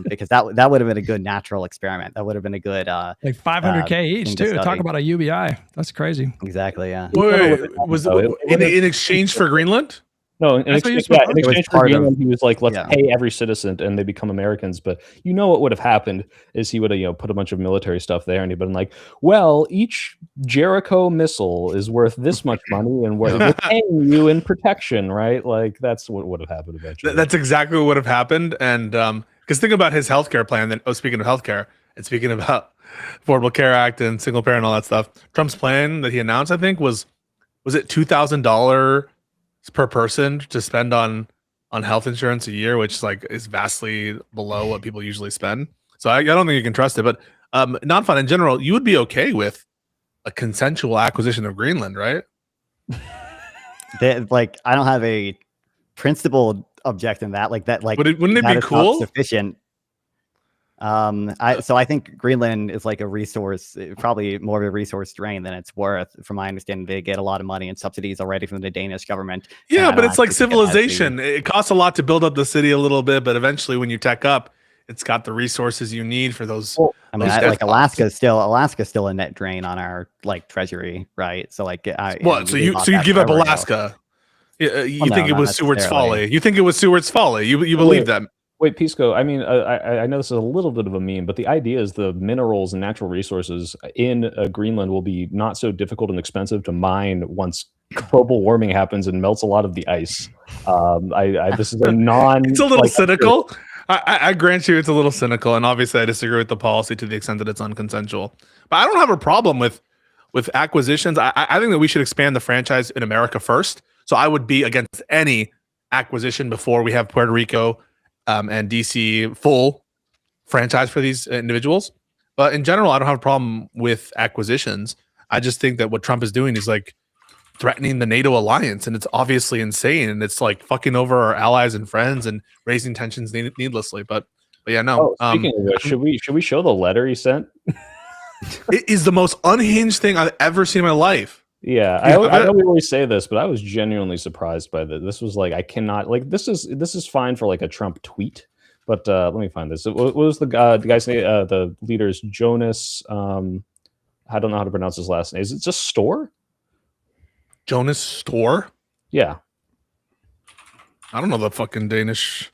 because that would have been a good natural experiment. That would have been a good like 500K each too. Talk about a UBI. That's crazy. Exactly. Yeah. Wait, was it in exchange for Greenland? No, in exchange for Greenland, he was like, let's pay every citizen and they become Americans. But you know what would have happened is he would have, put a bunch of military stuff there and he'd been like, well, each Jericho missile is worth this much money and we're paying you in protection, right? Like that's what would have happened eventually. That's exactly what would have happened. And because think about his healthcare plan. Then, speaking of healthcare and speaking about Affordable Care Act and single parent and all that stuff, Trump's plan that he announced, I think, was it $2,000 per person to spend on health insurance a year, which is vastly below what people usually spend. So I don't think you can trust it. But non-fun in general, you would be okay with a consensual acquisition of Greenland, right? I don't have a principled objection that wouldn't it be cool? Sufficient. So I think Greenland is like a resource, probably more of a resource drain than it's worth. From my understanding, they get a lot of money and subsidies already from the Danish government. Yeah, but it's like civilization. It costs a lot to build up the city a little bit, but eventually when you tech up, it's got the resources you need for those. Well, I mean, Alaska's still a net drain on our treasury, right? So so you give up Alaska? You think it was Seward's folly? You think it was Seward's folly? You believe that? Wait, Pisco, I mean, I know this is a little bit of a meme, but the idea is the minerals and natural resources in Greenland will be not so difficult and expensive to mine once global warming happens and melts a lot of the ice. This is a It's a little cynical. I grant you it's a little cynical, and obviously I disagree with the policy to the extent that it's unconsensual. But I don't have a problem with acquisitions. I think that we should expand the franchise in America first. So I would be against any acquisition before we have Puerto Rico and DC full franchise for these individuals. But in general, I don't have a problem with acquisitions. I just think that what Trump is doing is threatening the NATO alliance, and it's obviously insane, and it's fucking over our allies and friends and raising tensions needlessly. But yeah, no. Speaking of which, should we show the letter he sent? It is the most unhinged thing I've ever seen in my life. Yeah, I know we always say this, but I was genuinely surprised by this. This was I cannot this is fine for a Trump tweet, but let me find this. What was the guy's name? The leader's Jonas. I don't know how to pronounce his last name. Is it just Store? Jonas Store? Yeah. I don't know the fucking Danish.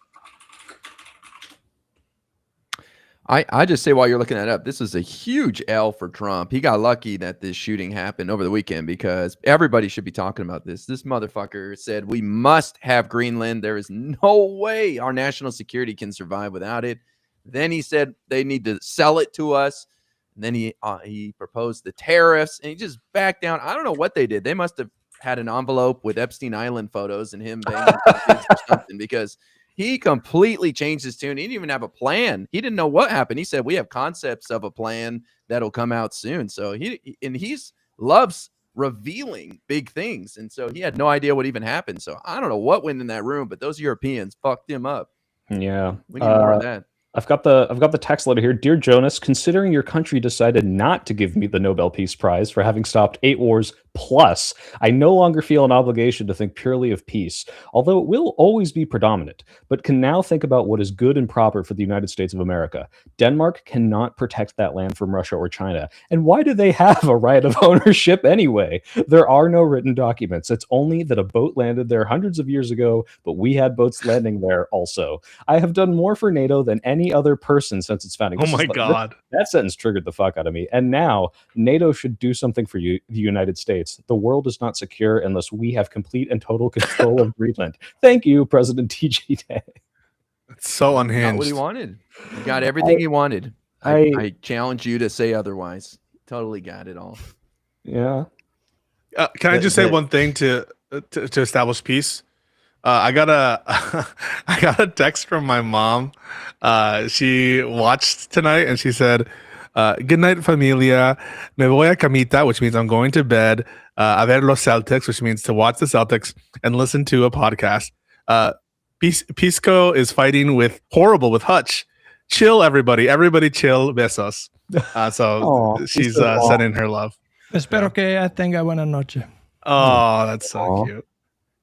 I just say while you're looking that up, this was a huge L for Trump. He got lucky that this shooting happened over the weekend because everybody should be talking about this. This motherfucker said we must have Greenland. There is no way our national security can survive without it. Then he said they need to sell it to us. And then he proposed the tariffs and he just backed down. I don't know what they did. They must have had an envelope with Epstein Island photos and him banging kids or something, because he completely changed his tune. He didn't even have a plan. He didn't know what happened. He said, we have concepts of a plan that'll come out soon. So he's loves revealing big things. And so he had no idea what even happened. So I don't know what went in that room, but those Europeans fucked him up. Yeah. We need more of that. I've got the text letter here. Dear Jonas, considering your country decided not to give me the Nobel Peace Prize for having stopped 8 wars plus, I no longer feel an obligation to think purely of peace, although it will always be predominant, but can now think about what is good and proper for the United States of America. Denmark cannot protect that land from Russia or China. And why do they have a right of ownership anyway? There are no written documents. It's only that a boat landed there hundreds of years ago, but we had boats landing there also. I have done more for NATO than any other person since its founding. Oh my God. That sentence triggered the fuck out of me. And now NATO should do something for you, the United States. The world is not secure unless we have complete and total control of Greenland. Thank you, President TJ Day. It's so unhinged. Not what he wanted. He got everything he wanted. I challenge you to say otherwise. Totally got it all. Yeah. Can I just say one thing to establish peace? I got a text from my mom. She watched tonight and she said, good night, familia. Me voy a camita, which means I'm going to bed. A ver los Celtics, which means to watch the Celtics and listen to a podcast. Pisco is fighting with Hutch. Chill, everybody. Everybody chill. Besos. So she's sending her love. Espero que tenga buena noche. Oh, that's so Aw. cute.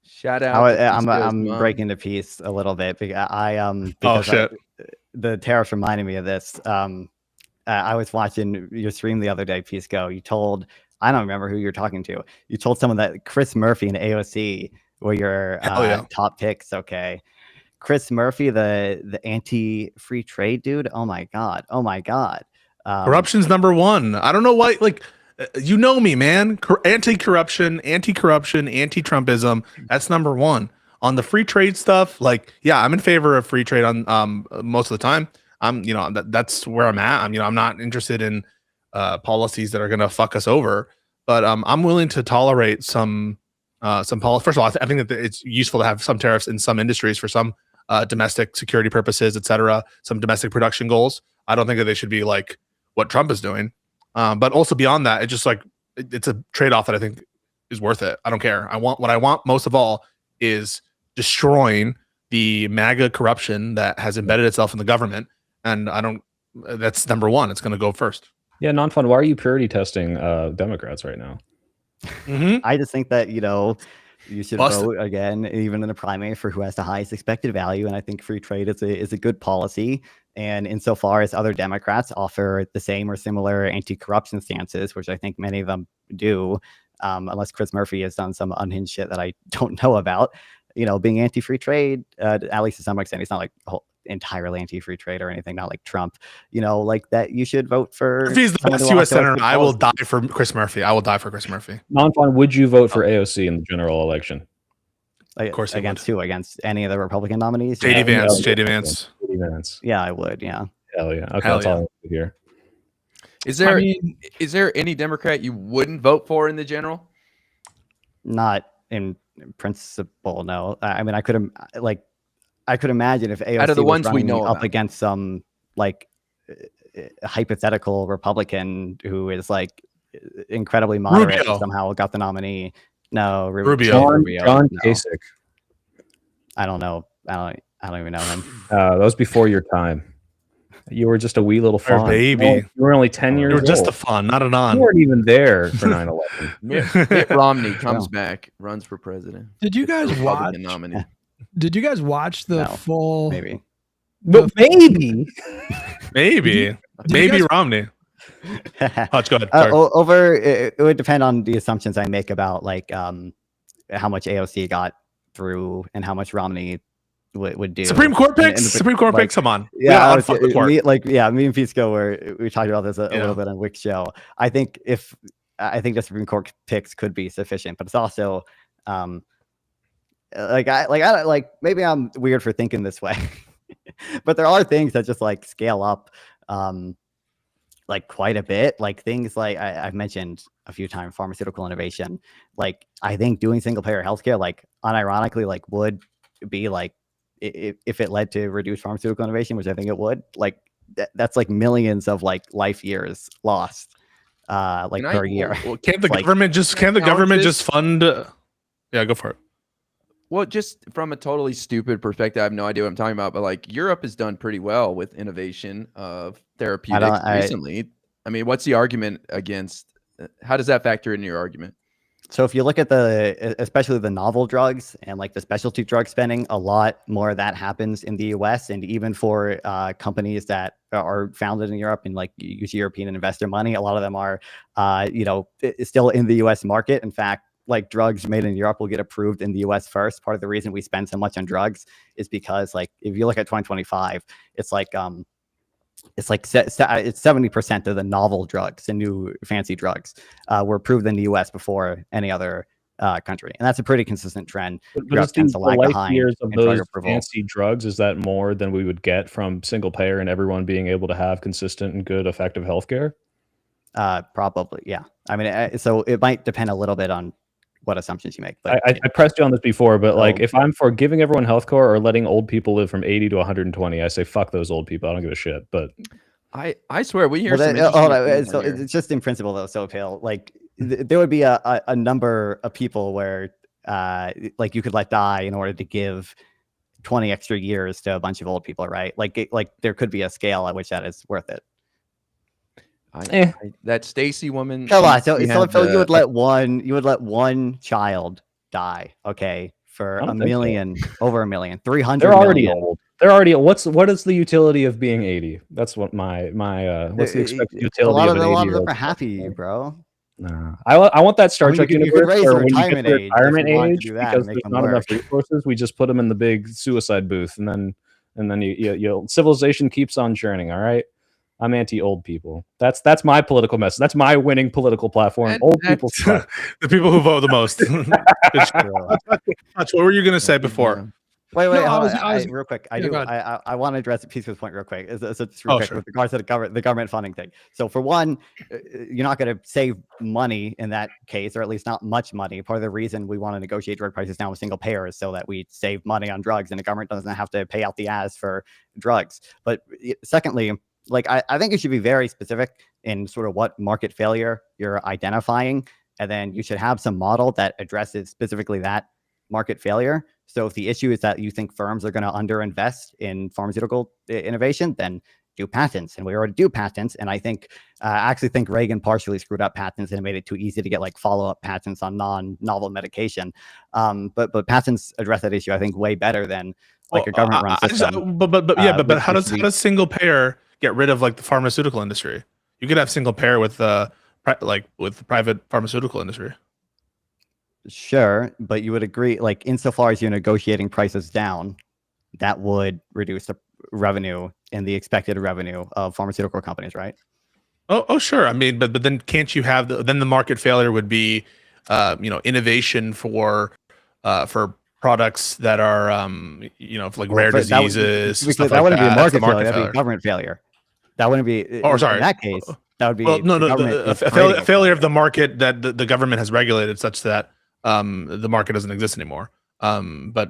Shout out to I'm Pisco's I'm mom. breaking the piece a little bit because Oh because shit. the tariffs reminded me of this. I was watching your stream the other day, Pisco. You told, I don't remember who you're talking to. You told someone that Chris Murphy and AOC were your Hell yeah. top picks. Okay, Chris Murphy, the anti-free trade dude. Oh my god. Oh my god. Corruption's number one. I don't know why. Like, you know me, man. Anti-corruption, anti-Trumpism. That's number one. On the free trade stuff, like, yeah, I'm in favor of free trade on most of the time. That's where I'm at. I'm not interested in policies that are gonna fuck us over, but I'm willing to tolerate some policy. First of all, I think that it's useful to have some tariffs in some industries for some domestic security purposes, etc. Some domestic production goals. I don't think that they should be like what Trump is doing. But also beyond that, it's just like it's a trade-off that I think is worth it. I don't care. What I want most of all is destroying the MAGA corruption that has embedded itself in the government. And that's number one. It's going to go first. Yeah, non-fun. Why are you purity testing Democrats right now? I just think that, you should Busted. vote again, even in a primary, for who has the highest expected value. And I think free trade is a good policy. And insofar as other Democrats offer the same or similar anti-corruption stances, which I think many of them do, unless Chris Murphy has done some unhinged shit that I don't know about, being anti-free trade, at least to some extent, he's not like entirely anti-free trade or anything, not like Trump, like that. You should vote for. If he's the best U.S. senator, I will die for Chris Murphy. I will die for Chris Murphy. Non-fun, would you vote for AOC in the general election? Of course, against who? Against any of the Republican nominees? JD Vance. JD Vance. Yeah, I would. Yeah. Hell yeah. Okay, Hell that's all I want to hear. Is there any Democrat you wouldn't vote for in the general? Not in principle, no. I mean, I could imagine if AOC out of the was ones we running know up about. against some like hypothetical Republican who is like incredibly moderate and somehow got the nominee. No, Rubio. John no. Kasich. I don't know. I don't even know him. That was before your time. You were just a wee little fawn. Baby. You were only 10 years You old. were just a fawn, not an on. You weren't even there for 9/11. Mitt Romney comes back, runs for president. Did you guys watch? Nominee. Did you guys watch the full? Maybe. But maybe. Maybe Romney. Hutch, go ahead. It would depend on the assumptions I make about like how much AOC got through and how much Romney would do. Supreme Court picks. Supreme Court picks. Come on. Yeah, me and Pisco we talked about this a little bit on Wick's show. I think the Supreme Court picks could be sufficient, but it's also maybe I'm weird for thinking this way, but there are things that just like scale up like quite a bit, like things like I've mentioned a few times, pharmaceutical innovation. Like I think doing single payer healthcare, like unironically, like would be like if it led to reduced pharmaceutical innovation, which I think it would, like that's like millions of like life years lost per year. Well, can't the government just fund? Yeah, go for it. Well, just from a totally stupid perspective, I have no idea what I'm talking about, but like Europe has done pretty well with innovation of therapeutics recently. I mean, what's the argument against? How does that factor into your argument? So if you look at especially the novel drugs and like the specialty drug spending, a lot more of that happens in the US, and even for companies that are founded in Europe and like use European investor money, a lot of them are, still in the US market. In fact, like drugs made in Europe will get approved in the US first. Part of the reason we spend so much on drugs is because like, if you look at 2025, it's like 70% of the novel drugs and new fancy drugs were approved in the US before any other country. And that's a pretty consistent trend. But is the life years of those fancy drugs, is that more than we would get from single payer and everyone being able to have consistent and good effective healthcare? Probably, yeah. I mean, so it might depend a little bit on what assumptions you make. But I pressed you on this before, but like if I'm for giving everyone healthcare or letting old people live from 80 to 120, I say fuck those old people. I don't give a shit. But I swear we hear so it's just in principle though. So Pale, like there would be a number of people where like you could let die in order to give 20 extra years to a bunch of old people, right? Like there could be a scale at which that is worth it. That Stacy woman. Come on, so she so had Phil, you would the- let one child die, okay, for I a don't think so. million, over a million, 300 They're already million. old. They're already what is the utility of being 80? That's what my what's the expected A utility lot of of an a lot of 80-year-old? them are happy, bro. Nah. I want that Star I mean, Trek you could universe raise where the when you get retirement to age if retirement you wanted to age, do that because and make there's them not enough work. resources, we just put them in the big suicide booth, and then you civilization keeps on churning. All right, I'm anti-old people. That's my political message. That's my winning political platform. And Old that's- people suck. The people who vote the most. Good shit. Hutch, what were you gonna say before? Wait, No, hold I on. was real quick. yeah, go ahead. I want to address Pisco's point real quick. So just real quick Sure. with regards to the government funding thing. So for one, you're not going to save money in that case, or at least not much money. Part of the reason we want to negotiate drug prices down with single payer is so that we save money on drugs, and the government doesn't have to pay out the ass for drugs. But secondly, like I think you should be very specific in sort of what market failure you're identifying, and then you should have some model that addresses specifically that market failure. So if the issue is that you think firms are going to underinvest in pharmaceutical innovation, then do patents. And we already do patents. And I actually think Reagan partially screwed up patents and made it too easy to get like follow-up patents on non-novel medication. But patents address that issue, I think, way better than like a government-run system. But how does single payer get rid of like the pharmaceutical industry? You could have single payer with the private pharmaceutical industry. Sure, but you would agree, like insofar as you're negotiating prices down, that would reduce the revenue and the expected revenue of pharmaceutical companies, right? Oh, sure. I mean, but then can't you have then the market failure would be, innovation for products that are, like rare diseases. That wouldn't be a market failure. That'd be government failure. That wouldn't be. Oh, sorry. In that case, that would be. Well, no, a failure of the market that the government has regulated such that the market doesn't exist anymore. But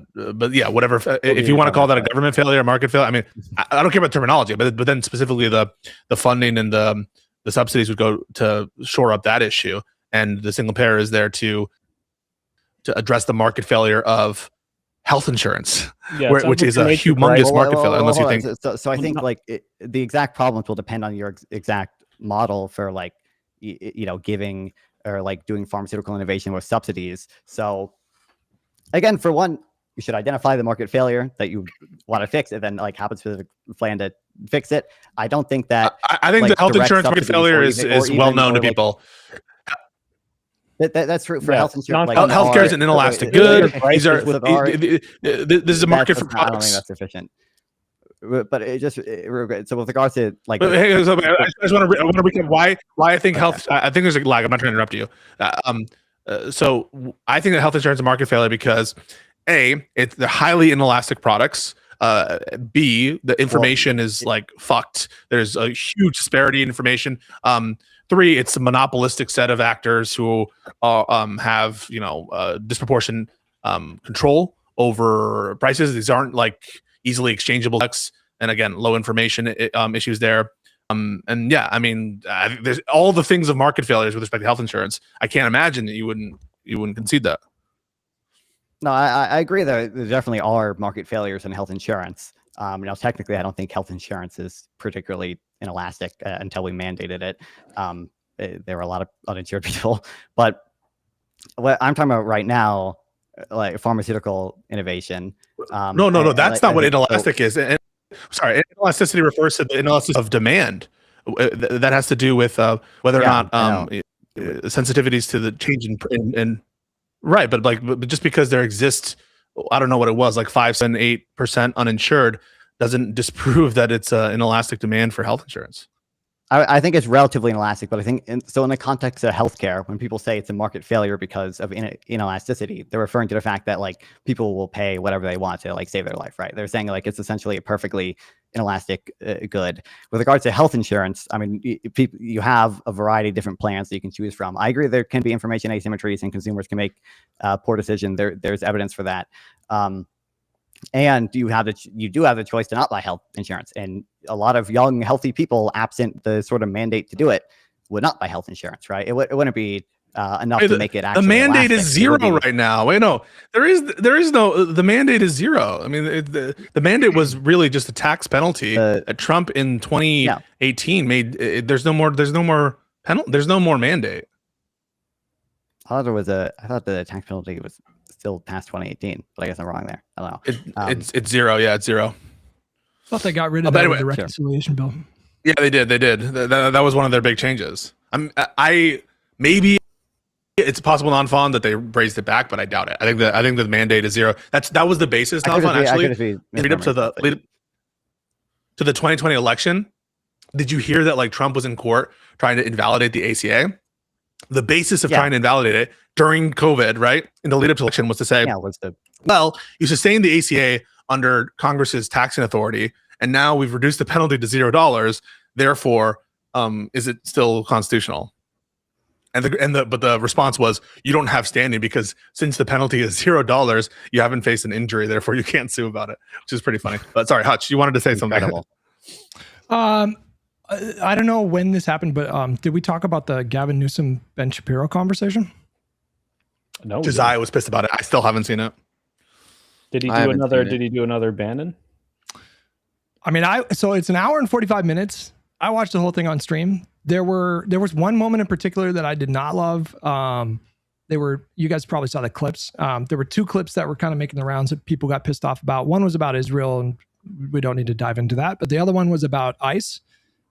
yeah, whatever. If you want to call that a government failure, a market failure, I mean, I don't care about terminology, but then specifically the funding and the subsidies would go to shore up that issue, and the single payer is there to address the market failure of health insurance, which is a humongous market failure. Unless you think so. I think like the exact problems will depend on your exact model for like giving or like doing pharmaceutical innovation with subsidies. So again, for one, you should identify the market failure that you want to fix and then like have a specific plan to fix it. I don't think that I think the health insurance market failure is well known to people. That's true for health insurance. Like, healthcare is an inelastic good. This is a market for products. I don't think that's sufficient. But it just so with regards to like, I just want to recap why I think health. I think there's a lag. I'm not trying to interrupt you. So I think that health insurance is a market failure because A, they're highly inelastic products. B, the information is like fucked. There's a huge disparity in information. 3, it's a monopolistic set of actors who have disproportionate control over prices. These aren't like easily exchangeable products, and again, low information issues there. And yeah, I mean, there's all the things of market failures with respect to health insurance. I can't imagine that you wouldn't concede that. No, I agree that there definitely are market failures in health insurance. Now, technically, I don't think health insurance is particularly inelastic until we mandated it. There were a lot of uninsured people, but what I'm talking about right now, like pharmaceutical innovation. No, that's not what inelastic is. And, sorry, inelasticity refers to the inelasticity of demand. That has to do with whether or not sensitivities to the change in right, but just because there exists, I don't know what it was, like 5, 7, 8% uninsured, doesn't disprove that it's an inelastic demand for health insurance. I think it's relatively inelastic, but I think in the context of healthcare, when people say it's a market failure because of inelasticity, they're referring to the fact that like people will pay whatever they want to like save their life, right? They're saying like it's essentially a perfectly inelastic good. With regards to health insurance, I mean, you have a variety of different plans that you can choose from. I agree there can be information asymmetries and consumers can make poor decisions. There's evidence for that. And you do have the choice to not buy health insurance, and a lot of young, healthy people, absent the sort of mandate to do it, would not buy health insurance, right? It wouldn't be enough to make it the actually mandate is lasting. It would zero be- right now. Wait, no, there is no. The mandate is zero. I mean, the mandate was really just a tax penalty that Trump in 2018 made. There's no more. There's no more penalty. There's no more mandate. I thought the tax penalty was still past 2018, but I guess I'm wrong there. I don't know. It's zero. Yeah, it's zero. I thought they got rid of that anyway, with the reconciliation bill. Yeah, they did. They did. That was one of their big changes. I maybe it's a possible non-fond that they raised it back, but I doubt it. I think the mandate is zero. That was the basis non-fond actually. Lead up to the 2020 election. Did you hear that like Trump was in court trying to invalidate the ACA? The basis of trying to invalidate it during COVID, right? In the lead up to election was to say, well, you sustained the ACA under Congress's taxing authority, and now we've reduced the penalty to $0. Therefore, is it still constitutional? But the response was, you don't have standing because since the penalty is $0, you haven't faced an injury, therefore you can't sue about it, which is pretty funny. But sorry, Hutch, you wanted to say something. I don't know when this happened, but did we talk about the Gavin Newsom Ben Shapiro conversation? No. Josiah was pissed about it. I still haven't seen it. Did he do another Bannon? I mean, so it's an hour and 45 minutes. I watched the whole thing on stream. There was one moment in particular that I did not love. You guys probably saw the clips. There were two clips that were kind of making the rounds that people got pissed off about. One was about Israel, and we don't need to dive into that. But the other one was about ICE.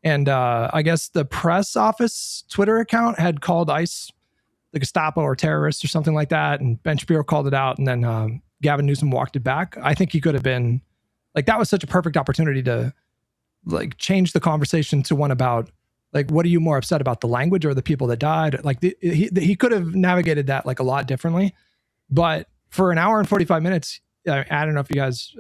And I guess the press office Twitter account had called ICE the Gestapo or terrorists or something like that. And Ben Shapiro called it out. And then Gavin Newsom walked it back. I think he could have been like, that was such a perfect opportunity to like change the conversation to one about like, what are you more upset about, the language or the people that died? Like he could have navigated that like a lot differently. But for an hour and 45 minutes, I don't know if you guys,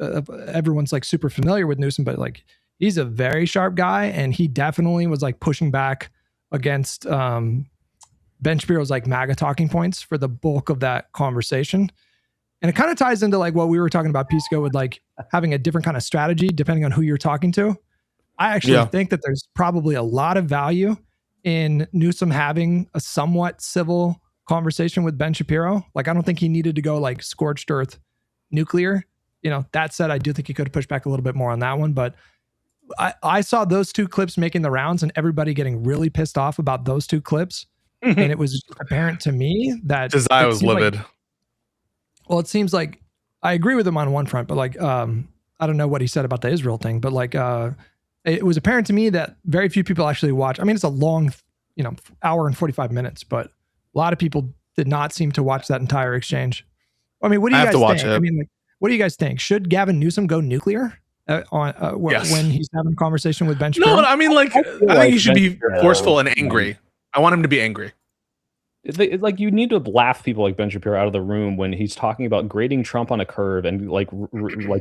everyone's like super familiar with Newsom, but like, he's a very sharp guy, and he definitely was like pushing back against Ben Shapiro's like MAGA talking points for the bulk of that conversation. And it kind of ties into like what we were talking about, Pisco, with like having a different kind of strategy depending on who you're talking to. I actually think that there's probably a lot of value in Newsom having a somewhat civil conversation with Ben Shapiro. Like, I don't think he needed to go like scorched earth nuclear. You know, that said, I do think he could have pushed back a little bit more on that one, but I saw those two clips making the rounds and everybody getting really pissed off about those two clips. And it was apparent to me that Josiah was livid. Well, it seems like I agree with him on one front, but like, I don't know what he said about the Israel thing, but like, it was apparent to me that very few people actually watch. I mean, it's a long, hour and 45 minutes, but a lot of people did not seem to watch that entire exchange. I mean, what do you guys think? I mean, like, what do you guys think? Should Gavin Newsom go nuclear? When he's having a conversation with Ben Shapiro? No, I mean, like, I think he should be forceful and angry. I want him to be angry. It's like you need to laugh people like Ben Shapiro out of the room when he's talking about grading Trump on a curve and like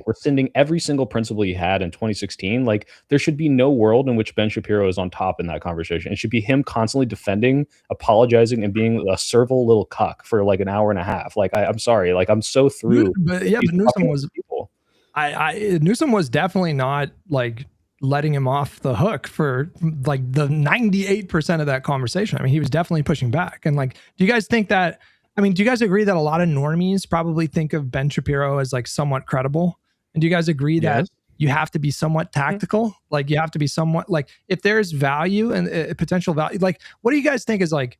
rescinding every single principle he had in 2016. Like, there should be no world in which Ben Shapiro is on top in that conversation. It should be him constantly defending, apologizing, and being a servile little cuck for like an hour and a half. Like, I'm sorry, like I'm so through. But Newsom was people. Newsom was definitely not like letting him off the hook for like the 98% of that conversation. I mean, he was definitely pushing back. And like, do you guys think that, do you guys agree that a lot of normies probably think of Ben Shapiro as like somewhat credible? And do you guys agree that you have to be somewhat tactical? Like, you have to be somewhat like, if there's value and potential value, like, what do you guys think is like,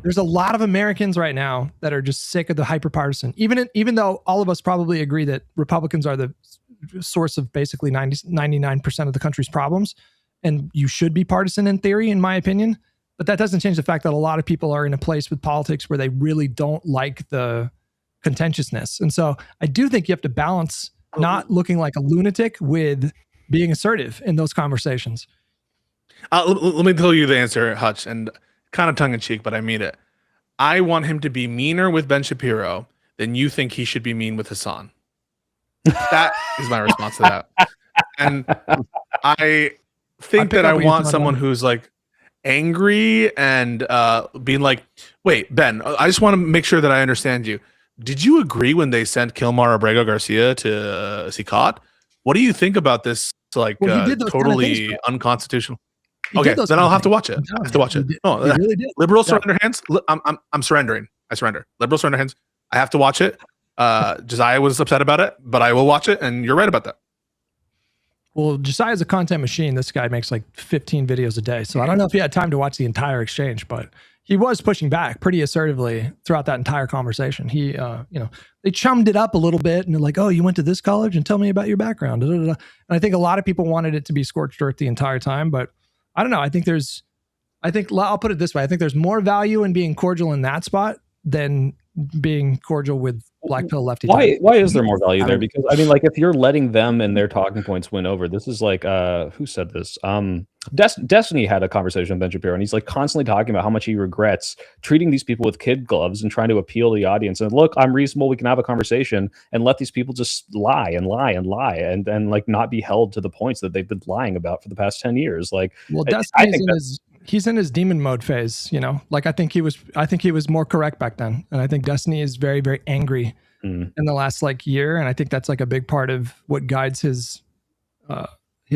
there's a lot of Americans right now that are just sick of the hyperpartisan, even though all of us probably agree that Republicans are the source of basically 99% of the country's problems. And you should be partisan in theory, in my opinion. But that doesn't change the fact that a lot of people are in a place with politics where they really don't like the contentiousness. And so I do think you have to balance not looking like a lunatic with being assertive in those conversations. Let me tell you the answer, Hutch, and kind of tongue in cheek, but I mean it. I want him to be meaner with Ben Shapiro than you think he should be mean with Hassan. That is my response to that. And I think that I want someone who's like angry and being like, wait, Ben, I just want to make sure that I understand you. Did you agree when they sent Kilmar Abrego Garcia to CICOT? What do you think about this? Like, totally unconstitutional. He Okay, did those then kind I'll of have to things. watch it. I'm I telling have to you, watch he it. did- Oh, he really did. liberal Yeah. surrender hands. I'm surrendering. I surrender. Liberal surrender hands. I have to watch it. Josiah was upset about it, but I will watch it. And you're right about that. Well, Josiah's a content machine. This guy makes like 15 videos a day. So I don't know if he had time to watch the entire exchange, but he was pushing back pretty assertively throughout that entire conversation. He, they chummed it up a little bit and they're like, oh, you went to this college and tell me about your background. Da, da, da. And I think a lot of people wanted it to be scorched earth the entire time, but I don't know. I think I'll put it this way. I think there's more value in being cordial in that spot than being cordial with black pill lefty. Why is there more value there? Because I mean, like, if you're letting them and their talking points win over, this is like who said this? Destiny had a conversation with Ben Shapiro, and he's like constantly talking about how much he regrets treating these people with kid gloves and trying to appeal to the audience. And look, I'm reasonable. We can have a conversation and let these people just lie and lie and lie and like not be held to the points that they've been lying about for the past 10 years. Like, well, I think he's in his demon mode phase, like I think he was more correct back then. And I think Destiny is very, very angry in the last like year. And I think that's like a big part of what guides his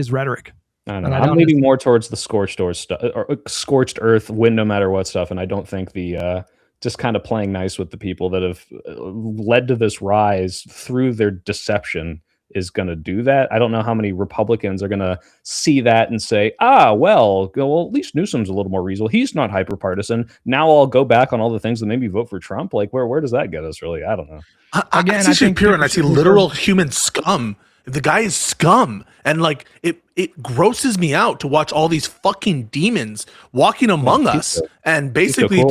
rhetoric. I don't know. I'm leaning more towards the scorched earth stuff, or scorched earth, win no matter what stuff. And I don't think the just kind of playing nice with the people that have led to this rise through their deception is going to do that. I don't know how many Republicans are going to see that and say, well, at least Newsom's a little more reasonable. He's not hyper partisan. Now I'll go back on all the things that made me vote for Trump. Like, where does that get us, really? I don't know. I see Shapiro and I see literal human scum. The guy is scum, and like it grosses me out to watch all these fucking demons walking among us, and basically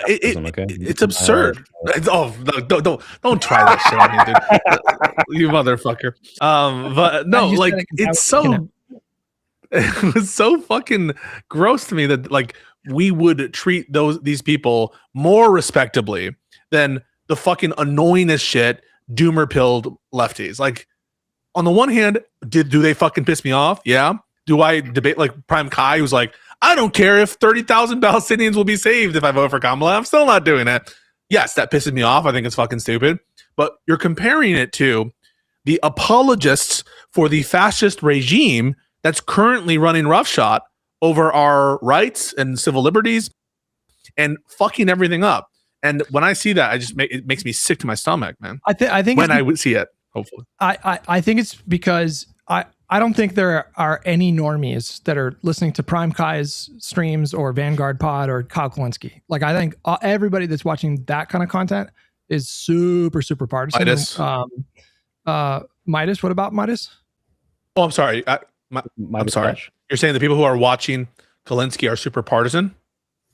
it's absurd. Oh, no, don't try that shit on me, dude. You motherfucker. But no, like it's so it was so fucking gross to me that like we would treat these people more respectably than the fucking annoying as shit doomer pilled lefties. Like, on the one hand, do they fucking piss me off? Yeah. Do I debate like Prime Kai, who's like, I don't care if 30,000 Palestinians will be saved if I vote for Kamala. I'm still not doing it. Yes, that pisses me off. I think it's fucking stupid. But you're comparing it to the apologists for the fascist regime that's currently running roughshod over our rights and civil liberties and fucking everything up. And when I see that, it makes me sick to my stomach, man. I think when I would see it. Hopefully. I think it's because I don't think there are any normies that are listening to Prime Kai's streams or Vanguard Pod or Kyle Kulinski. Like, I think everybody that's watching that kind of content is super, super partisan. Midas, what about Midas? Oh, I'm sorry. I'm sorry. You're saying the people who are watching Kulinski are super partisan?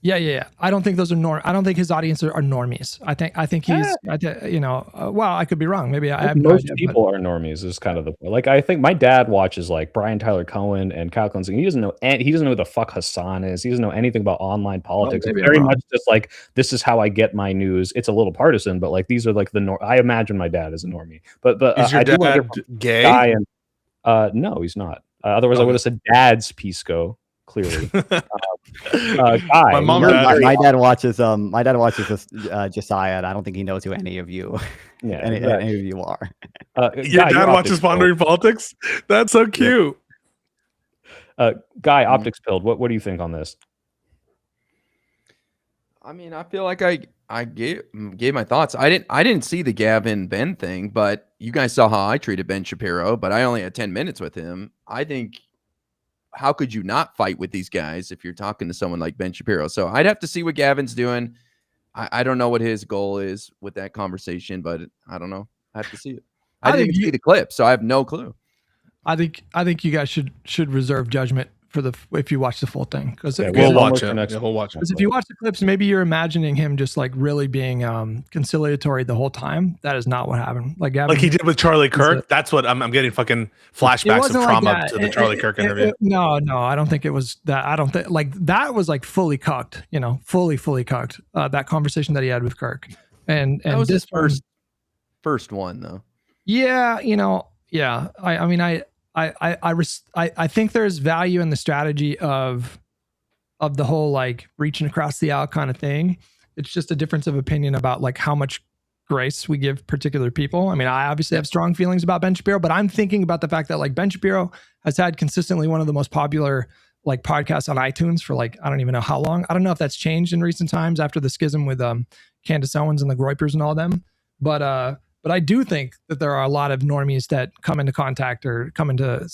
Yeah. I don't think those are I don't think his audience are normies. I think he's, well, I could be wrong. Maybe I have most people are normies is kind of the point. Like, I think my dad watches like Brian Tyler Cohen and Kyle Kulinski. He doesn't know who the fuck Hassan is. He doesn't know anything about online politics. It's very much just like, this is how I get my news. It's a little partisan, but like, these are like I imagine my dad is a normie. But is your dad gay? No, he's not. Otherwise, I would have said dad's Pisco. Clearly, my dad watches this Josiah, and I don't think he knows who any of you, any of you are. Your dad watches Pondering Politics. That's so cute. Guy, optics pilled. What do you think on this? I mean, I feel like I gave my thoughts. I didn't see the Gavin Ben thing, but you guys saw how I treated Ben Shapiro. But I only had 10 minutes with him. I think. How could you not fight with these guys if you're talking to someone like Ben Shapiro? So I'd have to see what Gavin's doing. I don't know what his goal is with that conversation, but I don't know. I have to see it. I didn't see the clip, so I have no clue. I think you guys should reserve judgment for if you watch the full thing, because we'll watch it. We'll watch it. Because if you watch the clips, maybe you're imagining him just like really being conciliatory the whole time. That is not what happened. Like he did with Charlie Kirk. That's what I'm getting fucking flashbacks of trauma to the Charlie Kirk interview. No, I don't think it was that. I don't think like that was like fully cucked. Fully cucked. That conversation that he had with Kirk, and that was his first one though. Yeah, yeah. I mean, I think there's value in the strategy of the whole like reaching across the aisle kind of thing. It's just a difference of opinion about like how much grace we give particular people. I mean, I obviously have strong feelings about Ben Shapiro, but I'm thinking about the fact that like Ben Shapiro has had consistently one of the most popular like podcasts on iTunes for like, I don't even know how long. I don't know if that's changed in recent times after the schism with Candace Owens and the Groypers and all them. But I do think that there are a lot of normies that come into contact or come into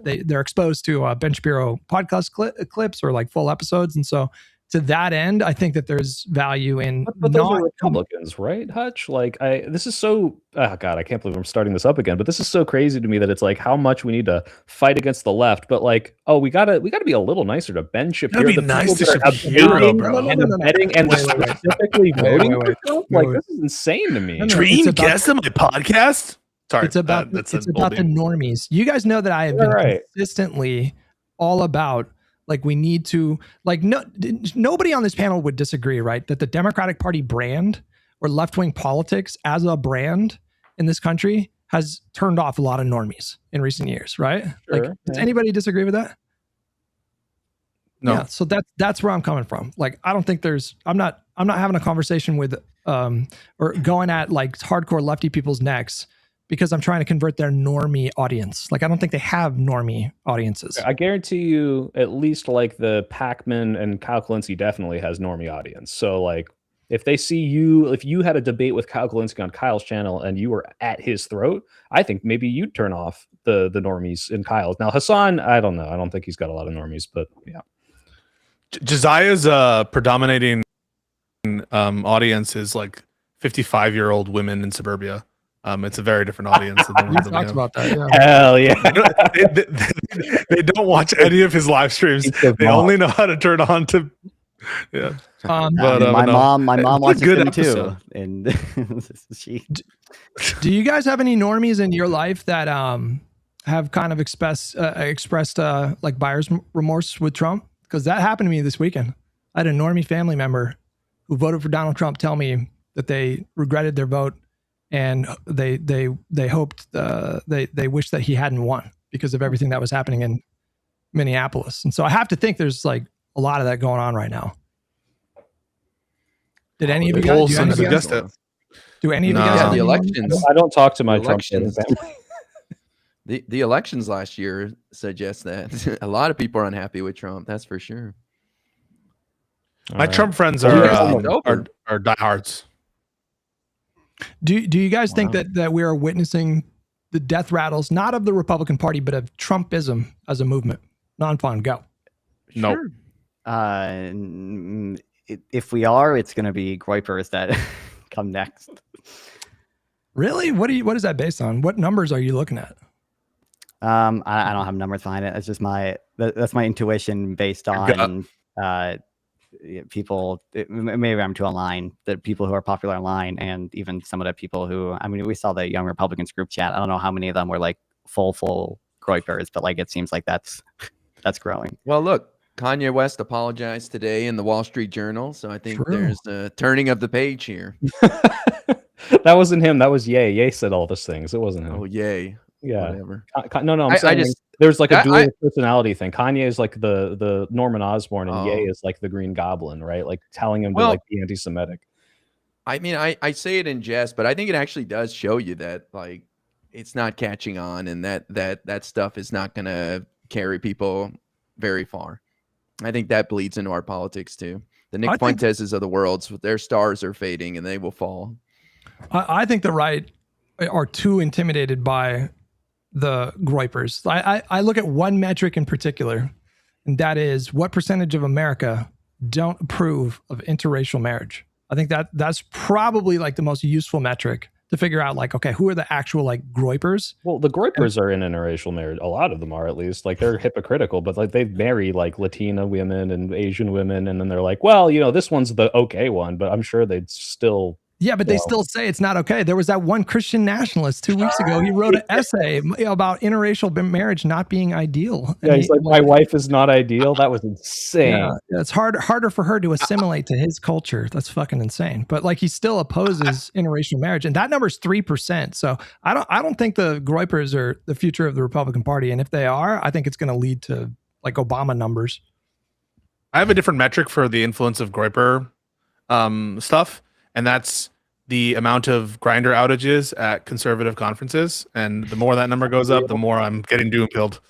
they're exposed to Ben Shapiro podcast clips or like full episodes. And so to that end, I think that there's value in but those are Republicans, right, Hutch? Like this is so God, I can't believe I'm starting this up again, but this is so crazy to me that it's like how much we need to fight against the left, but like, oh, we gotta be a little nicer to Ben Shapiro. Be nice to Shapiro, bro. And abetting and specifically voting for Trump. Like this is insane to me. Dream guest on my podcast. Sorry, it's about the normies. You guys know that I have been consistently all about like we need to like nobody on this panel would disagree, right? That the Democratic Party brand or left-wing politics as a brand in this country has turned off a lot of normies in recent years, right? Sure, like, does anybody disagree with that? No. Yeah, so that's where I'm coming from. Like, I don't think I'm not having a conversation with or going at like hardcore lefty people's necks because I'm trying to convert their normie audience. Like, I don't think they have normie audiences. I guarantee you, at least like the Pac-Man and Kyle Kalinske definitely has normie audience. So like, if they see you, if you had a debate with Kyle Kalinske on Kyle's channel and you were at his throat, I think maybe you'd turn off the normies in Kyle's. Now Hassan, I don't know. I don't think he's got a lot of normies, but yeah. Josiah's predominating audience is like 55-year-old women in suburbia. It's a very different audience than the ones that we have. About that, yeah. Hell yeah. They don't watch any of his live streams. They only know how to turn on to. Yeah. My mom watches good them episode. too, and she. Do you guys have any normies in your life that have kind of expressed like buyer's remorse with Trump? Because that happened to me this weekend. I had a normie family member who voted for Donald Trump tell me that they regretted their vote and they hoped they wished that he hadn't won because of everything that was happening in Minneapolis. And so I have to think there's like a lot of that going on right now. Did any of you guys do any of you guys? The elections. I don't talk to my Trump family. The elections last year suggest that a lot of people are unhappy with Trump. That's for sure. My Trump friends are diehards. Do you guys think that we are witnessing the death rattles, not of the Republican Party, but of Trumpism as a movement? Non-fun, go. No. If we are, it's going to be Groypers that come next. Really? What is that based on? What numbers are you looking at? I don't have numbers behind it. It's just that's my intuition based on people. Maybe I'm too online. The people who are popular online, and even some of the people who, I mean, we saw the Young Republicans group chat. I don't know how many of them were like full Groypers, but like it seems like that's growing. Well, look, Kanye West apologized today in the Wall Street Journal, so I think there's a turning of the page here. That wasn't him. That was Ye. Ye said all those things. It wasn't him. Oh, yay. Yeah. Whatever. No, I'm saying there's like a dual personality thing. Kanye is like the Norman Osborn, and Ye is like the Green Goblin, right? Like telling him to like be anti-Semitic. I mean, I say it in jest, but I think it actually does show you that like it's not catching on, and that stuff is not going to carry people very far. I think that bleeds into our politics too. The Nick Fuenteses of the world, their stars are fading and they will fall. I think the right are too intimidated by the Groypers. I look at one metric in particular, and that is what percentage of America don't approve of interracial marriage. I think that's probably like the most useful metric to figure out, like, okay, who are the actual like Groypers? Well, the Groypers are in interracial marriage. A lot of them are, at least. Like they're hypocritical, but like they marry like Latina women and Asian women, and then they're like, well, this one's the okay one, but I'm sure they'd still. Yeah, but they still say it's not okay. There was that one Christian nationalist 2 weeks ago. He wrote an essay about interracial marriage not being ideal. Yeah, he's like, my wife is not ideal. That was insane. Yeah, it's harder for her to assimilate to his culture. That's fucking insane. But like, he still opposes interracial marriage, and that number is 3%. So I don't think the Groypers are the future of the Republican Party, and if they are, I think it's going to lead to like Obama numbers. I have a different metric for the influence of Groyper stuff. And that's the amount of grinder outages at conservative conferences. And the more that number goes up, the more I'm getting doom-pilled.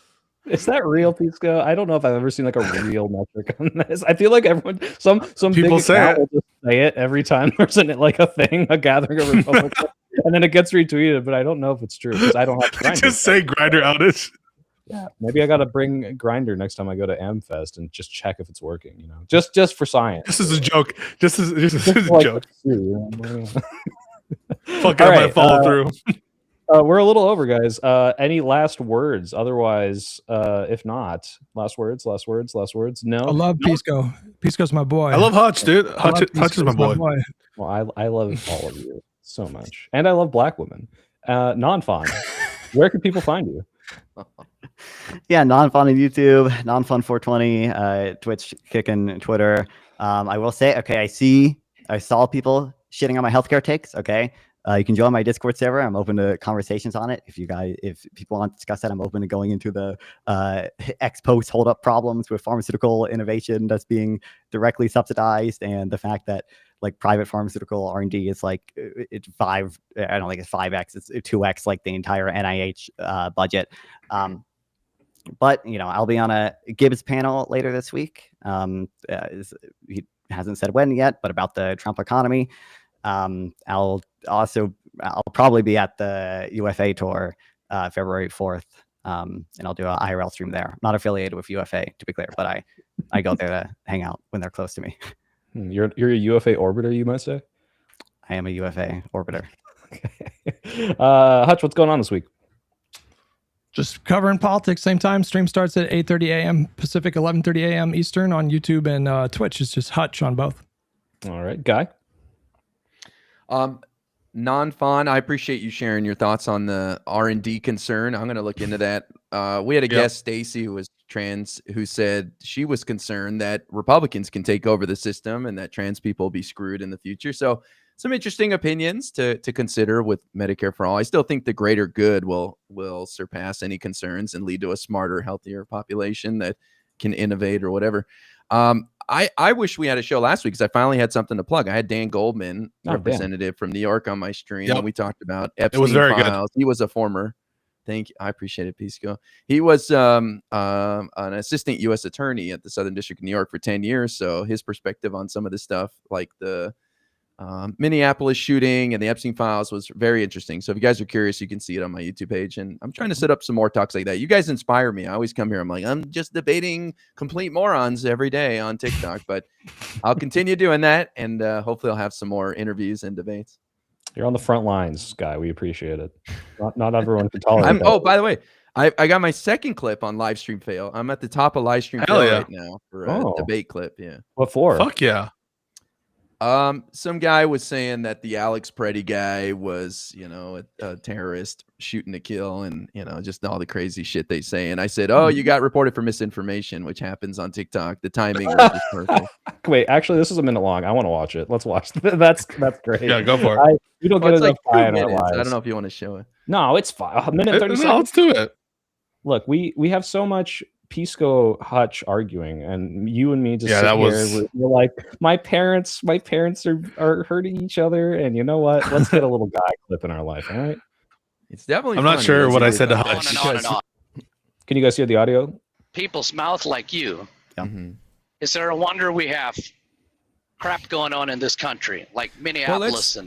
Is that real, Pisco? I don't know if I've ever seen like a real metric on this. I feel like everyone, some People big say account it. will just say it every time there's like a thing, a gathering of Republicans, and then it gets retweeted. But I don't know if it's true because I don't have Grindr. Just say grinder outage. Yeah, maybe I got to bring Grinder next time I go to AmFest and just check if it's working. You know, just for science. This is a joke. Just as a Like, joke. All Fuck, I might right, follow through. we're a little over, guys. Any last words? Otherwise, if not, last words. No. I love Pisco. Pisco's my boy. I love Hutch, dude. Hutch is Pisco's my boy. Well, I love all of you so much, and I love black women. Non-fun. Where can people find you? Yeah, non-fun on YouTube, non-fun 420, Twitch, kicking Twitter. I will say, okay, I saw people shitting on my healthcare takes. Okay, you can join my Discord server. I'm open to conversations on it. If people want to discuss that, I'm open to going into the ex post hold up problems with pharmaceutical innovation that's being directly subsidized, and the fact that like private pharmaceutical R&D is like it's I don't think it's 5x, it's 2x like the entire NIH budget. But I'll be on a Gibbs panel later this week. He hasn't said when yet, but about the Trump economy. I'll probably be at the UFA tour February 4th, and I'll do an IRL stream there. Not affiliated with UFA, to be clear, but I go there to hang out when they're close to me. You're a UFA orbiter, you might say. I am a UFA orbiter. Okay. Hutch, what's going on this week? Just covering politics. Same time. Stream starts at 8:30 a.m. Pacific, 11:30 a.m. Eastern on YouTube and Twitch. It's just Hutch on both. All right, Guy. Non-fun. I appreciate you sharing your thoughts on the R&D concern. I'm going to look into that. We had a guest, Stacy, who was trans, who said she was concerned that Republicans can take over the system and that trans people will be screwed in the future. So some interesting opinions to consider with Medicare for all. I still think the greater good will surpass any concerns and lead to a smarter, healthier population that can innovate or whatever. I wish we had a show last week because I finally had something to plug. I had Dan Goldman, representative from New York, on my stream. And we talked about Epstein files. He was a former. Thank you. I appreciate it, Pisco. He was an assistant U.S. attorney at the Southern District of New York for 10 years. So his perspective on some of this stuff, like the Minneapolis shooting and the Epstein files, was very interesting. So if you guys are curious, you can see it on my YouTube page. And I'm trying to set up some more talks like that. You guys inspire me. I always come here. I'm like, I'm just debating complete morons every day on TikTok, but I'll continue doing that. And hopefully I'll have some more interviews and debates. You're on the front lines, Guy. We appreciate it. Not everyone can tolerate that. Oh, by the way, I got my second clip on live stream fail. I'm at the top of live stream fail right now for a debate clip. Yeah. What for? Fuck yeah. Some guy was saying that the Alex Preddy guy was, a terrorist shooting to kill, and just all the crazy shit they say. And I said, "Oh, you got reported for misinformation," which happens on TikTok. The timing was just perfect. Wait, actually, this is a minute long. I want to watch it. Let's watch. That's great. Yeah, go for it. We don't get enough like in our lives. I don't know if you want to show it. No, it's fine. A minute 30 seconds. No, let's do it. Look, we have so much Pisco Hutch arguing, and you and me just we're like, my parents are hurting each other, and you know what? Let's get a little Guy clip in our life, all right? It's definitely. I'm not sure what I said to Hutch. Can you guys hear the audio? People's mouth like you. Yeah. Mm-hmm. Is there a wonder we have crap going on in this country, like Minneapolis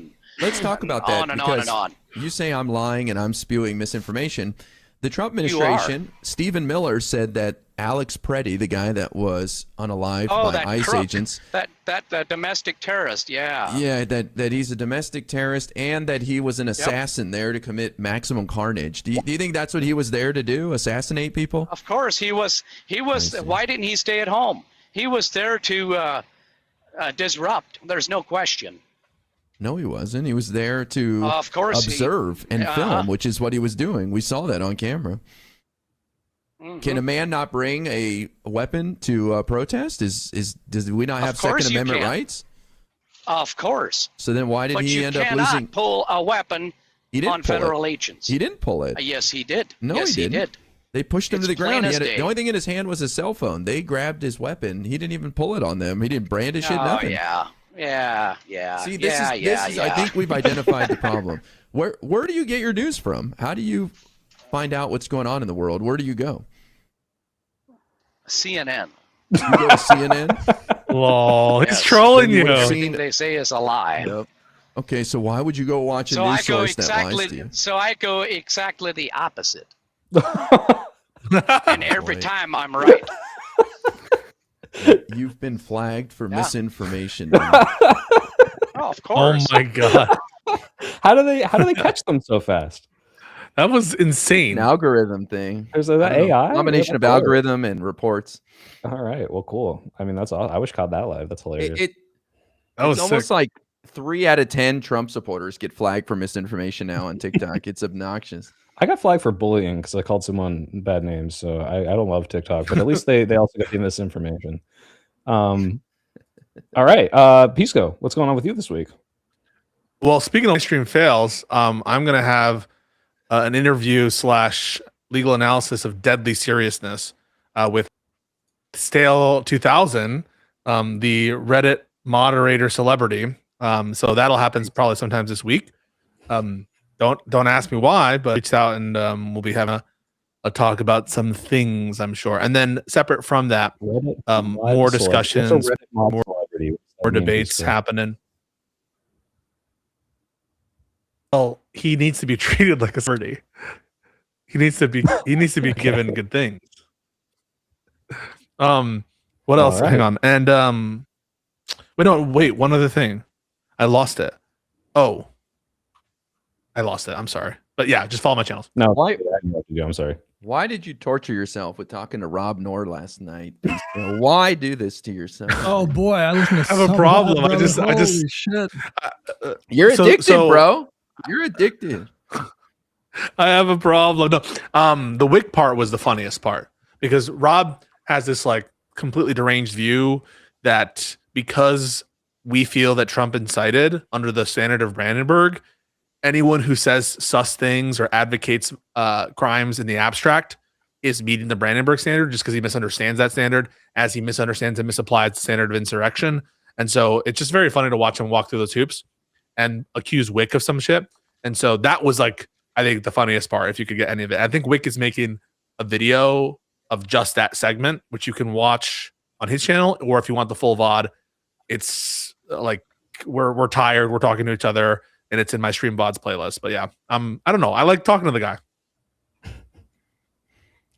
Let's talk about that. On and on and on. You say I'm lying and I'm spewing misinformation. The Trump administration, Stephen Miller, said that Alex Preddy, the guy that was unalived by ICE agents, that domestic terrorist, that he's a domestic terrorist and that he was an assassin there to commit maximum carnage. Do you think that's what he was there to do? Assassinate people? Of course, he was. Why didn't he stay at home? He was there to disrupt. There's no question. No, he wasn't. He was there to observe and film, which is what he was doing. We saw that on camera. Mm-hmm. Can a man not bring a weapon to a protest? Does we not have Second Amendment rights? Of course. So then why did he end up losing? But you cannot pull a weapon on federal agents. He didn't pull it. Yes, he did. No, yes, he did. They pushed him to the ground. The only thing in his hand was a cell phone. They grabbed his weapon. He didn't even pull it on them. He didn't brandish it. Nothing. Yeah. See, this is. I think we've identified the problem. Where do you get your news from? How do you find out what's going on in the world? Where do you go? CNN. You go to CNN? Lol, he's Yes. trolling Then you you. would've Everything they say is a lie. Yep. Okay, so why would you go watch a So news I go source that lies to you? exactly the opposite. Oh, And every Boy. time I'm right. You've been flagged for Yeah. misinformation. Oh, of Oh course. my god, How do they catch them so fast? that was insane. An algorithm thing. There's I that don't know. AI Combination of That's hilarious. algorithm and reports. All right, well, cool. I mean, I wish caught that live. That's hilarious. It That was it's almost sick. like 3 out of 10 Trump supporters get flagged for misinformation now on TikTok. It's obnoxious. I got flagged for bullying because I called someone bad names. So I don't love TikTok, but at least they also got the misinformation. All right, Pisco, what's going on with you this week? Well, speaking of stream fails, I'm gonna have an interview / legal analysis of deadly seriousness with Stale 2000, the Reddit moderator celebrity. So that'll happen probably sometimes this week. Don't ask me why, but reached out and we'll be having a talk about some things, I'm sure. And then separate from that, Reddit more mod discussions, What's a Reddit mod more- celebrity? What does more that mean, debates Pisco? happening. Well, he needs to be treated like a celebrity. He needs to be given good things. What else? All right. Hang on. And wait, one other thing. I lost it. Oh. I lost it. I'm sorry. But yeah, just follow my channels. No, Why- I didn't know what to do. I'm sorry. Why did you torture yourself with talking to Rob Knorr last night? Why do this to yourself? Oh boy, I listen to I have a some problem. of that, I just- brother. I just- Holy shit. You're So- addicted, so- bro. You're addicted. I have a problem. No, the Wick part was the funniest part because Rob has this like completely deranged view that because we feel that Trump incited under the standard of Brandenburg, anyone who says sus things or advocates crimes in the abstract is meeting the Brandenburg standard just because he misunderstands that standard as he misunderstands and misapplies the standard of insurrection. And so it's just very funny to watch him walk through those hoops and accuse Wick of some shit. And so that was like, I think the funniest part, if you could get any of it. I think Wick is making a video of just that segment, which you can watch on his channel, or if you want the full VOD, it's like we're tired, we're talking to each other, and it's in my stream VODs playlist. But yeah, I don't know. I like talking to the guy.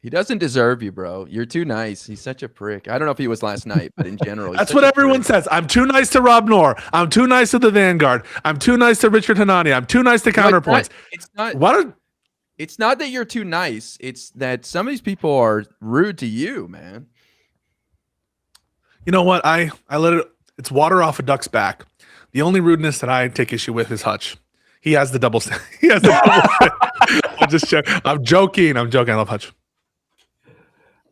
He doesn't deserve you, bro. You're too nice. He's such a prick. I don't know if he was last night, but in general, he's That's such what a everyone prick. says. I'm too nice to Rob Knorr. I'm too nice to the Vanguard. I'm too nice to Richard Hanani. I'm too nice to No, Counterpoints. It's not. Why don't It's not that you're too nice. It's that some of these people are rude to you, man. you know what? I let it. It's water off a duck's back. The only rudeness that I take issue with is Hutch. He has the double. He has the double. I'm joking. I love Hutch.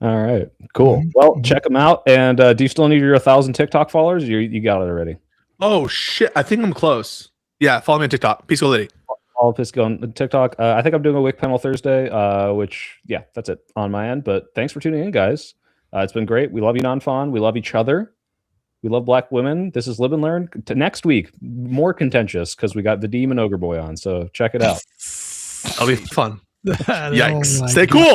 All right, cool. Well, check them out. And do you still need your 1,000 TikTok followers? You got it already. Oh shit! I think I'm close. Yeah, follow me on TikTok. Peaceful Liddy. All Pisco on TikTok. I think I'm doing a Wick panel Thursday. Which yeah, that's it on my end. But thanks for tuning in, guys. It's been great. We love you, non-fawn. We love each other. We love Black women. This is Live and Learn. Next week, more contentious because we got the Demon Ogre Boy on. So check it out. That'll be fun. Oh Yikes! my Stay God. cool.